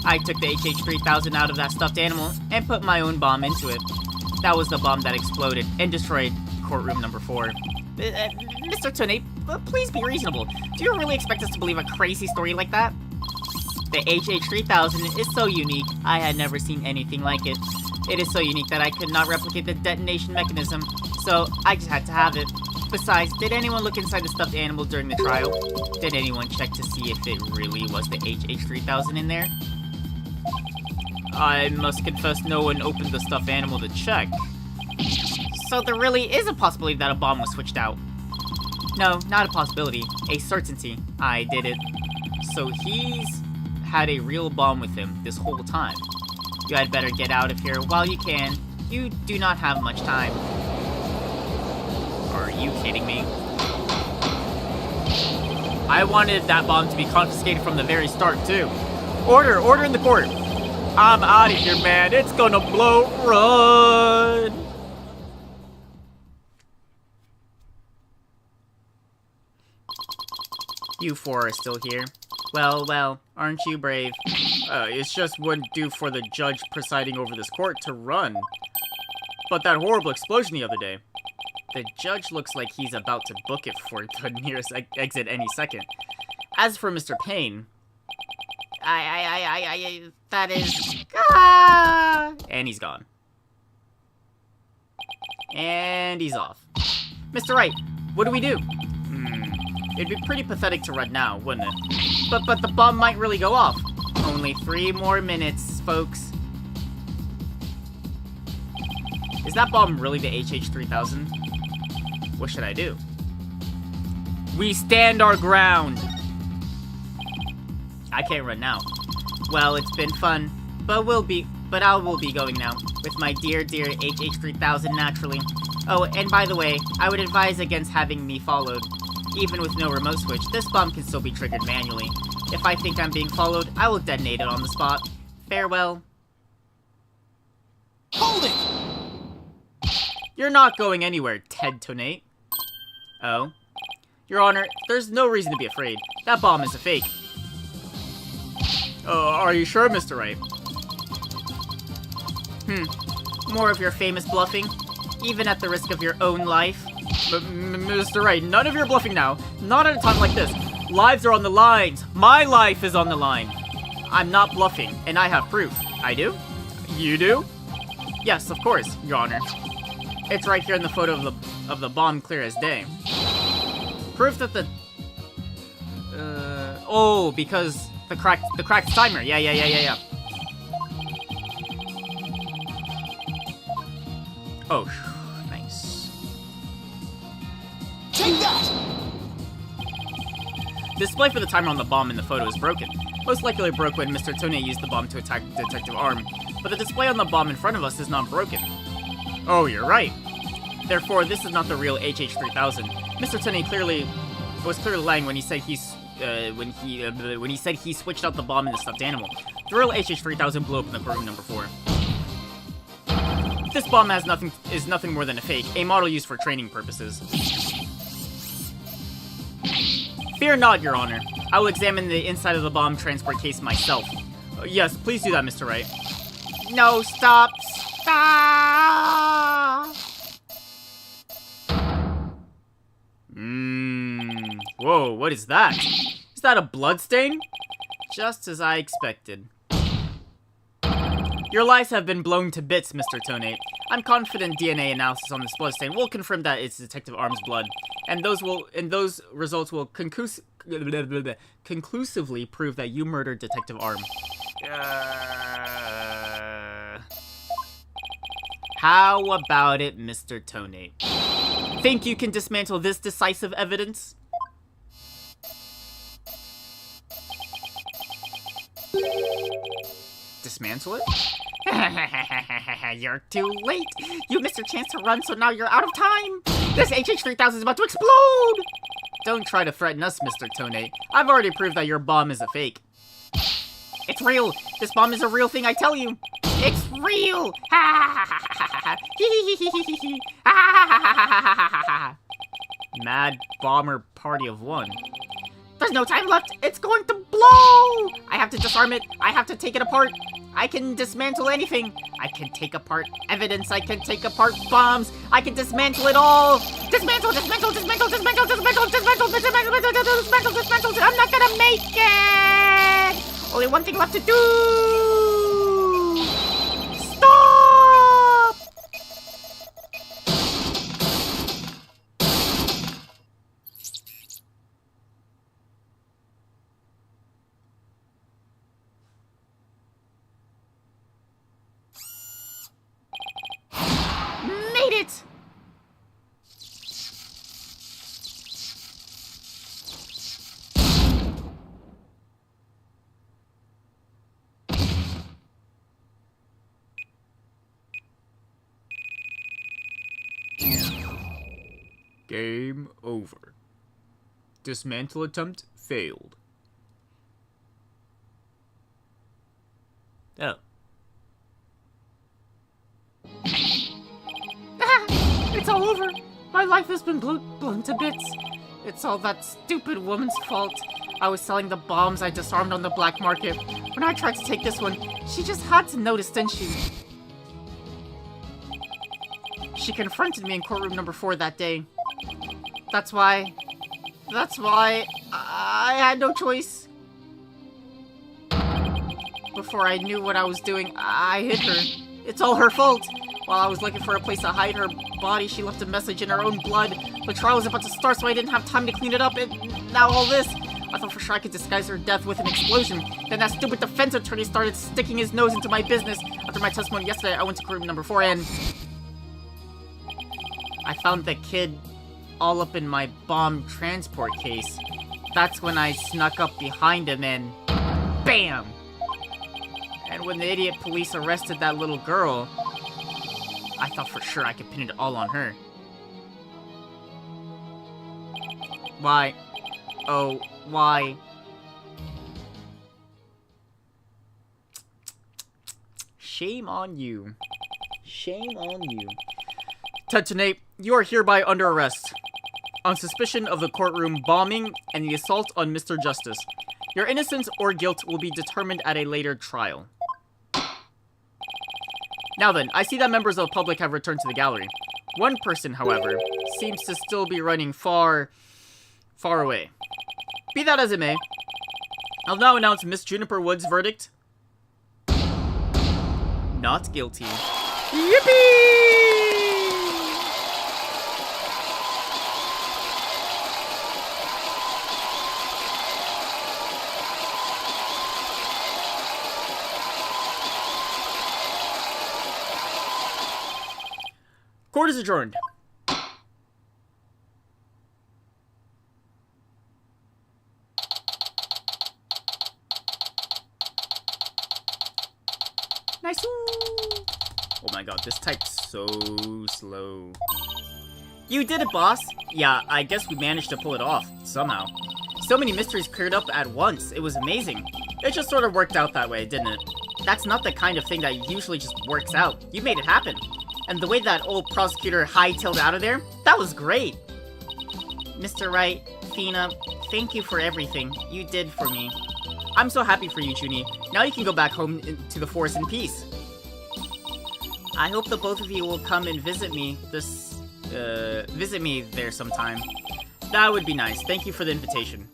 I took the HH-3000 out of that stuffed animal and put my own bomb into it. That was the bomb that exploded and destroyed courtroom number 4. Mr. Tone, please be reasonable. Do you really expect us to believe a crazy story like that? The HH-3000 is so unique, I had never seen anything like it. It is so unique that I could not replicate the detonation mechanism, so I just had to have it. Besides, did anyone look inside the stuffed animal during the trial? Did anyone check to see if it really was the HH-3000 in there? I must confess no one opened the stuffed animal to check. So there really is a possibility that a bomb was switched out. No, not a possibility. A certainty. I did it. So he's had a real bomb with him this whole time. You had better get out of here while you can. You do not have much time. Are you kidding me? I wanted that bomb to be confiscated from the very start, too. Order in the court. I'm out of here, man. It's gonna blow. Run! You 4 are still here. Well, aren't you brave? It's just wouldn't do for the judge presiding over this court to run. But that horrible explosion the other day. The judge looks like he's about to book it for the nearest exit any second. As for Mr. Payne... that is... And he's gone. And he's off. Mr. Wright, what do we do? It'd be pretty pathetic to run now, wouldn't it? But the bomb might really go off. Only 3 more minutes, folks. Is that bomb really the HH-3000? What should I do? We stand our ground! I can't run now. Well, it's been fun, but we'll be but I will be going now, with my dear HH3000 naturally. Oh, and by the way, I would advise against having me followed. Even with no remote switch, this bomb can still be triggered manually. If I think I'm being followed, I will detonate it on the spot. Farewell. Hold it! You're not going anywhere, Ted Tonate. Oh? Your Honor, there's no reason to be afraid. That bomb is a fake. Are you sure, Mr. Wright? More of your famous bluffing? Even at the risk of your own life? Mr. Wright, none of your bluffing now. Not at a time like this. Lives are on the lines. My life is on the line. I'm not bluffing, and I have proof. I do? You do? Yes, of course, Your Honor. It's right here in the photo of the bomb, clear as day. Proof that the... oh, because the cracked timer. Yeah. Oh, nice. Take that! The display for the timer on the bomb in the photo is broken. Most likely broke when Mr. Tonate used the bomb to attack Detective Arm, but the display on the bomb in front of us is not broken. Oh, you're right. Therefore, this is not the real HH3000. Mr. Tonate was clearly lying when he said when he said he switched out the bomb in the stuffed animal. The real HH3000 blew up in the courtroom number 4. This bomb is nothing more than a fake, a model used for training purposes. Fear not, Your Honor. I will examine the inside of the bomb transport case myself. Yes, please do that, Mr. Wright. No, stop! Stop! Whoa, what is that? Is that a bloodstain? Just as I expected. Your lives have been blown to bits, Mr. Tonate. I'm confident DNA analysis on this bloodstain will confirm that it's Detective Arm's blood, and those results will conclusively prove that you murdered Detective Arm. How about it, Mr. Tonate? Think you can dismantle this decisive evidence? Dismantle it? You're too late! You missed your chance to run, so now you're out of time! This HH3000 is about to explode! Don't try to threaten us, Mr. Tonate. I've already proved that your bomb is a fake. It's real! This bomb is a real thing, I tell you! It's real! Mad bomber party of one. There's no time left! It's going to blow! I have to disarm it. I have to take it apart. I can dismantle anything. I can take apart evidence. I can take apart bombs. I can dismantle it all. Dismantle, dismantle, dismantle, dismantle, dismantle, dismantle, dismantle, dismantle, dismantle. I'm not gonna make it! Only one thing left to do! Stop! Made it! Game over. Dismantle attempt failed. Oh. It's all over. My life has been blown to bits. It's all that stupid woman's fault. I was selling the bombs I disarmed on the black market. When I tried to take this one, she just had to notice, didn't she? She confronted me in courtroom number 4 that day. That's why I had no choice. Before I knew what I was doing, I hit her. It's all her fault. While I was looking for a place to hide her body, she left a message in her own blood. The trial was about to start, so I didn't have time to clean it up, and now all this. I thought for sure I could disguise her death with an explosion. Then that stupid defense attorney started sticking his nose into my business. After my testimony yesterday, I went to courtroom number 4 and I found the kid all up in my bomb transport case. That's when I snuck up behind him and BAM! And when the idiot police arrested that little girl, I thought for sure I could pin it all on her. Why? Oh, why? Shame on you. Shame on you. Tetonate, you are hereby under arrest on suspicion of the courtroom bombing and the assault on Mr. Justice. Your innocence or guilt will be determined at a later trial. Now then, I see that members of the public have returned to the gallery. One person, however, seems to still be running far away. Be that as it may, I'll now announce Miss Juniper Wood's verdict. Not guilty. Yippee! Court is adjourned. Nice. Oh my god, this type's so slow. You did it, boss. Yeah, I guess we managed to pull it off, somehow. So many mysteries cleared up at once. It was amazing. It just sort of worked out that way, didn't it? That's not the kind of thing that usually just works out. You made it happen. And the way that old prosecutor hightailed out of there, that was great. Mr. Wright, Fina, thank you for everything you did for me. I'm so happy for you, Junie. Now you can go back home to the forest in peace. I hope the both of you will come and visit me there sometime. That would be nice. Thank you for the invitation.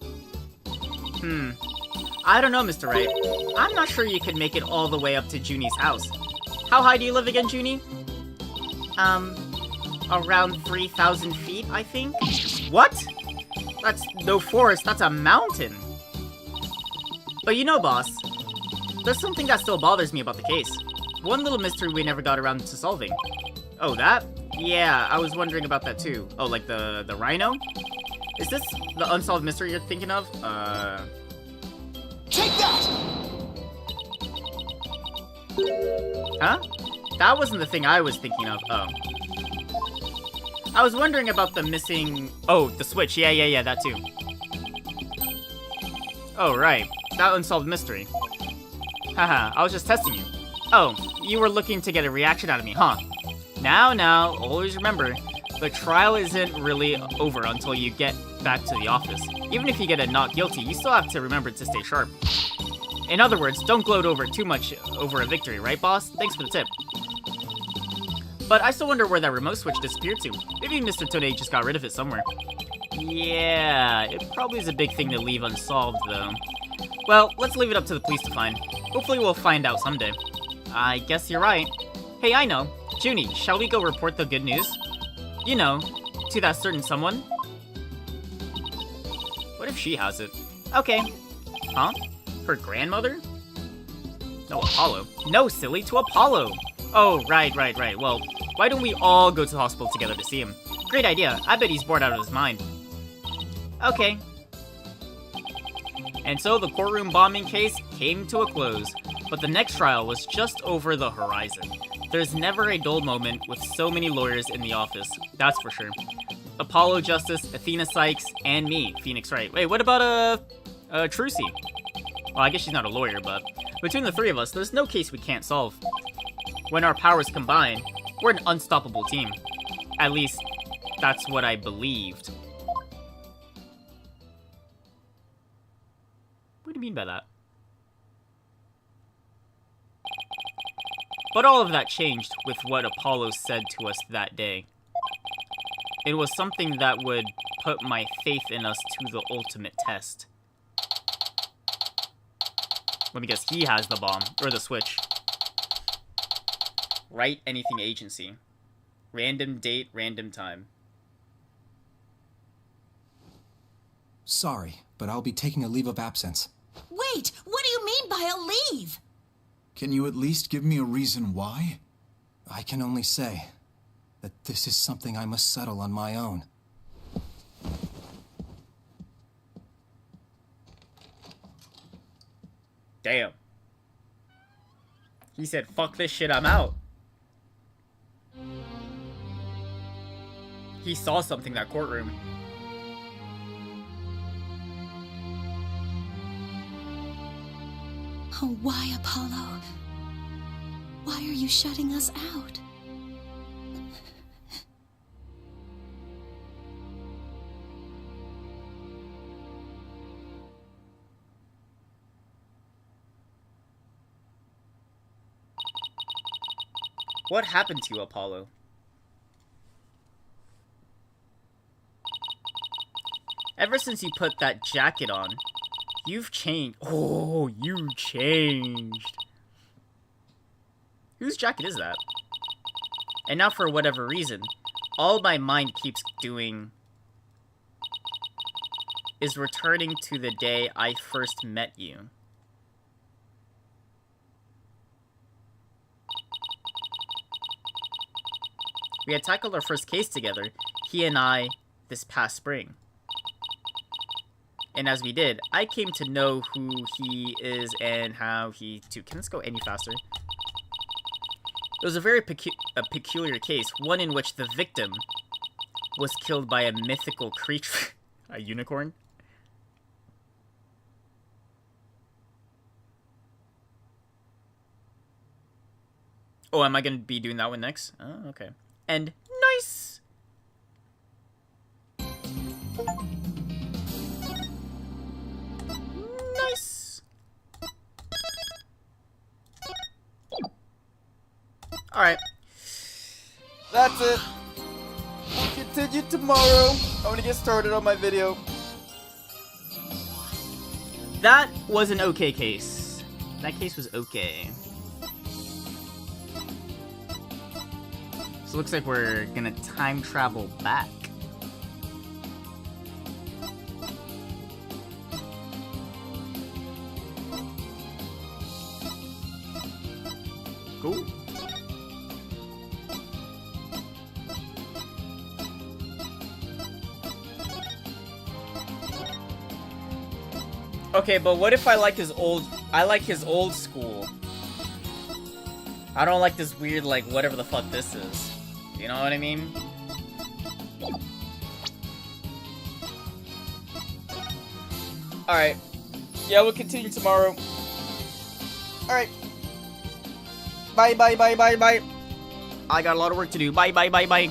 I don't know, Mr. Wright. I'm not sure you could make it all the way up to Junie's house. How high do you live again, Junie? Around 3,000 feet, I think? What? That's no forest, that's a mountain. But you know, boss, there's something that still bothers me about the case. One little mystery we never got around to solving. Oh, that? Yeah, I was wondering about that too. Oh, like the rhino? Is this the unsolved mystery you're thinking of? Take that! Huh? That wasn't the thing I was thinking of. Oh. I was wondering about the missing... Oh, the switch. Yeah, that too. Oh, right. That unsolved mystery. Haha, I was just testing you. Oh, you were looking to get a reaction out of me, huh? Now, always remember, the trial isn't really over until you get back to the office. Even if you get a not guilty, you still have to remember to stay sharp. In other words, don't gloat over too much over a victory, right, boss? Thanks for the tip. But I still wonder where that remote switch disappeared to. Maybe Mr. Tone just got rid of it somewhere. Yeah, it probably is a big thing to leave unsolved, though. Well, let's leave it up to the police to find. Hopefully we'll find out someday. I guess you're right. Hey, I know. Junie, shall we go report the good news? You know, to that certain someone. What if she has it? Okay. Huh? Her grandmother? No, Apollo. No, silly, to Apollo! Oh, right. Well, why don't we all go to the hospital together to see him? Great idea. I bet he's bored out of his mind. Okay. And so the courtroom bombing case came to a close, but the next trial was just over the horizon. There's never a dull moment with so many lawyers in the office, that's for sure. Apollo Justice, Athena Sykes, and me, Phoenix Wright. Wait, what about, Trucy? Well, I guess she's not a lawyer, but between the three of us, there's no case we can't solve. When our powers combine, we're an unstoppable team. At least, that's what I believed. What do you mean by that? But all of that changed with what Apollo said to us that day. It was something that would put my faith in us to the ultimate test. Let me guess, he has the bomb, or the switch. Write anything agency. Random date, random time. Sorry, but I'll be taking a leave of absence. Wait, what do you mean by a leave? Can you at least give me a reason why? I can only say that this is something I must settle on my own. Damn. He said, fuck this shit, I'm out. He saw something in that courtroom. Oh, why, Apollo? Why are you shutting us out? What happened to you, Apollo? Ever since you put that jacket on, you've changed. Oh, you changed. Whose jacket is that? And now for whatever reason, all my mind keeps doing is returning to the day I first met you. We had tackled our first case together, he and I, this past spring. And as we did, I came to know who he is and how he too. Can this go any faster? It was a very peculiar case, one in which the victim was killed by a mythical creature. A unicorn? Oh, am I going to be doing that one next? Oh, okay. And nice! Nice! Alright. That's it. We'll continue tomorrow. I'm gonna get started on my video. That was an okay case. That case was okay. So it looks like we're gonna time travel back. Cool. Okay, but what if I like his old... I like his old school. I don't like this weird, like, whatever the fuck this is. You know what I mean? Alright. Yeah, we'll continue tomorrow. Alright. Bye, bye, bye, bye, bye. I got a lot of work to do. Bye, bye, bye, bye.